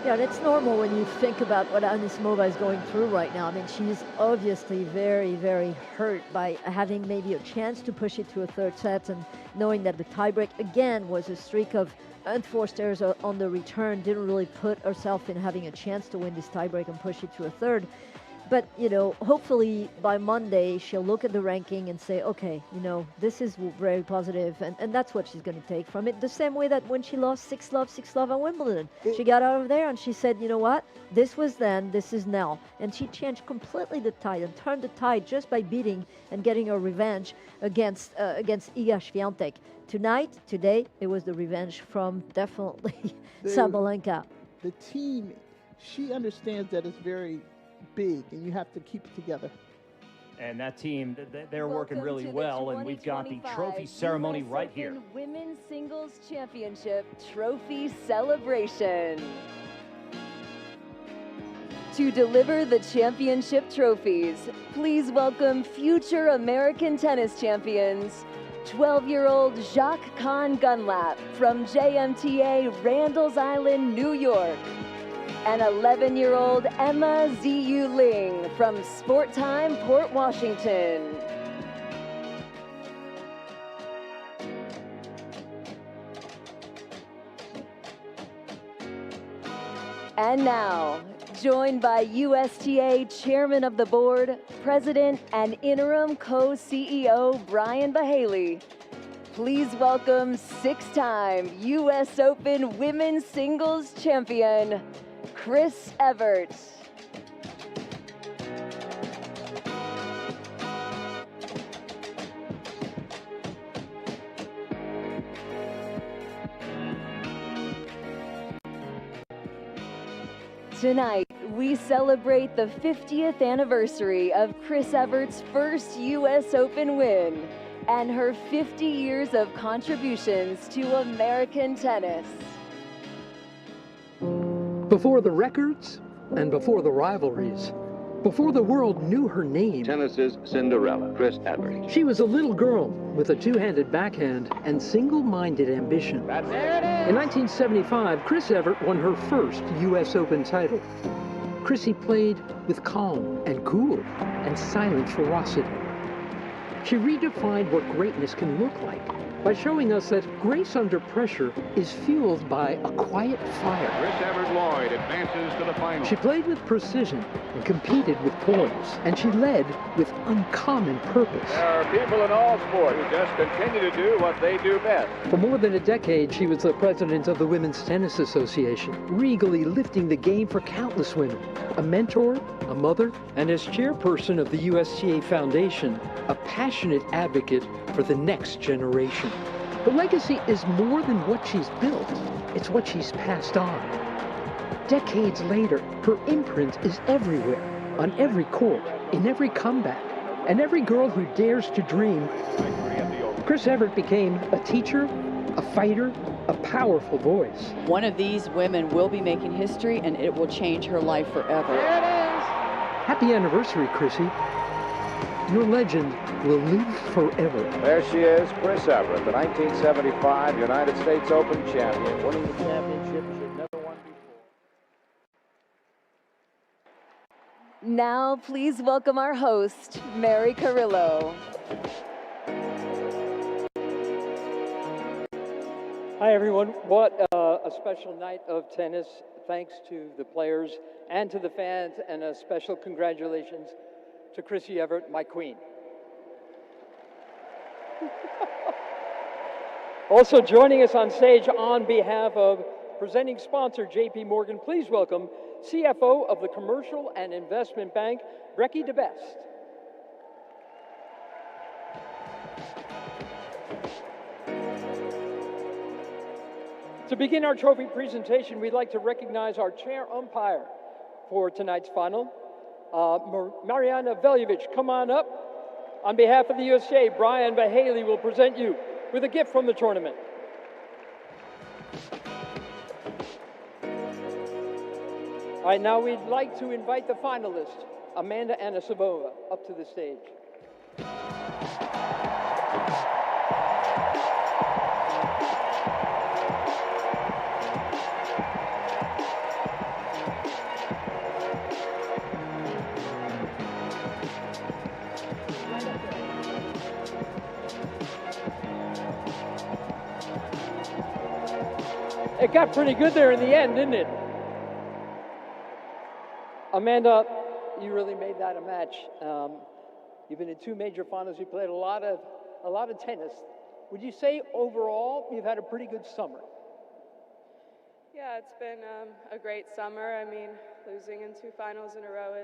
Yeah, and it's normal when you think about what Anisimova is going through right now. I mean, she's obviously very, very hurt by having maybe a chance to push it to a 3rd set and knowing that the tiebreak, again, was a streak of unforced errors on the return, didn't really put herself in having a chance to win this tiebreak and push it to a 3rd. But, hopefully by Monday, she'll look at the ranking and say, okay, this is very positive. And that's what she's going to take from it. The same way that when she lost 6-love on Wimbledon, she got out of there and she said, you know what? This was then, this is now. And she changed completely the tide and turned the tide just by beating and getting her revenge against Iga Swiatek. Today, it was the revenge from definitely Sabalenka. The team, she understands that it's very big and you have to keep it together. And that team, they're working really well, and we've got the trophy ceremony right here. Women's Singles Championship Trophy Celebration. To deliver the championship trophies, please welcome future American tennis champions, 12-year-old Jacques Kahn Gunlap from JMTA Randall's Island, New York, and 11-year-old Emma Ziyu Ling from Sport Time, Port Washington. And now, joined by USTA Chairman of the Board, President, and Interim Co-CEO Brian Bahaley, please welcome 6-time U.S. Open Women's Singles Champion, Chris Evert. Tonight, we celebrate the 50th anniversary of Chris Evert's first U.S. Open win and her 50 years of contributions to American tennis. Before the records and before the rivalries, before the world knew her name. Tennis's Cinderella, Chris Evert. She was a little girl with a two-handed backhand and single-minded ambition. There it is! In 1975, Chris Evert won her first U.S. Open title. Chrissy played with calm and cool and silent ferocity. She redefined what greatness can look like by showing us that grace under pressure is fueled by a quiet fire. Chris Evert Lloyd advances to the final. She played with precision and competed with poise, and she led with uncommon purpose. There are people in all sports who just continue to do what they do best. For more than a decade, she was the president of the Women's Tennis Association, regally lifting the game for countless women. A mentor, a mother, and as chairperson of the USTA Foundation, a passionate advocate for the next generation. Her legacy is more than what she's built, it's what she's passed on. Decades later, her imprint is everywhere, on every court, in every comeback, and every girl who dares to dream. Chris Evert became a teacher, a fighter, a powerful voice. One of these women will be making history, and it will change her life forever. There it is! Happy anniversary, Chrissy. Your legend will live forever. There she is, Chris Evert, the 1975 United States Open champion, winning the championship she'd never won before. Now, please welcome our host, Mary Carrillo. Hi, everyone. What a special night of tennis. Thanks to the players and to the fans, and a special congratulations to Chrissy Evert, my queen. Also joining us on stage on behalf of presenting sponsor JP Morgan, please welcome CFO of the Commercial and Investment Bank, Brecky DeBest. To begin our trophy presentation, we'd like to recognize our chair umpire for tonight's final. Mariana Veljevic, come on up. On behalf of the USTA, Brian Bahaley will present you with a gift from the tournament. All right, now we'd like to invite the finalist, Amanda Anisimova, up to the stage. It got pretty good there in the end, didn't it? Amanda, you really made that a match. You've been in two major finals. You played a lot of tennis. Would you say overall you've had a pretty good summer? Yeah, it's been a great summer. I mean, losing in two finals in a row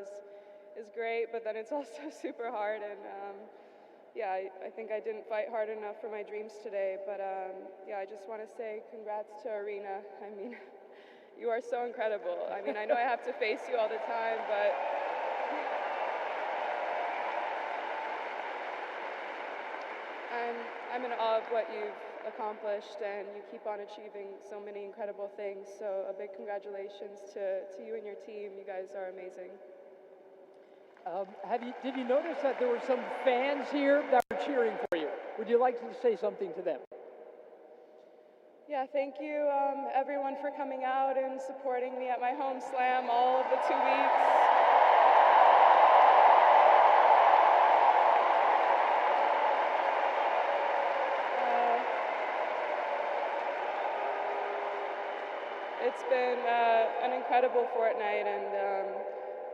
is great, but then it's also super hard. And yeah, I think I didn't fight hard enough for my dreams today. But yeah, I just want to say congrats to Aryna. I mean, you are so incredible. I mean, I know I have to face you all the time, but I'm in awe of what you've accomplished, and you keep on achieving so many incredible things. So a big congratulations to you and your team. You guys are amazing. Did you notice that there were some fans here that were cheering for you? Would you like to say something to them? Yeah, thank you everyone for coming out and supporting me at my home slam all of the 2 weeks. It's been an incredible fortnight, and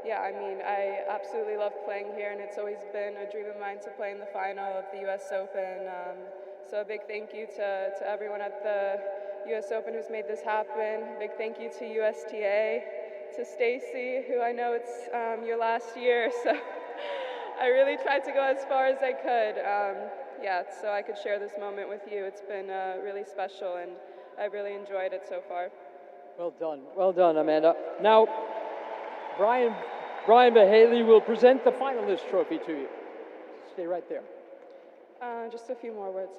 yeah, I mean, I absolutely love playing here, and it's always been a dream of mine to play in the final of the US Open. So a big thank you to everyone at the US Open who's made this happen. A big thank you to USTA, to Stacy, who I know it's your last year, so I really tried to go as far as I could. Yeah, so I could share this moment with you. It's been really special, and I've really enjoyed it so far. Well done, Amanda. Now, Brian Bahaley will present the finalist trophy to you. Stay right there. Just a few more words.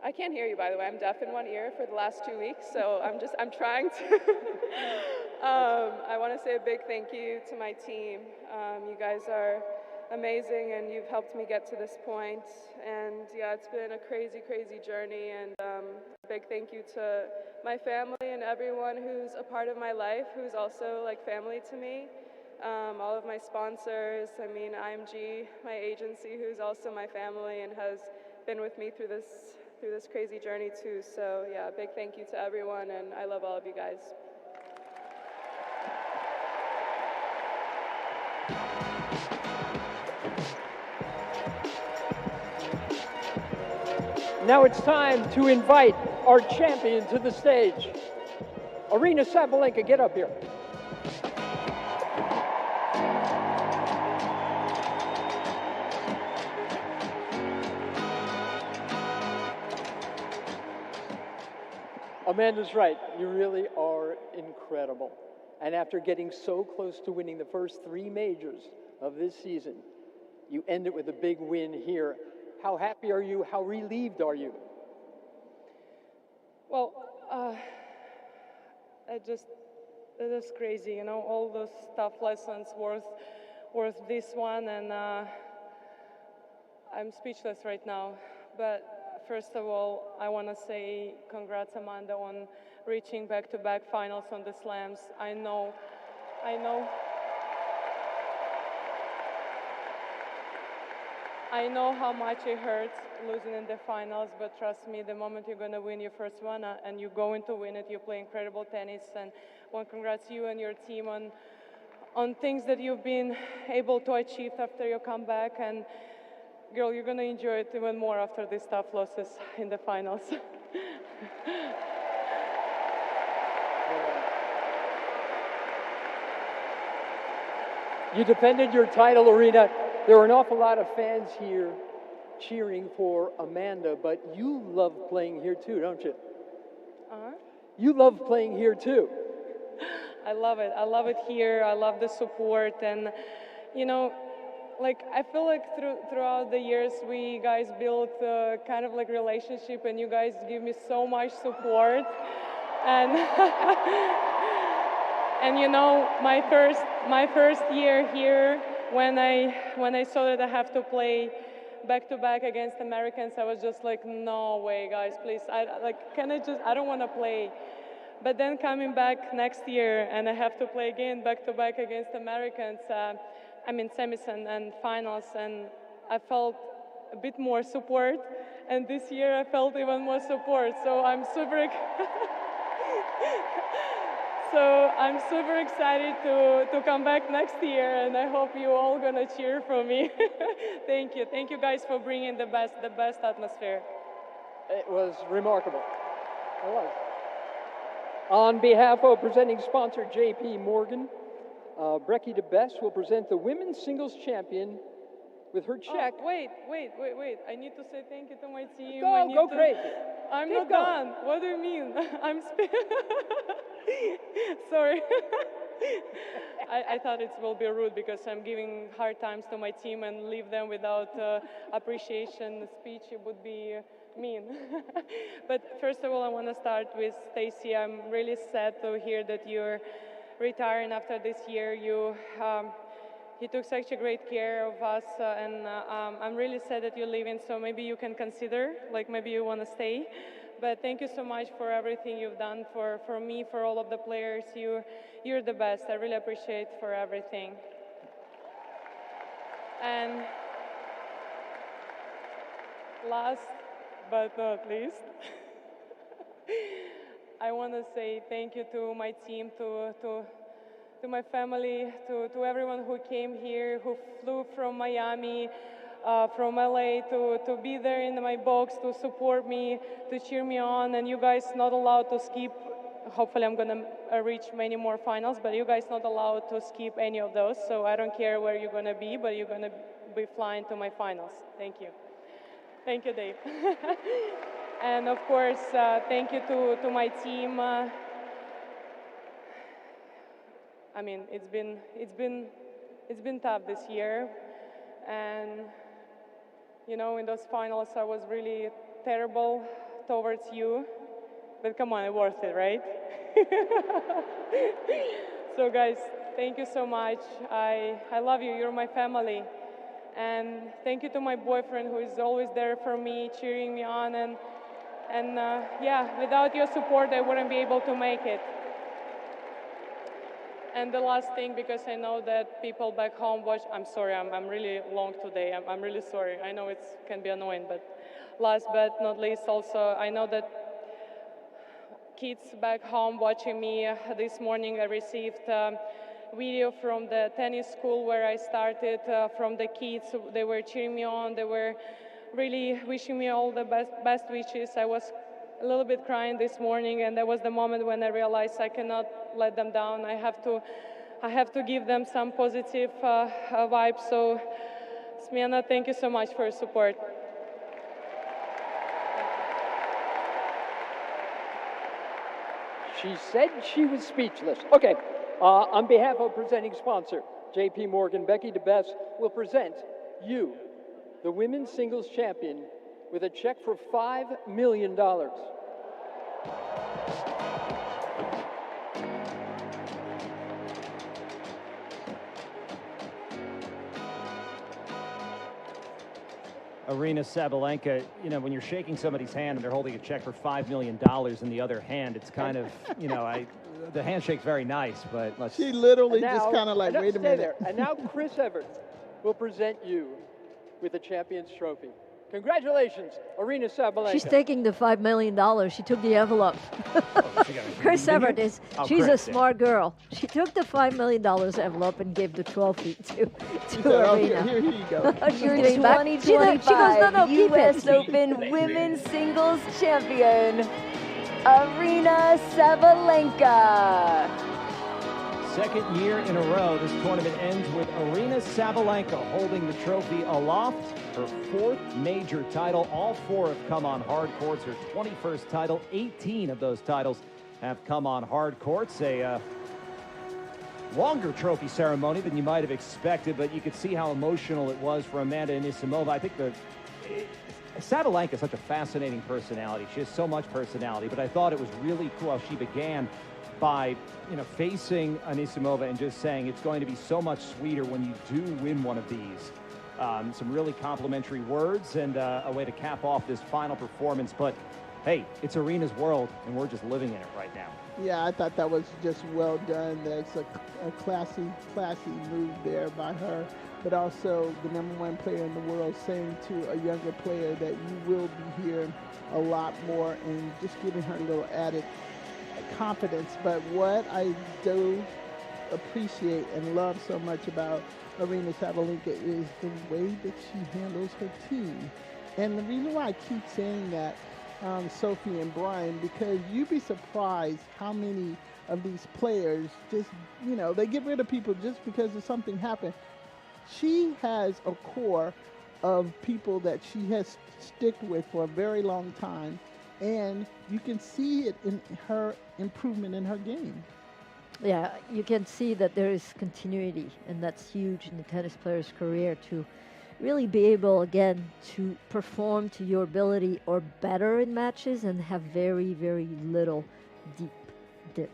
I can't hear you, by the way. I'm deaf in one ear for the last 2 weeks, so I'm trying to I want to say a big thank you to my team. You guys are amazing, and you've helped me get to this point. And yeah, it's been a crazy, crazy journey. And a big thank you to my family and everyone who's a part of my life, who's also like family to me. All of my sponsors, I mean, IMG, my agency, who's also my family and has been with me through this crazy journey too. So yeah, big thank you to everyone, and I love all of you guys. Now it's time to invite our champion to the stage. Aryna Sabalenka, get up here. Amanda's right. You really are incredible. And after getting so close to winning the first 3 majors of this season, you end it with a big win here. How happy are you? How relieved are you? Well, it is crazy, you know, all those tough lessons worth this one, and I'm speechless right now. But first of all, I want to say congrats, Amanda, on reaching back-to-back finals on the slams. I know how much it hurts losing in the finals, but trust me, the moment you're going to win your first one and you're going to win it, you play incredible tennis. And I want to congrats you and your team on things that you've been able to achieve after your comeback. And girl, you're going to enjoy it even more after these tough losses in the finals. You defended your title, Aryna. There are an awful lot of fans here cheering for Amanda, but you love playing here too, don't you? You love playing here too. I love it. I love it here. I love the support, and you know, like I feel like throughout the years we guys built a kind of like relationship, and you guys give me so much support, and and you know, my first year here, when I saw that I have to play back-to-back against Americans, I was just like, no way, guys, please. I don't want to play. But then coming back next year and I have to play again back-to-back against Americans, I mean semis and finals, and I felt a bit more support. And this year I felt even more support. So I'm super I'm super excited to come back next year, and I hope you all gonna cheer for me. Thank you guys for bringing the best atmosphere. It was remarkable. It was. On behalf of presenting sponsor J.P. Morgan, Brecky DeBest will present the women's singles champion with her check. Oh, wait. I need to say thank you to my team. Go crazy. I'm not done. What do you mean? Sorry. I thought it will be rude because I'm giving hard times to my team and leave them without appreciation speech. It would be mean. But first of all, I want to start with Stacy. I'm really sad to hear that you're retiring after this year. He took such a great care of us, and I'm really sad that you're leaving, so maybe you can consider, like maybe you want to stay. But thank you so much for everything you've done for me, for all of the players. You're the best. I really appreciate for everything. And last but not least, I want to say thank you to my team, to my family, to everyone who came here, who flew from Miami, from LA to be there in my box, to support me, to cheer me on, and you guys not allowed to skip. Hopefully I'm going to reach many more finals, but you guys not allowed to skip any of those, so I don't care where you're going to be, but you're going to be flying to my finals. Thank you. Thank you, Dave. And of course, thank you to my team. I mean, it's been tough this year, and you know, in those finals I was really terrible towards you, but come on, it's worth it, right? So guys, thank you so much. I love you. You're my family. And thank you to my boyfriend who is always there for me, cheering me on. And yeah, without your support, I wouldn't be able to make it. And the last thing, because I know that people back home watch, I'm sorry, I'm really long today. I'm really sorry. I know it can be annoying, but last but not least, also, I know that kids back home watching me this morning, I received video from the tennis school where I started, from the kids. They were cheering me on. They were really wishing me all the best wishes. I was a little bit crying this morning, and that was the moment when I realized I cannot let them down. I have to give them some positive vibes. So, Smiana, thank you so much for your support. She said she was speechless. Okay, on behalf of presenting sponsor, J.P. Morgan, Becky DeBest will present you, the women's singles champion, with a check for $5 million. Aryna Sabalenka, you know, when you're shaking somebody's hand and they're holding a check for $5 million in the other hand, it's kind of, you know, the handshake's very nice, but let's... She literally just kind of like, wait a minute. There. And now Chris Evert will present you with the Champions Trophy. Congratulations, Aryna Sabalenka. She's taking the $5 million. She took the envelope. Chris Evert is, she's a smart girl. She took the $5 million envelope and gave the trophy to Aryna. Here you go. Your 2025 U.S. Open Women's Singles Champion, Aryna Sabalenka. Second year in a row, this tournament ends with Aryna Sabalenka holding the trophy aloft. Her fourth major title. All four have come on hard courts. Her 21st title. 18 of those titles have come on hard courts. A longer trophy ceremony than you might have expected, but you could see how emotional it was for Amanda Anisimova. I think Sabalenka is such a fascinating personality. She has so much personality, but I thought it was really cool how she began by, you know, facing Anisimova and just saying it's going to be so much sweeter when you do win one of these. Some really complimentary words and a way to cap off this final performance. But hey, it's Aryna's world, and we're just living in it right now. Yeah, I thought that was just well done. That's a classy move there by her. But also the #1 player in the world saying to a younger player that you will be here a lot more, and just giving her a little added confidence. But what I do appreciate and love so much about Aryna Sabalenka is the way that she handles her team. And the reason why I keep saying that, Sophie and Brian, because you'd be surprised how many of these players just, you know, they get rid of people just because of something happened. She has a core of people that she has stuck with for a very long time, and you can see it in her improvement in her game. Yeah, you can see that there is continuity, and that's huge in the tennis player's career, to really be able, again, to perform to your ability or better in matches and have very, very little deep dip.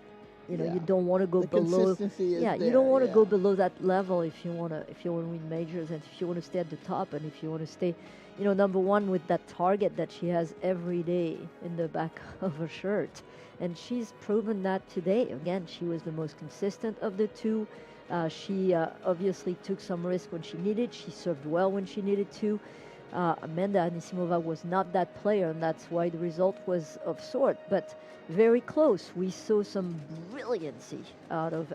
You know, you don't want to go below. You don't want to go below that level if you want to win majors, and if you want to stay at the top, and if you want to stay, you know, #1 with that target that she has every day in the back of her shirt. And she's proven that today. Again, she was the most consistent of the two. She obviously took some risk when she needed. She served well when she needed to. Amanda Anisimova was not that player, and that's why the result was of sort, but very close. We saw some brilliancy out of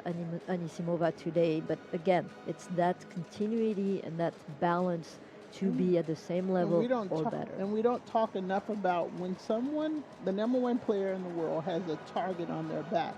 Anisimova today, but again, it's that continuity and that balance to be at the same level or better. And we don't talk enough about when someone, the #1 player in the world, has a target on their back,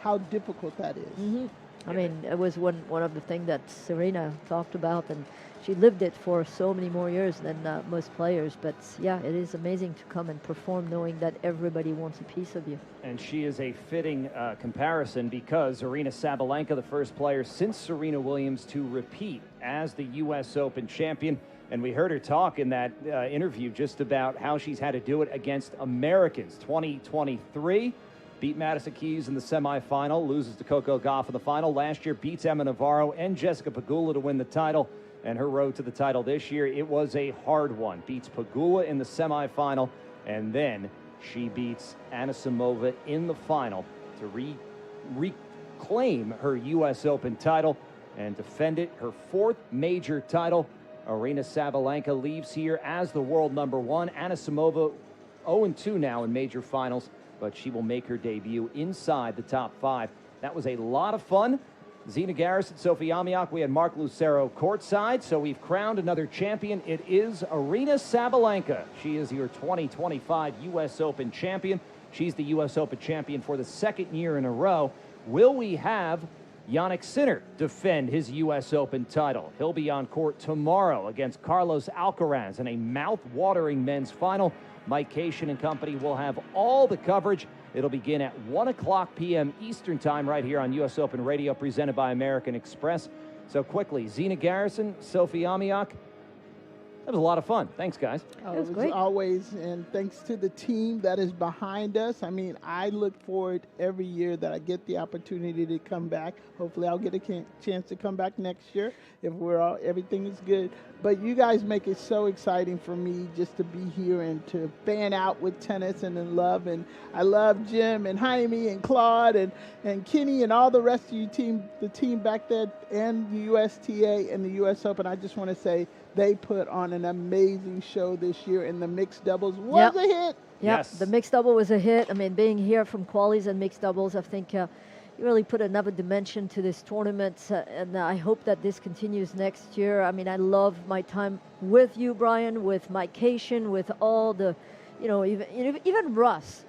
how difficult that is. Mm-hmm. I mean, it was one of the things that Serena talked about, and she lived it for so many more years than most players. But yeah, it is amazing to come and perform knowing that everybody wants a piece of you. And she is a fitting comparison, because Aryna Sabalenka, the first player since Serena Williams to repeat as the U.S. Open champion. And we heard her talk in that interview just about how she's had to do it against Americans. 2023, beat Madison Keys in the semifinal, loses to Coco Gauff in the final. Last year beats Emma Navarro and Jessica Pegula to win the title. And her road to the title this year, it was a hard one. Beats Pegula in the semifinal, and then she beats Anisimova in the final to reclaim her U.S. Open title and defend it, her 4th major title. Aryna Sabalenka leaves here as the world number 1. Anisimova 0-2 now in major finals, but she will make her debut inside the top 5. That was a lot of fun. Zina Garrison, Sophie Amiak, we had Mark Lucero courtside, so we've crowned another champion. It is Aryna Sabalenka. She is your 2025 U.S. Open champion. She's the U.S. Open champion for the 2nd year in a row. Will we have Jannik Sinner defend his U.S. Open title? He'll be on court tomorrow against Carlos Alcaraz in a mouth-watering men's final. Mike Cation and company will have all the coverage. It'll begin at 1 o'clock p.m. Eastern time right here on U.S. Open Radio, presented by American Express. So quickly, Zina Garrison, Sophie Amiak. That was a lot of fun. Thanks, guys. Oh, it was always, and thanks to the team that is behind us. I mean, I look forward every year that I get the opportunity to come back. Hopefully, I'll get a chance to come back next year if everything is good. But you guys make it so exciting for me just to be here and to fan out with tennis and in love. And I love Jim and Jaime and Claude and Kenny and all the rest of you the team back there and the USTA and the U.S. Open. I just want to say they put on an amazing show this year, and the mixed doubles was a hit. Yep, yes. The mixed double was a hit. I mean, being here from qualies and mixed doubles, I think you really put another dimension to this tournament, and I hope that this continues next year. I mean, I love my time with you, Brian, with Mike Cation, with all the, even Russ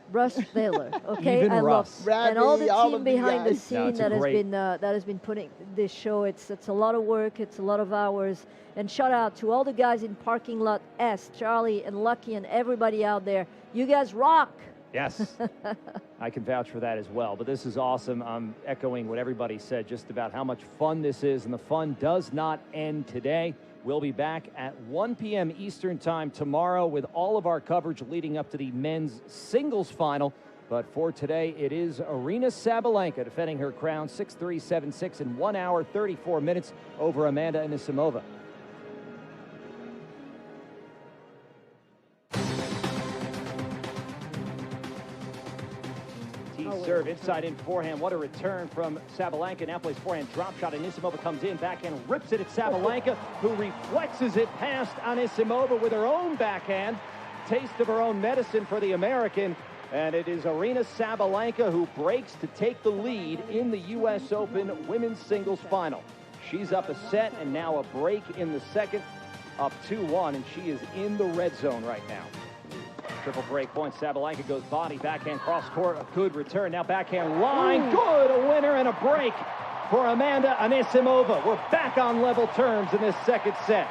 Taylor. Okay, even I Russ. love, and all the team behind the scene that has been putting this show. It's a lot of work. It's a lot of hours. And shout out to all the guys in Parking Lot S, Charlie and Lucky and everybody out there. You guys rock. Yes, I can vouch for that as well. But this is awesome. I'm echoing what everybody said just about how much fun this is. And the fun does not end today. We'll be back at 1 p.m. Eastern time tomorrow with all of our coverage leading up to the men's singles final. But for today, it is Aryna Sabalenka defending her crown 6-3, 7-6 in 1 hour, 34 minutes over Amanda Anisimova. Serve inside in forehand. What a return from Sabalenka. Now plays forehand drop shot. Anisimova comes in, backhand rips it at Sabalenka, who reflexes it past Anisimova with her own backhand. Taste of her own medicine for the American. And it is Aryna Sabalenka who breaks to take the lead in the U.S. Open women's singles final. She's up a set and now a break in the second, up 2-1, and she is in the red zone right now. Triple break point. Sabalenka goes body, backhand cross court, a good return. Now backhand line, good, a winner and a break for Amanda Anisimova. We're back on level terms in this second set.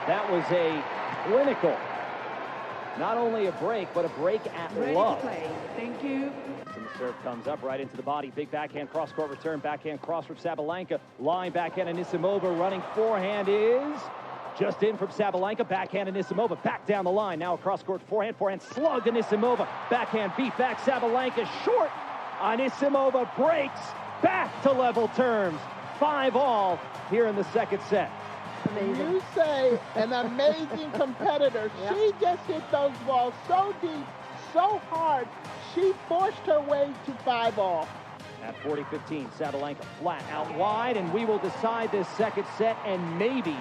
That was a clinical, not only a break, but a break at love. Thank you. And the serve comes up right into the body. Big backhand cross court return, backhand cross from Sabalenka. Line backhand Anisimova running forehand is just in from Sabalenka, backhand Anisimova, back down the line. Now across court, forehand slug Anisimova, backhand beat back Sabalenka, short. Anisimova breaks back to level terms. 5-all here in the second set. Amazing. You say an amazing competitor. She just hit those balls so deep, so hard, she forced her way to 5-all. At 40-15, Sabalenka flat out wide, and we will decide this second set and maybe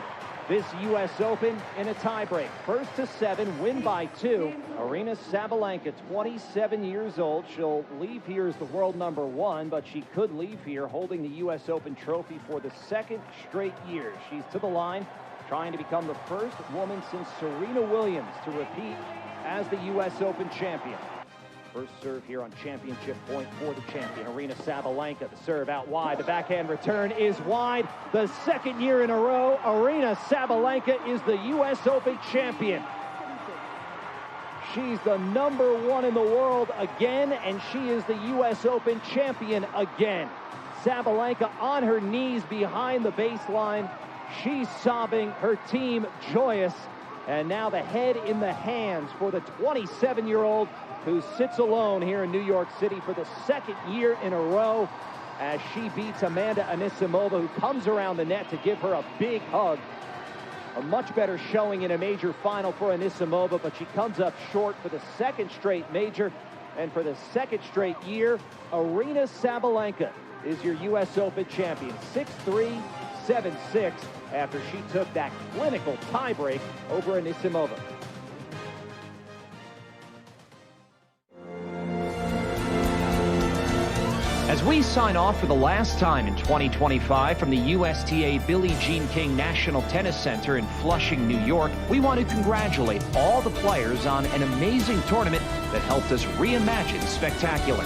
this U.S. Open in a tiebreak. First to 7, win by 2. Aryna Sabalenka, 27 years old. She'll leave here as the world number 1, but she could leave here holding the U.S. Open trophy for the second straight year. She's to the line, trying to become the first woman since Serena Williams to repeat as the U.S. Open champion. First serve here on championship point for the champion, Aryna Sabalenka. The serve out wide. The backhand return is wide. The second year in a row, Aryna Sabalenka is the U.S. Open champion. She's the number 1 in the world again, and she is the U.S. Open champion again. Sabalenka on her knees behind the baseline. She's sobbing, her team joyous. And now the head in the hands for the 27-year-old who sits alone here in New York City for the second year in a row as she beats Amanda Anisimova, who comes around the net to give her a big hug. A much better showing in a major final for Anisimova, but she comes up short for the second straight major. And for the second straight year, Aryna Sabalenka is your U.S. Open champion. 6-3, 7-6 after she took that clinical tiebreak over Anisimova. As we sign off for the last time in 2025 from the USTA Billie Jean King National Tennis Center in Flushing, New York, we want to congratulate all the players on an amazing tournament that helped us reimagine spectacular.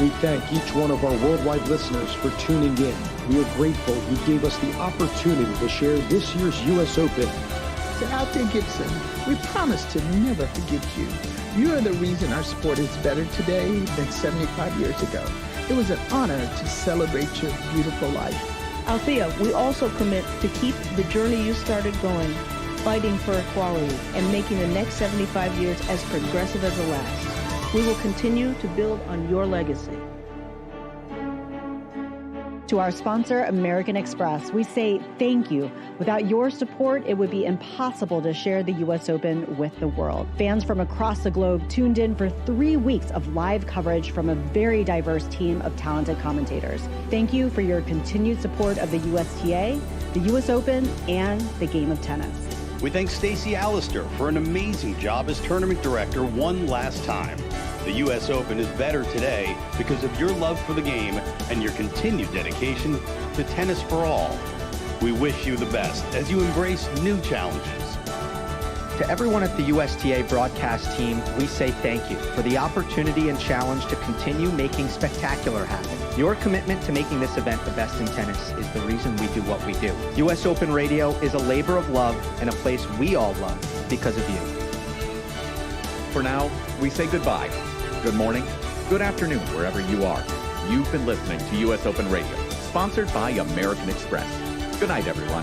We thank each one of our worldwide listeners for tuning in. We are grateful you gave us the opportunity to share this year's U.S. Open. To Althea Gibson, we promise to never forget you. You are the reason our sport is better today than 75 years ago. It was an honor to celebrate your beautiful life. Althea, we also commit to keep the journey you started going, fighting for equality and making the next 75 years as progressive as the last. We will continue to build on your legacy. To our sponsor, American Express, we say thank you. Without your support, it would be impossible to share the U.S. Open with the world. Fans from across the globe tuned in for 3 weeks of live coverage from a very diverse team of talented commentators. Thank you for your continued support of the USTA, the U.S. Open, and the game of tennis. We thank Stacey Allister for an amazing job as tournament director one last time. The U.S. Open is better today because of your love for the game and your continued dedication to tennis for all. We wish you the best as you embrace new challenges. To everyone at the USTA broadcast team, we say thank you for the opportunity and challenge to continue making spectacular happen. Your commitment to making this event the best in tennis is the reason we do what we do. US Open Radio is a labor of love and a place we all love because of you. For now, we say goodbye. Good morning, good afternoon, wherever you are. You've been listening to US Open Radio, sponsored by American Express. Good night, everyone.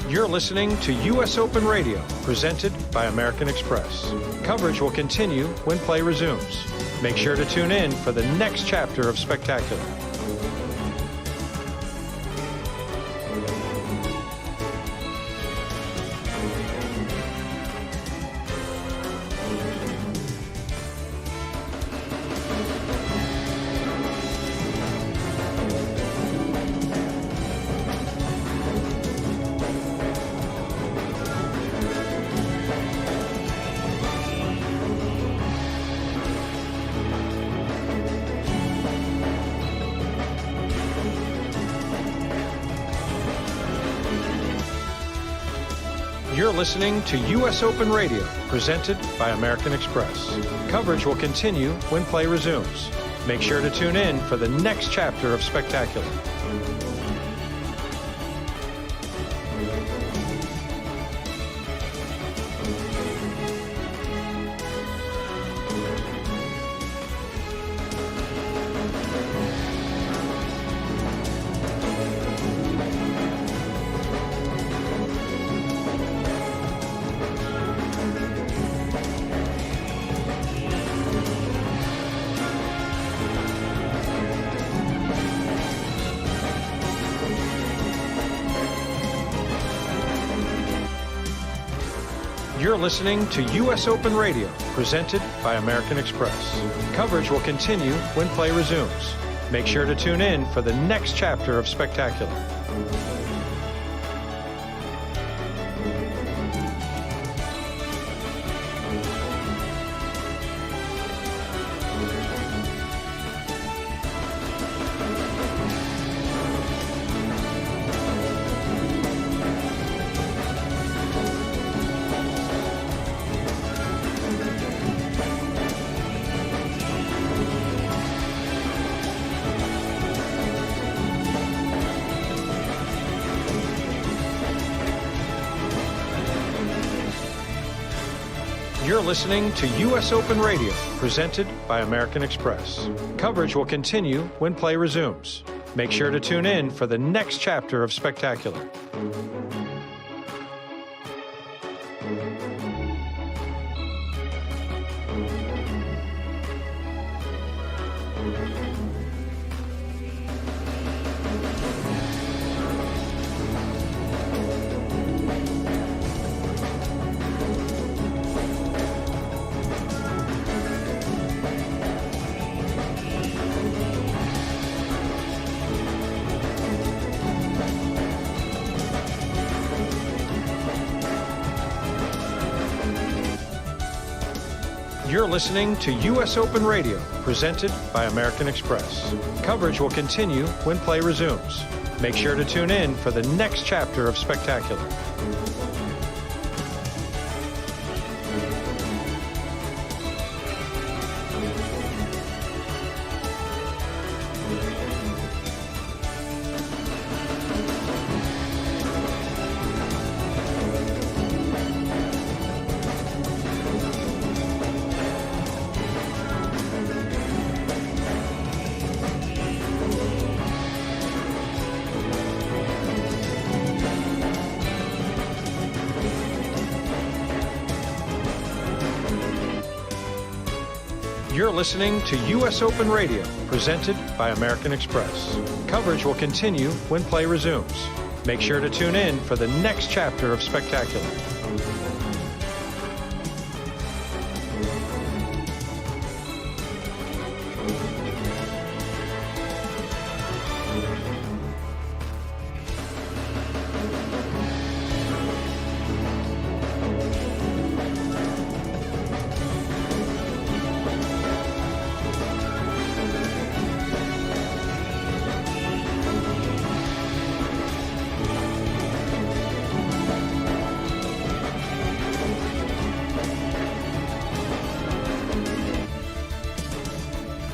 You're listening to US Open Radio, presented by American Express. Coverage will continue when play resumes. Make sure to tune in for the next chapter of Spectacular. You're listening to US Open Radio, presented by American Express. Coverage will continue when play resumes. Make sure to tune in for the next chapter of Spectacular. You're listening to US Open Radio, presented by American Express. Coverage will continue when play resumes. Make sure to tune in for the next chapter of Spectacular. You're listening to U.S. Open Radio, presented by American Express. Coverage will continue when play resumes. Make sure to tune in for the next chapter of Spectacular. You're listening to U.S. Open Radio, presented by American Express. Coverage will continue when play resumes. Make sure to tune in for the next chapter of Spectacular. You're listening to U.S. Open Radio, presented by American Express. Coverage will continue when play resumes. Make sure to tune in for the next chapter of Spectacular.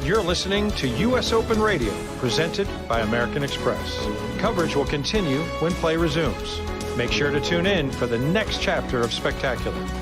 You're listening to U.S. Open Radio, presented by American Express. Coverage will continue when play resumes. Make sure to tune in for the next chapter of Spectacular.